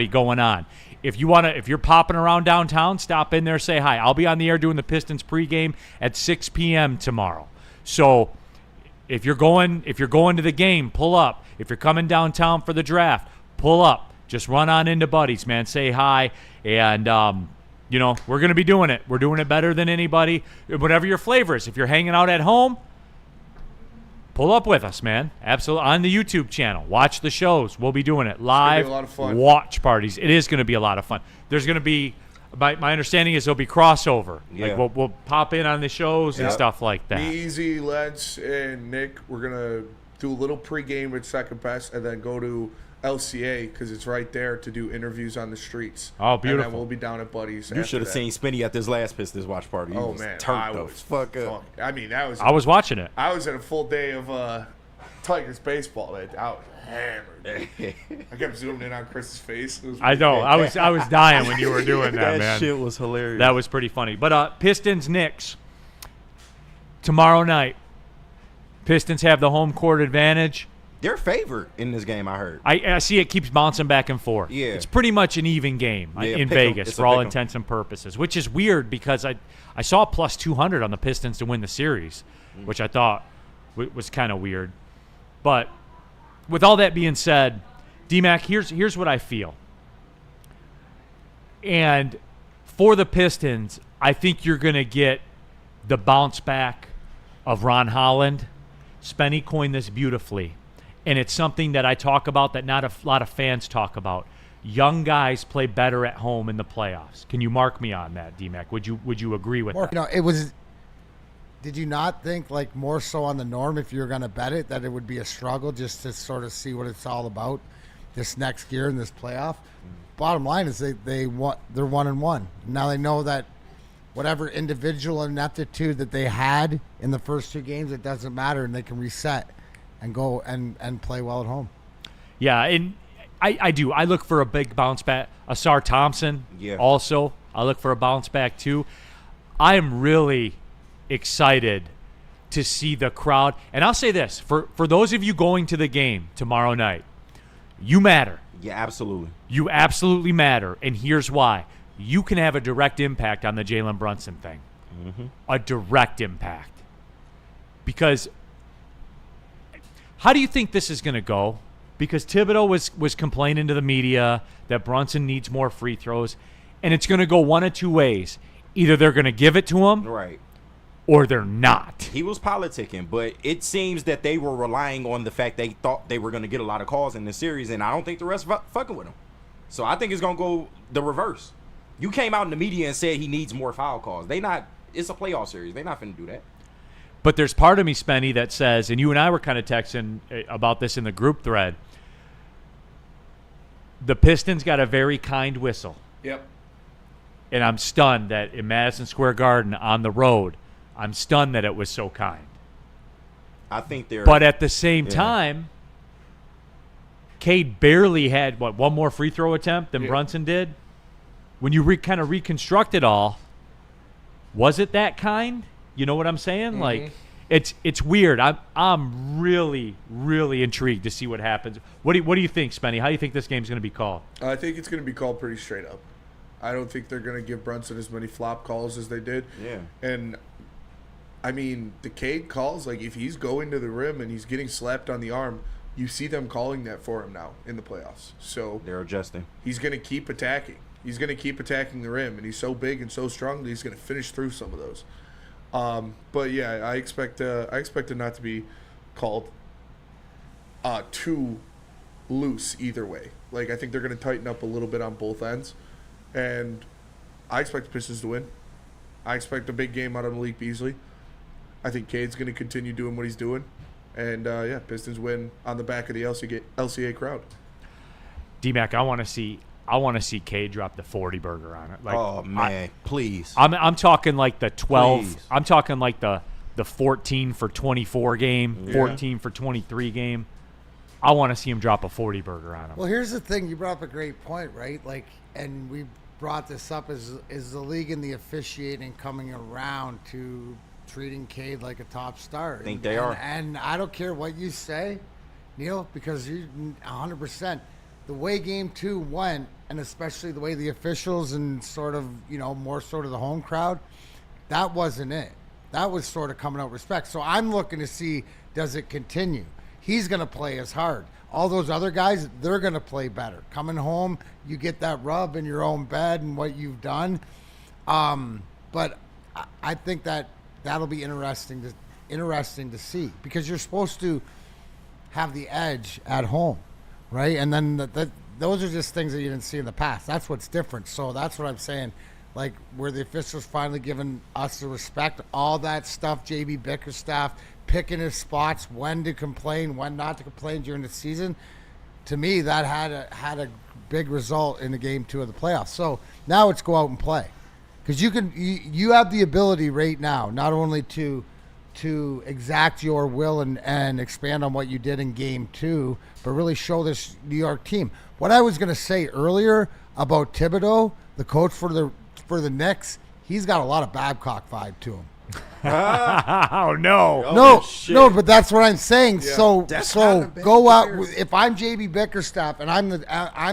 going on. If you're popping around downtown, stop in there, say hi. I'll be on the air doing the Pistons pregame at 6 p.m. tomorrow. So if you're going to the game, pull up. If you're coming downtown for the draft, pull up. Just run on into Buddy's, man. Say hi, and we're going to be doing it. We're doing it better than anybody. Whatever your flavor is. If you're hanging out at home, pull up with us, man. Absolutely. On the YouTube channel. Watch the shows. We'll be doing it live. It's gonna be a lot of fun. Watch parties. It is going to be a lot of fun. There's going to be, my understanding is there'll be crossover. Yeah. Like we'll pop in on the shows and Yep. stuff like that. Me, Easy, Lance, and Nick, we're going to do a little pregame with Second Best and then go to LCA because it's right there to do interviews on the streets. Oh, And beautiful. then we'll be down at Buddy's. You should have seen Spinny at this last Pistons watch party. He Oh, was man. turned I the was fuck up. I mean, that was. I was watching it. I was at a full day of Tigers baseball. I was hammered. I kept zooming in on Chris's face. It was I know. pretty I was dying when you were doing that, That man. shit was hilarious. That was pretty funny. But Pistons, Knicks. Tomorrow night. Pistons have the home court advantage. They're favored in this game, I heard. I see it keeps bouncing back and forth. Yeah. It's pretty much an even game Yeah, in pick 'em. Vegas It's for a all pick 'em. intents and purposes, which is weird because I saw plus 200 on the Pistons to win the series, which I thought was kind of weird. But with all that being said, D-Mac, here's what I feel. And for the Pistons, I think you're going to get the bounce back of Ron Holland. Spenny coined this beautifully. And it's something that I talk about that not a lot of fans talk about. Young guys play better at home in the playoffs. Can you mark me on that, D-Mac? Would you agree with that? It was. Did you not think like more so on the norm if you're going to bet it that it would be a struggle just to sort of see what it's all about this next year in this playoff? Bottom line is they're 1-1. Now they know that whatever individual ineptitude that they had in the first 2 games, it doesn't matter, and they can reset and go and play well at home. Yeah, and I do. I look for a big bounce back. Asar Thompson, also. I look for a bounce back, too. I am really excited to see the crowd. And I'll say this. For those of you going to the game tomorrow night, you matter. Yeah, absolutely. You absolutely matter. And here's why. You can have a direct impact on the Jalen Brunson thing. Mm-hmm. A direct impact. Because how do you think this is going to go? Because Thibodeau was complaining to the media that Brunson needs more free throws, and it's going to go one of two ways. Either they're going to give it to him, right, or they're not. He was politicking, but it seems that they were relying on the fact they thought they were going to get a lot of calls in the series, and I don't think the rest fucking with him. So I think it's going to go the reverse. You came out in the media and said he needs more foul calls. It's a playoff series. They're not finna do that. But there's part of me, Spenny, that says, and you and I were kind of texting about this in the group thread, the Pistons got a very kind whistle. Yep. And I'm stunned that in Madison Square Garden on the road, I'm stunned that it was so kind. I think they're... But at the same time, Cade barely had, one more free throw attempt than Brunson did? When you kind of reconstruct it all, was it that kind? You know what I'm saying? Mm-hmm. Like, it's weird. I'm really, really intrigued to see what happens. What do you think, Spenny? How do you think this game's going to be called? I think it's going to be called pretty straight up. I don't think they're going to give Brunson as many flop calls as they did. Yeah. And, I mean, the Cade calls, like, if he's going to the rim and he's getting slapped on the arm, you see them calling that for him now in the playoffs. So they're adjusting. He's going to keep attacking. He's going to keep attacking the rim, and he's so big and so strong that he's going to finish through some of those. But yeah, I expect it not to be called too loose either way. Like, I think they're going to tighten up a little bit on both ends, and I expect the Pistons to win. I expect a big game out of Malik Beasley. I think Cade's going to continue doing what he's doing, and yeah, Pistons win on the back of the LCA crowd. D-Mac, I want to see Cade drop the 40 burger on it. Like, oh man, please. I'm talking like the 12. Please. I'm talking like the 14 for 24 game, 14 for 23 game. I want to see him drop a 40 burger on him. Well, here's the thing. You brought up a great point, right? Like, and we brought this up is the league and the officiating coming around to treating Cade like a top star. I think they are. And I don't care what you say, Neil, because you 100%. The way Game 2 went, and especially the way the officials and sort of, more sort of the home crowd, that wasn't it. That was sort of coming out respect. So I'm looking to see, does it continue? He's going to play as hard. All those other guys, they're going to play better. Coming home, you get that rub in your own bed and what you've done. But I think that'll be interesting to see, because you're supposed to have the edge at home, right? And then those are just things that you didn't see in the past. That's what's different. So that's what I'm saying. Like, where the officials finally giving us the respect, all that stuff, JB Bickerstaff picking his spots, when to complain, when not to complain during the season. To me, that had a big result in the Game 2 of the playoffs. So now it's go out and play, because you have the ability right now not only to exact your will and expand on what you did in Game 2, but really show this New York team. What I was going to say earlier about Thibodeau, the coach for the Knicks, he's got a lot of Babcock vibe to him. Oh no! No, but that's what I'm saying. Yeah. So go out. If I'm JB Bickerstaff and I'm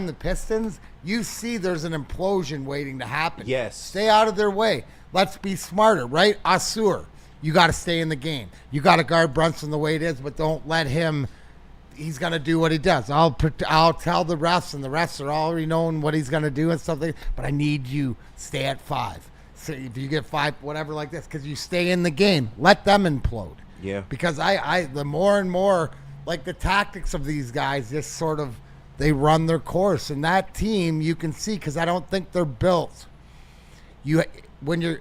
the Pistons, you see there's an implosion waiting to happen. Yes. Stay out of their way. Let's be smarter, right? Asur, you got to stay in the game. You got to guard Brunson the way it is, but don't let him. He's gonna do what he does. I'll tell the refs, and the refs are already knowing what he's gonna do and stuff. But I need you stay at 5. So if you get 5, whatever like this, because you stay in the game, let them implode. Yeah. Because the more and more, like, the tactics of these guys, just sort of, they run their course. And that team, you can see, because I don't think they're built. When you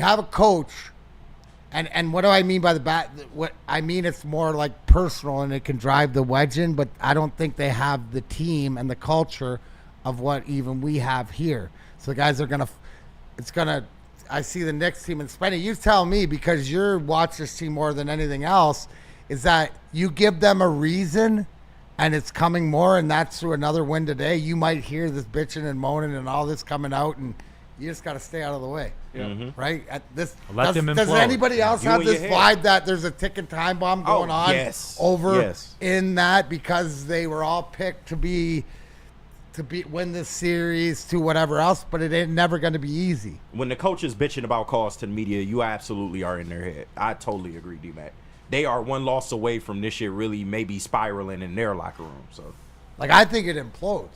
have a coach, and what do I mean by what I mean, it's more like personal, and it can drive the wedge in, but I don't think they have the team and the culture of what even we have here. So the guys are I see the Knicks team, and Spenny, you tell me, because you watch this team more than anything else, is that you give them a reason, and it's coming more, and that's through another win today. You might hear this bitching and moaning and all this coming out, and you just got to stay out of the way. Mm-hmm. Right? Does implode. anybody else You have in this your head. vibe that there's a ticking time bomb going on over in that, because they were all picked to win this series to whatever else, but it ain't never going to be easy. When the coach is bitching about calls to the media, you absolutely are in their head. I totally agree, D-Mac. They are one loss away from this shit really maybe spiraling in their locker room. So, like, I think it implodes.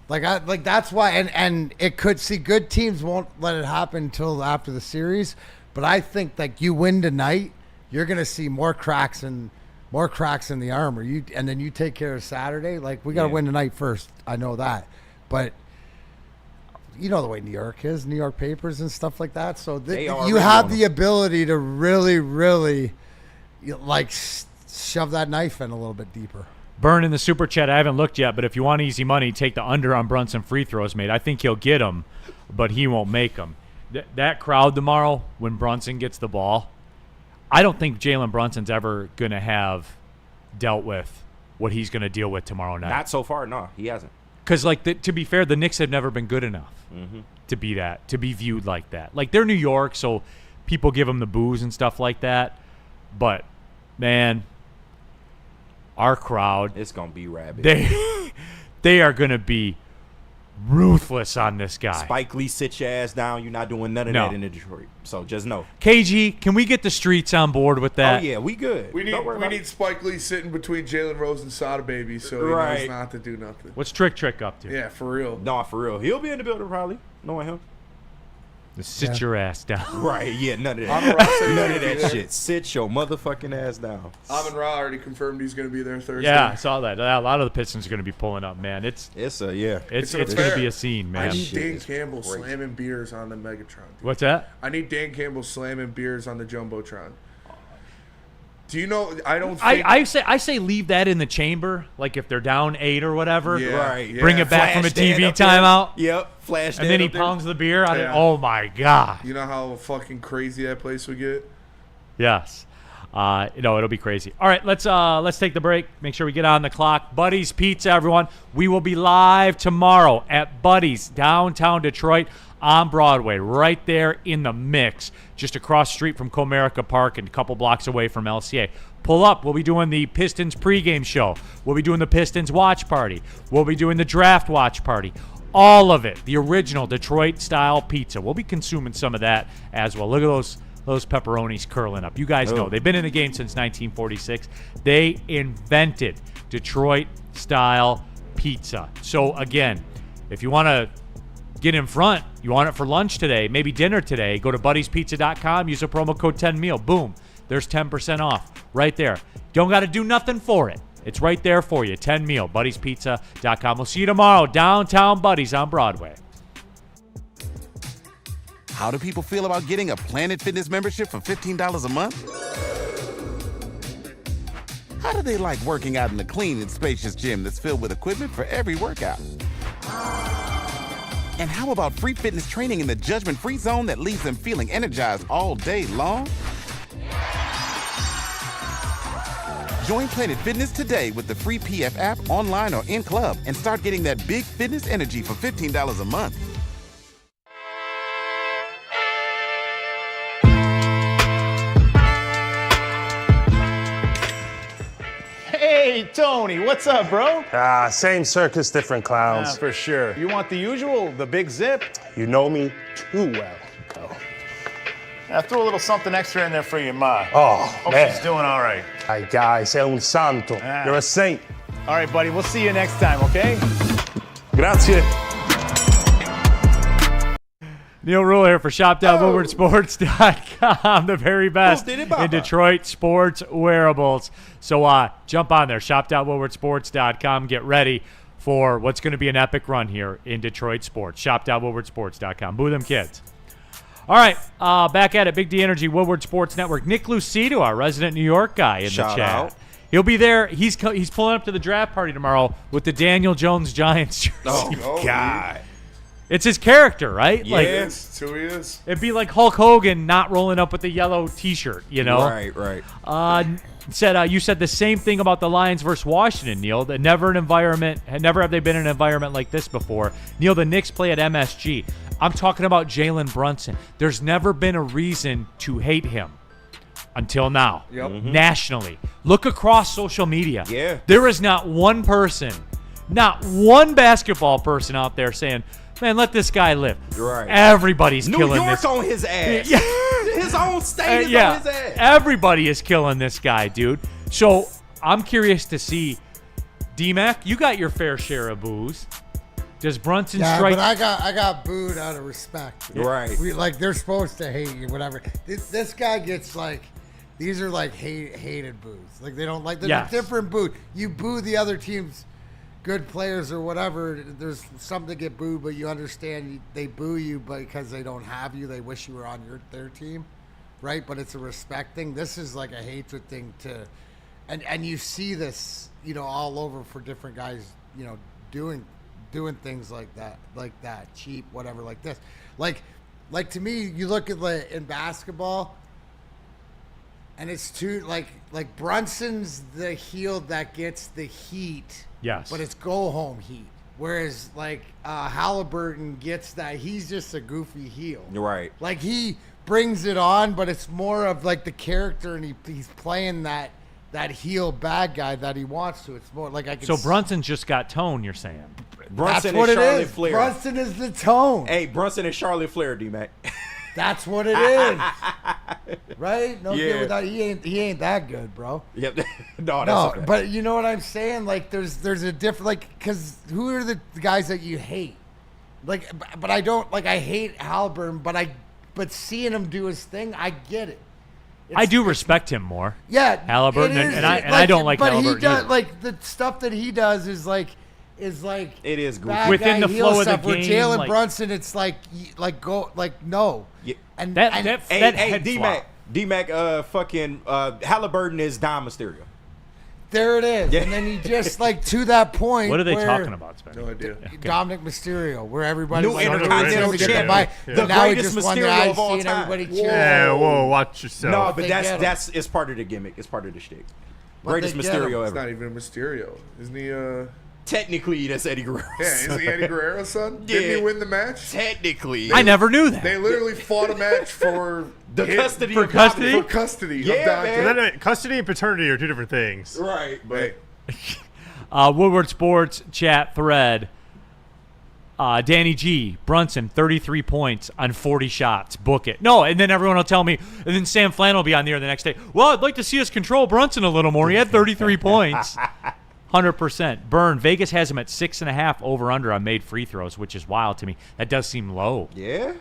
Like that's why, and it could see good teams won't let it happen until after the series, but I think, like, you win tonight, you're going to see more cracks in the armor. And then you take care of Saturday. Like, we got to win tonight first. I know that. But you know the way New York is, New York papers and stuff like that. So you have the ability to really, really, like, shove that knife in a little bit deeper. Burn in the super chat. I haven't looked yet, but if you want easy money, take the under on Brunson free throws made. I think he'll get them, but he won't make them. That crowd tomorrow, when Brunson gets the ball, I don't think Jalen Brunson's ever going to have dealt with what he's going to deal with tomorrow night. Not so far, no, he hasn't. Because, like, to be fair, the Knicks have never been good enough to be viewed like that. Like, they're New York, so people give them the boos and stuff like that. But, man, our crowd, it's going to be rabid. They are going to be ruthless on this guy. Spike Lee, sit your ass down. You're not doing none of that in Detroit. So just know. KG, can we get the streets on board with that? Oh, yeah, we good. We need Spike Lee sitting between Jalen Rose and Sada Baby so he knows not to do nothing. What's Trick up to? Yeah, for real. No, for real. He'll be in the building probably. Knowing him. Sit your ass down. Right, yeah, none of that. None of that shit. Sit your motherfucking ass down. Amon-Ra already confirmed he's going to be there Thursday. Yeah, I saw that. A lot of the Pistons are going to be pulling up, man. It's going to be a scene, man. I need Dan Campbell slamming beers on the Megatron. What's that? I need Dan Campbell slamming beers on the Jumbotron. Do you know? I say leave that in the chamber, like if they're down 8 or whatever. Yeah, right. Bring it back from a TV timeout. Yep, flash. And then he pounds the beer on it. Oh my god! You know how fucking crazy that place would get. Yes, it'll be crazy. All right, let's take the break. Make sure we get on the clock. Buddy's Pizza, everyone. We will be live tomorrow at Buddy's downtown Detroit on Broadway, right there in the mix, just across the street from Comerica Park and a couple blocks away from LCA. Pull up. We'll be doing the Pistons pregame show. We'll be doing the Pistons watch party. We'll be doing the draft watch party. All of it, the original Detroit-style pizza. We'll be consuming some of that as well. Look at those pepperonis curling up. You guys know they've been in the game since 1946. They invented Detroit-style pizza. So, again, if you want to get in front, you want it for lunch today, maybe dinner today, go to buddiespizza.com, use the promo code 10meal. Boom, there's 10% off right there. Don't got to do nothing for it. It's right there for you, 10meal, buddiespizza.com. We'll see you tomorrow, downtown Buddies on Broadway. How do people feel about getting a Planet Fitness membership for $15 a month? How do they like working out in a clean and spacious gym that's filled with equipment for every workout? And how about free fitness training in the judgment-free zone that leaves them feeling energized all day long? Join Planet Fitness today with the free PF app, online or in club, and start getting that big fitness energy for $15 a month. Hey, Tony, what's up, bro? Same circus, different clowns. For sure. You want the usual, the big zip? You know me too well. I threw a little something extra in there for your ma. Oh, Hope man. she's doing all right. Ay, guy, sei un santo. You're a saint. All right, buddy, we'll see you next time, okay? Grazie. Neil Rule here for shop.woodwardsports.com, the very best in Detroit sports wearables. So jump on there, shop.woodwardsports.com. Get ready for what's going to be an epic run here in Detroit sports. Shop.woodwardsports.com. Boo them kids. All right, back at it. Big D Energy, Woodward Sports Network. Nick Lucido, our resident New York guy in the chat. Out. He'll be there. He's pulling up to the draft party tomorrow with the Daniel Jones Giants jersey. Oh, God. It's his character, right? Yeah, that's who he is. It'd be like Hulk Hogan not rolling up with the yellow T-shirt, you know? Right. You said the same thing about the Lions versus Washington, Neil. That never have they been in an environment like this before. Neil, the Knicks play at MSG. I'm talking about Jalen Brunson. There's never been a reason to hate him until now. Yep. Mm-hmm. Nationally. Look across social media. Yeah. There is not one person, not one basketball person out there saying, man, let this guy live. Right. Everybody's killing New this. York on his ass. Yeah. His own state is on his ass. Everybody is killing this guy, dude. So I'm curious to see, D-Mac, you got your fair share of boos. Does Brunson strike? Yeah, but I got booed out of respect. Right. They're supposed to hate you, whatever. This guy gets these are hated boos. Like they don't like. There's a different boo. You boo the other team's good players or whatever. There's some that get booed, but you understand they boo you because they don't have you. They wish you were on their team, right? But it's a respect thing. This is like a hatred thing and you see this, all over for different guys, doing things like that, cheap, whatever, like this. Like to me, you look at in basketball, and it's too like Brunson's the heel that gets the heat. Yes. But it's go home heat. Whereas Halliburton gets that he's just a goofy heel. Right. Like he brings it on, but it's more of like the character, and he's playing that that heel bad guy that he wants to. It's more like I can. So Brunson's just got tone. You're saying? Brunson That's what and it Charlotte is. Flair. Brunson is the tone. Hey, Brunson and Charlotte Flair, D-Mac. That's what it is. Right? No, Yeah. good without, he ain't that good, bro. Yep. No, that's No, okay. but you know what I'm saying? Like, there's a different, like, because who are the guys that you hate? Like, but I don't, like, I hate Halliburton, but seeing him do his thing, I get it. I do respect him more. Yeah, Halliburton, it is. and I don't like but Halliburton he does, either. like, the stuff that he does is like it is goofy. bad Within guy the heel flow of the stuff. Where game, Jalen like- Brunson, it's no. Yeah. And That Hey, head flop. D-Mac, fucking Halliburton is Dom Mysterio. there it is. Yeah. And then he just like to that point. What are they where talking about, Spencer? No idea. Dominic Mysterio, where everybody New was like, Intercontinental "Oh, he's gonna get Champion. the The mic." Now he greatest just won the Mysterio of all IC and time. everybody cheering. Yeah, whoa, watch yourself. No, but They get him. that's it's part of the gimmick. It's part of the shtick. But Greatest they get him. Mysterio It's ever. not even a Mysterio. Isn't he? Technically, that's Eddie Guerrero. Yeah, isn't he Eddie Guerrero's son? Yeah. Didn't he win the match? Technically. I never knew that. They literally fought a match for The him- custody For of custody? For custody. Yeah, of Dante. man. Then, custody and paternity are two different things. Right, but Hey, Woodward Sports chat thread. Danny G. Brunson, 33 points on 40 shots. Book it. No, and then everyone will tell me, and then Sam Flann will be on the air the next day. Well, I'd like to see us control Brunson a little more. He had 33 points. 100%. Burn. Vegas has him at 6.5 over/under on made free throws, which is wild to me. That does seem low. yeah,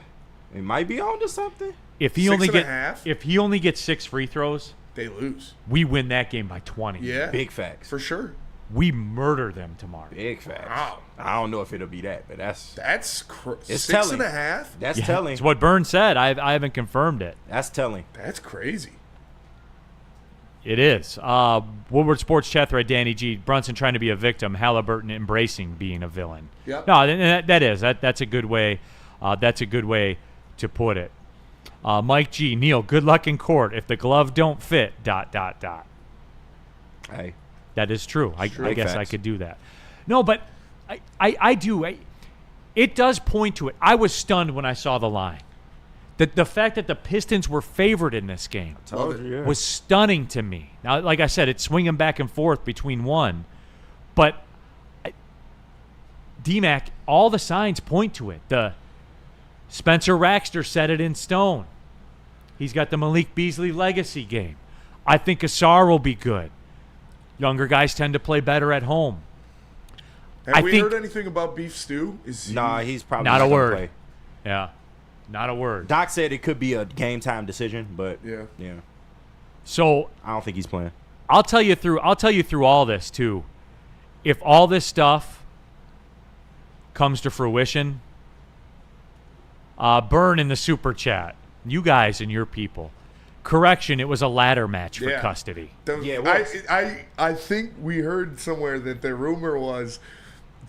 it might be on to something. If he 6.5? only gets 6 free throws, they lose. we win that game by 20. Yeah. Big facts. For sure. We murder them tomorrow. Big facts. Wow. I don't know if it'll be that, but that's It's It's 6.5? That's Yeah, telling. it's what Burn said. I haven't confirmed it. That's telling. That's crazy. It is. Woodward Sports chat thread, Danny G. Brunson trying to be a victim. Halliburton embracing being a villain. Yep. No, that's a good way. That's a good way to put it. Mike G. Neil, good luck in court if the glove don't fit. ... Hey, That is true. I guess I facts. could do that. No, but I do. It does point to it. I was stunned when I saw the line. The fact that the Pistons were favored in this game told you. Yeah. was stunning to me. Now, like I said, it's swinging back and forth between one. But D-Mac, all the signs point to it. The Spencer Raxter set it in stone. He's got the Malik Beasley legacy game. I think Asar will be good. Younger guys tend to play better at home. Have we heard anything about Beef Stew? Nah, he's probably not a gonna word. play. Yeah, not a word. Doc said it could be a game time decision, but yeah. So I don't think he's playing. I'll tell you through all this too. If all this stuff comes to fruition, Burn in the super chat, you guys and your people. Correction, it was a ladder match for custody. I think we heard somewhere that the rumor was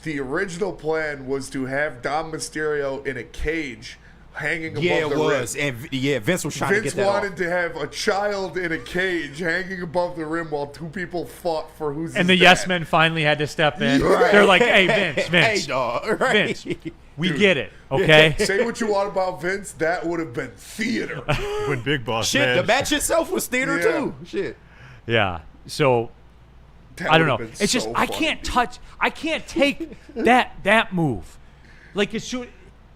the original plan was to have Dom Mysterio in a cage hanging above the rim. Yeah, it was. And Vince was trying to get that Vince wanted off. to have a child in a cage hanging above the rim while two people fought for who's And his the yes dad. men finally had to step in. Right. They're like, hey, Vince, Hey, dog. Right. Vince, we get it, okay? Say what you want about Vince, that would have been theater. When Big Boss Shit, man. the match itself was theater Yeah. too. Shit. Yeah. So That I don't would've know. been It's just so I funny, can't dude. touch. I can't take that move. Like it's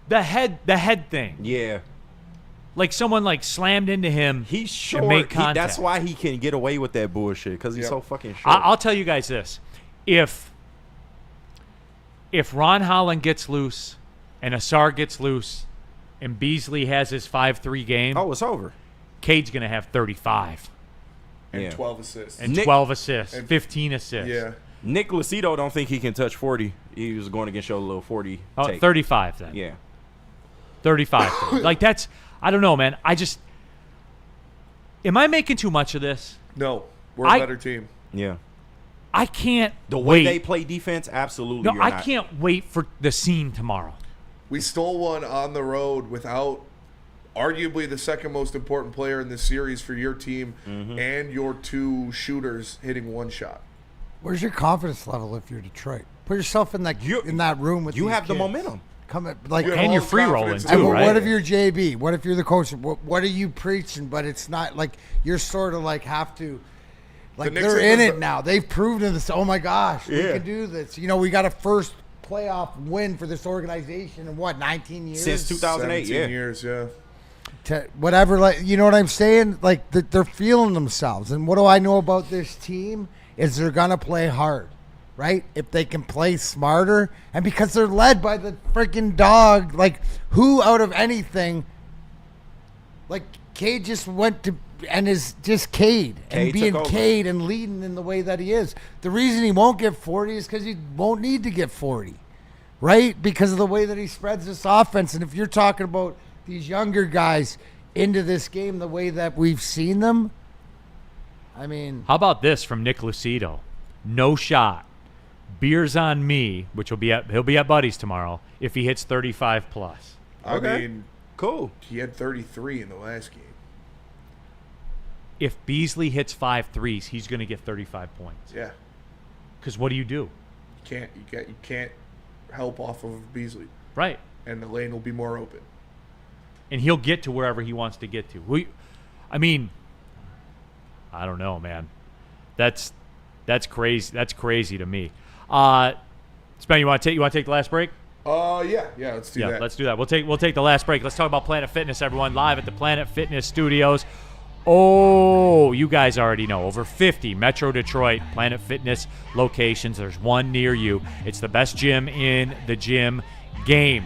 the head thing. Yeah. Like someone like slammed into him. He's short. And made contact. That's why he can get away with that bullshit, because he's so fucking short. I'll tell you guys this: if Ron Holland gets loose, and Asar gets loose, and Beasley has his 5-3 game, it's over. Cade's gonna have 35 And 12 assists. and Nick- 12 assists, and- 15 assists. Yeah. Nick Lucido don't think he can touch 40. He was going against your little 40 Oh, take. 35 then. Yeah. 35. Like that's I don't know, man. Am I making too much of this? No, we're a better team. Yeah. I can't The way wait. they play defense, absolutely. No, you're I not. can't wait for the scene tomorrow. We stole one on the road without arguably the second most important player in this series for your team and your two shooters hitting one shot. Where's your confidence level if you're Detroit? Put yourself in that room with You these have the kids. momentum. Come at, like, You have And all you're the free confidence rolling, in the too, world. right? What if you're JB? What if you're the coach? What are you preaching? But it's not like you're sort of like have to. Like, they're in it now. They've proven this. Oh, my gosh, we can do this. You know, we got a first playoff win for this organization in, 19 years? Since 2008, 17 years, yeah. Whatever, like, you know what I'm saying? Like, they're feeling themselves. And what do I know about this team is they're going to play hard, right? If they can play smarter. And because they're led by the freaking dog, like, who out of anything, like, Cade just went to and is just Cade and being Cade and leading in the way that he is. The reason he won't get 40 is because he won't need to get 40, right? Because of the way that he spreads this offense. And if you're talking about these younger guys into this game the way that we've seen them, I mean. How about this from Nick Lucido? No shot. Beers on me, which he'll be at Buddy's tomorrow if he hits 35 plus. I mean, cool. He had 33 in the last game. If Beasley hits 5 threes, he's going to get 35 points. Yeah. Because what do you do? You can't help off of Beasley. Right. And the lane will be more open. And he'll get to wherever he wants to get to. I mean, I don't know, man. That's crazy. That's crazy to me. Spen, you want to take the last break? Yeah, let's do that. Yeah, let's do that. We'll take the last break. Let's talk about Planet Fitness, everyone, live at the Planet Fitness Studios. Oh, you guys already know. Over 50 Metro Detroit Planet Fitness locations. There's one near you. It's the best gym in the gym game.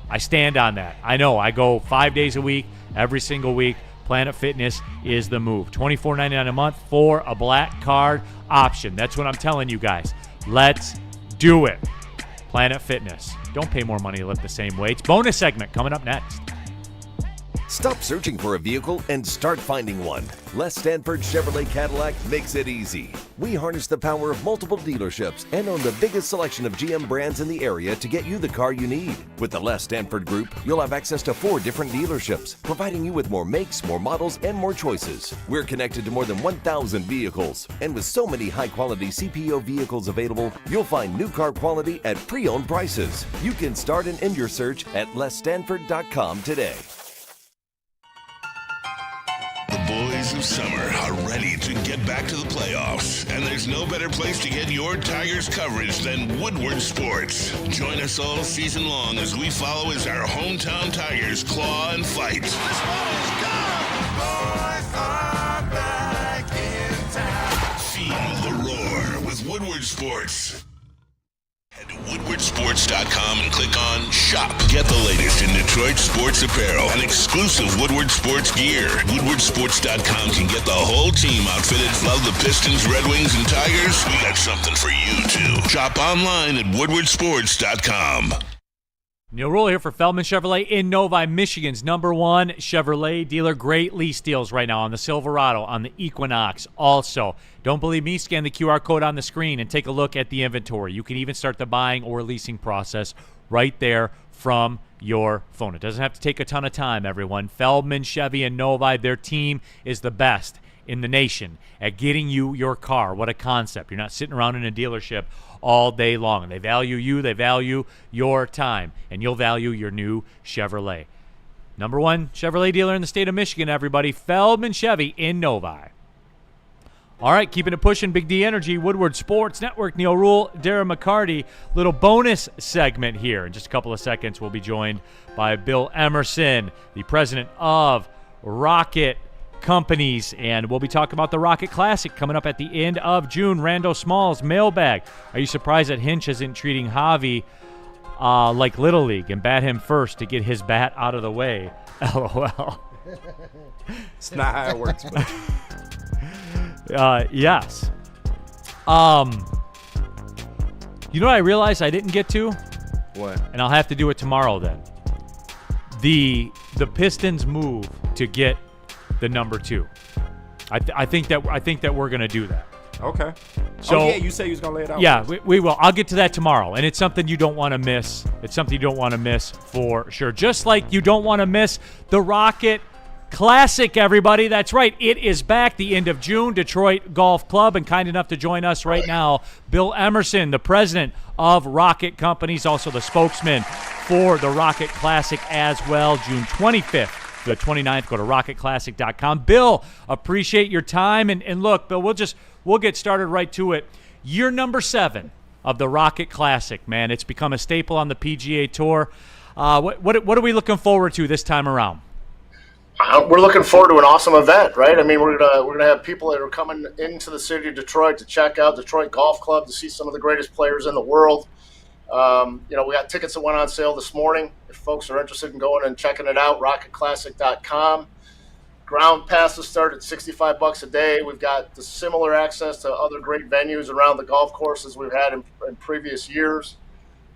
I stand on that. I know. I go 5 days a week, every single week. Planet Fitness is the move. $24.99 a month for a black card option. That's what I'm telling you guys. Let's do it. Planet Fitness. Don't pay more money to lift the same weights. Bonus segment coming up next. Stop searching for a vehicle and start finding one. Les Stanford Chevrolet Cadillac makes it easy. We harness the power of multiple dealerships and own the biggest selection of GM brands in the area to get you the car you need. With the Les Stanford Group, you'll have access to 4 different dealerships, providing you with more makes, more models, and more choices. We're connected to more than 1,000 vehicles, and with so many high-quality CPO vehicles available, you'll find new car quality at pre-owned prices. You can start and end your search at lesstanford.com today. Boys of summer are ready to get back to the playoffs, and there's no better place to get your Tigers coverage than Woodward Sports. Join us all season long as we follow as our hometown Tigers claw and fight. This ball is gone. Boys are back in town. Feel the roar with Woodward Sports. Head to woodwardsports.com and click on Shop. Get the latest in Detroit sports apparel and exclusive Woodward Sports gear. Woodwardsports.com can get the whole team outfitted. Love the Pistons, Red Wings, and Tigers? We got something for you, too. Shop online at woodwardsports.com. Neil Rule here for Feldman Chevrolet in Novi, Michigan's #1 Chevrolet dealer. Great lease deals right now on the Silverado, on the Equinox. Also, don't believe me? Scan the QR code on the screen and take a look at the inventory. You can even start the buying or leasing process right there from your phone. It doesn't have to take a ton of time, everyone. Feldman Chevy in Novi, their team is the best in the nation at getting you your car. What a concept. You're not sitting around in a dealership all day long. And they value you, they value your time, and you'll value your new Chevrolet. #1 Chevrolet dealer in the state of Michigan, everybody. Feldman Chevy in Novi. All right, keeping it pushing, Big D Energy, Woodward Sports Network, Neil Rule, Darren McCarty. Little bonus segment here. In just a couple of seconds, we'll be joined by Bill Emerson, the president of Rocket Companies, and we'll be talking about the Rocket Classic coming up at the end of June. Rando Smalls mailbag. Are you surprised that Hinch isn't treating Javi like Little League and bat him first to get his bat out of the way? LOL. It's not how it works, but yes. You know what I realized I didn't get to? What? And I'll have to do it tomorrow then. The Pistons move to get the #2. I think that we're gonna do that. Okay. So yeah, you say you was gonna lay it out. Yeah, we will. I'll get to that tomorrow, and it's something you don't want to miss. It's something you don't want to miss for sure. Just like you don't want to miss the Rocket Classic, everybody. That's right. It is back the end of June. Detroit Golf Club, and kind enough to join us right now, Bill Emerson, the president of Rocket Companies, also the spokesman for the Rocket Classic as well. June 25th the 29th. Go to rocketclassic.com. Bill, appreciate your time. And look, Bill, we'll get started right to it. Year number 7 of the Rocket Classic, man. It's become a staple on the PGA Tour. What are we looking forward to this time around? We're looking forward to an awesome event, right? I mean, we're gonna have people that are coming into the city of Detroit to check out Detroit Golf Club, to see some of the greatest players in the world. We got tickets that went on sale this morning. If folks are interested in going and checking it out, rocketclassic.com. Ground passes start at $65 a day. We've got the similar access to other great venues around the golf courses we've had in previous years.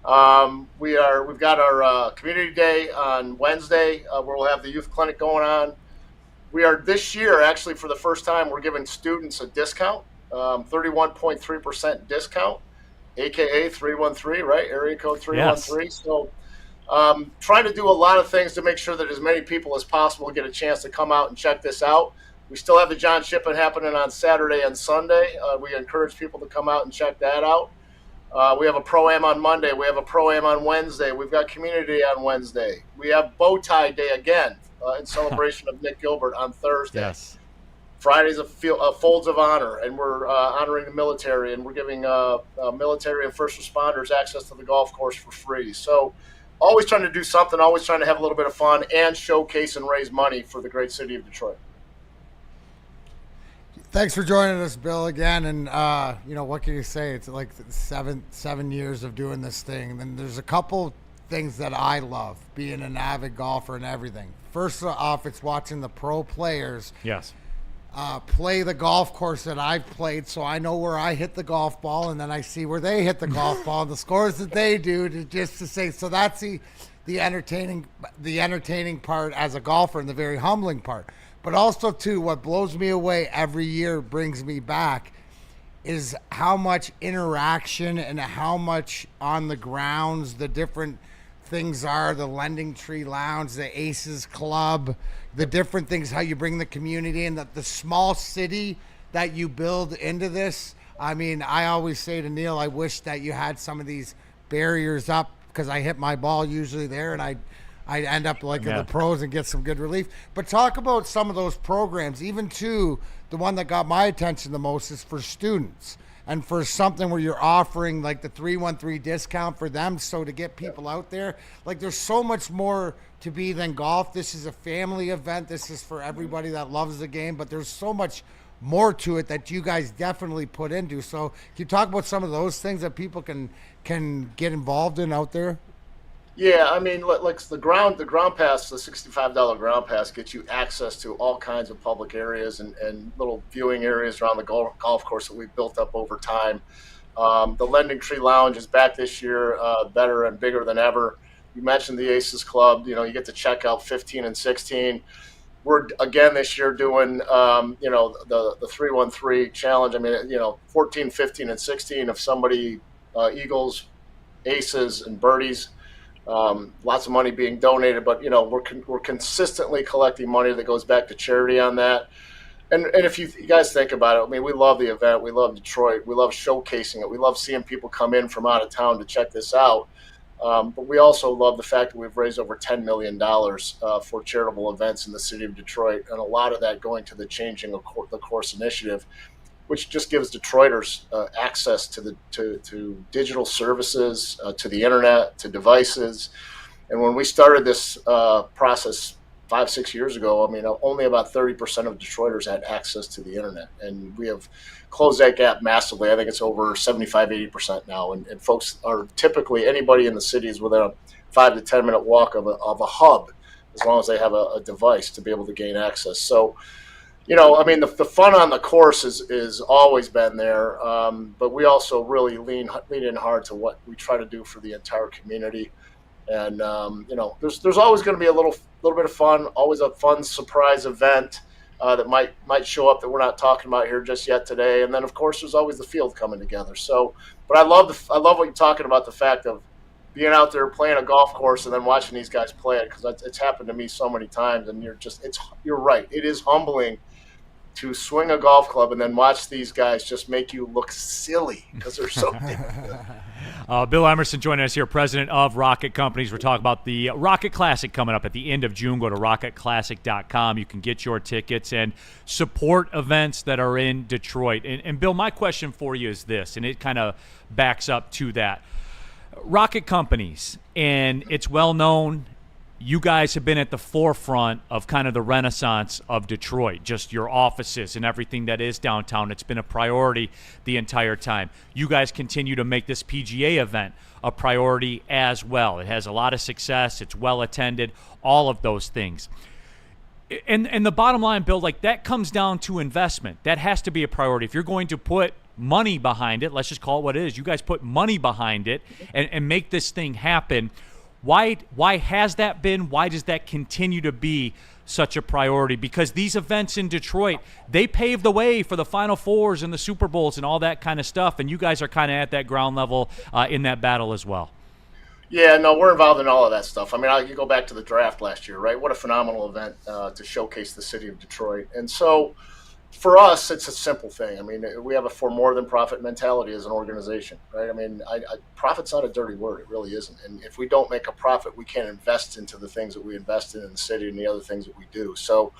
We've got our community day on Wednesday, where we'll have the youth clinic going on. We are this year, actually, for the first time, we're giving students a discount, 31.3% discount, aka 313, right? Area code 313. Yes. So, trying to do a lot of things to make sure that as many people as possible get a chance to come out and check this out. We still have the John Shippen happening on Saturday and Sunday. We encourage people to come out and check that out. We have a Pro-Am on Monday. We have a Pro-Am on Wednesday. We've got Community Day on Wednesday. We have Bow Tie Day again in celebration of Nick Gilbert on Thursday. Yes. Friday's a Folds of Honor, and we're honoring the military, and we're giving military and first responders access to the golf course for free. So always trying to do something, always trying to have a little bit of fun and showcase and raise money for the great city of Detroit. Thanks for joining us, Bill, again. And, what can you say? It's like seven years of doing this thing. And there's a couple things that I love, being an avid golfer and everything. First off, it's watching the pro players play the golf course that I've played, so I know where I hit the golf ball, and then I see where they hit the golf ball, the scores that they do, just to say. So that's the entertaining part as a golfer, and the very humbling part. But also, too, what blows me away every year, brings me back, is how much interaction and how much on the grounds the different things are, the Lending Tree Lounge, the Aces Club, the different things, how you bring the community and the small city that you build into this. I mean, I always say to Neil, I wish that you had some of these barriers up, because I hit my ball usually there, and I end up in the pros and get some good relief. But talk about some of those programs. Even too, the one that got my attention the most is for students, and for something where you're offering like the 313 discount for them. So to get people out there, there's so much more to be than golf. This is a family event. This is for everybody that loves the game, but there's so much more to it that you guys definitely put into. So can you talk about some of those things that people can get involved in out there? Yeah, I mean, like the ground pass, the $65 ground pass gets you access to all kinds of public areas and little viewing areas around the golf course that we've built up over time. The Lending Tree Lounge is back this year, better and bigger than ever. You mentioned the Aces Club. You get to check out 15 and 16. We're again this year doing, the 313 challenge. I mean, 14, 15, and 16 of somebody, eagles, aces, and birdies. Lots of money being donated, but we're consistently collecting money that goes back to charity on that. And if you guys think about it, I mean, we love the event, we love Detroit, we love showcasing it, we love seeing people come in from out of town to check this out. But we also love the fact that we've raised over $10 million for charitable events in the city of Detroit, and a lot of that going to the Changing the Course initiative, which just gives Detroiters access to digital services, to the internet, to devices. And when we started this process 5-6 years ago, I mean, only about 30% of Detroiters had access to the internet. And we have closed that gap massively. I think it's over 75-80% now. And folks are typically, anybody in the city is within a 5 to 10 minute walk of a hub, as long as they have a device to be able to gain access. So, I mean, the fun on the course is always been there, but we also really lean in hard to what we try to do for the entire community. And there's always going to be a little bit of fun, always a fun surprise event that might show up that we're not talking about here just yet today. And then of course there's always the field coming together. So, but I love what you're talking about, the fact of being out there playing a golf course and then watching these guys play it, because it's happened to me so many times. And you're right, it is humbling to swing a golf club and then watch these guys just make you look silly because they're so Bill Emerson joining us here, president of Rocket Companies. We're talking about the Rocket Classic coming up at the end of June. Go to rocketclassic.com. You can get your tickets and support events that are in Detroit. And Bill, my question for you is this, and it kind of backs up to that. Rocket Companies, and it's well known, you guys have been at the forefront of kind of the renaissance of Detroit, just your offices and everything that is downtown. It's been a priority the entire time. You guys continue to make this PGA event a priority as well. It has a lot of success. It's well attended, all of those things. And the bottom line, Bill, like that comes down to investment. That has to be a priority. If you're going to put money behind it, let's just call it what it is. You guys put money behind it and make this thing happen. Why has that been? Why does that continue to be such a priority? Because these events in Detroit, they pave the way for the Final Fours and the Super Bowls and all that kind of stuff, and you guys are kind of at that ground level in that battle as well. Yeah, no, we're involved in all of that stuff. I mean, you go back to the draft last year, right? What a phenomenal event to showcase the city of Detroit. And so for us, it's a simple thing. I mean, we have a for more than profit mentality as an organization, right? I mean, profit's not a dirty word. It really isn't. And if we don't make a profit, we can't invest into the things that we invest in the city and the other things that we do. So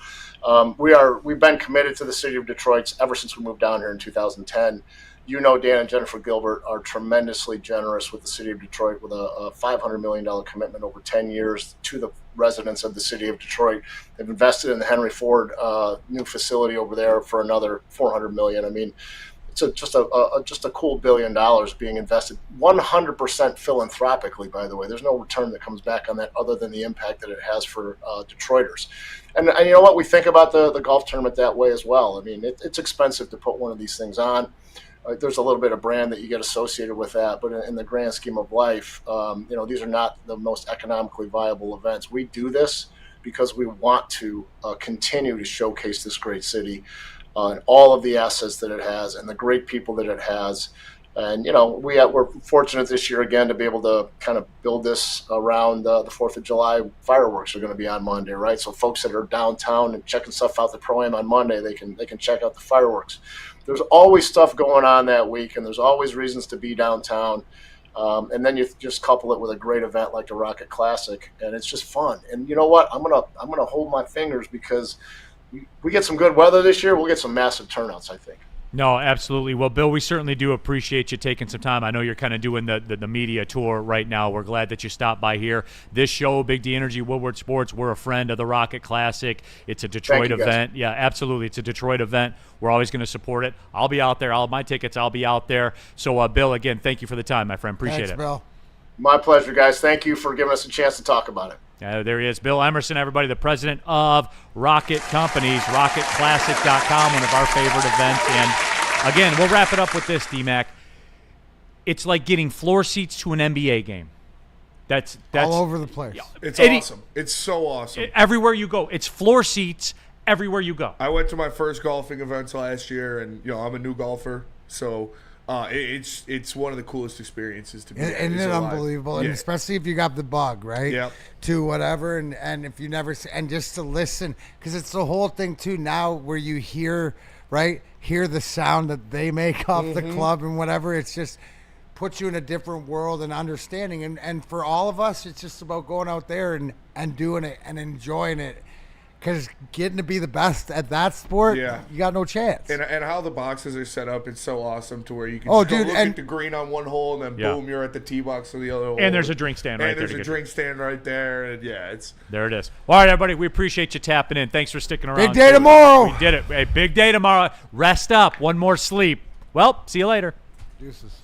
we've been committed to the city of Detroit ever since we moved down here in 2010. You know, Dan and Jennifer Gilbert are tremendously generous with the city of Detroit with a $500 million commitment over 10 years to the residents of the city of Detroit. They've invested in the Henry Ford new facility over there for another $400 million. I mean, it's just a cool $1 billion being invested 100% philanthropically, by the way. There's no return that comes back on that other than the impact that it has for Detroiters. And you know what? We think about the golf tournament that way as well. I mean, it's expensive to put one of these things on. There's a little bit of brand that you get associated with that, but in the grand scheme of life, these are not the most economically viable events. We do this because we want to continue to showcase this great city and all of the assets that it has and the great people that it has. And, we're fortunate this year again to be able to kind of build this around the 4th of July. Fireworks are going to be on Monday, right? So folks that are downtown and checking stuff out the Pro-Am on Monday, they can check out the fireworks. There's always stuff going on that week, and there's always reasons to be downtown. And then you just couple it with a great event like the Rocket Classic, and it's just fun. And you know what? I'm gonna hold my fingers because we get some good weather this year. We'll get some massive turnouts, I think. No, absolutely. Well, Bill, we certainly do appreciate you taking some time. I know you're kind of doing the media tour right now. We're glad that you stopped by here. This show, Big D Energy, Woodward Sports, we're a friend of the Rocket Classic. It's a Detroit event. Yeah, absolutely. It's a Detroit event. We're always going to support it. I'll be out there. I'll have my tickets. I'll be out there. So, Bill, again, thank you for the time, my friend. Appreciate it. Bill. My pleasure, guys. Thank you for giving us a chance to talk about it. There he is, Bill Emerson, everybody, the president of Rocket Companies, rocketclassic.com, one of our favorite events. And, again, we'll wrap it up with this, D-Mac. It's like getting floor seats to an NBA game. That's all over the place. It's awesome. It's so awesome. Everywhere you go. It's floor seats everywhere you go. I went to my first golfing events last year, and I'm a new golfer, so it's one of the coolest experiences to be. Isn't it unbelievable? Yeah. And especially if you got the bug, right? Yep. To whatever, and if you never and just to listen, because it's the whole thing too now where you hear the sound that they make off the club and whatever. It's just puts you in a different world and understanding. And for all of us, it's just about going out there and doing it and enjoying it. Because getting to be the best at that sport, you got no chance. And how the boxes are set up, it's so awesome to where you can look at the green on one hole, and then boom, you're at the tee box on the other hole. And there's a drink stand right there. And there's a drink stand right there. And there it is. All right, everybody, we appreciate you tapping in. Thanks for sticking around. Big day tomorrow. We did it. Hey, big day tomorrow. Rest up. One more sleep. Well, see you later. Deuces.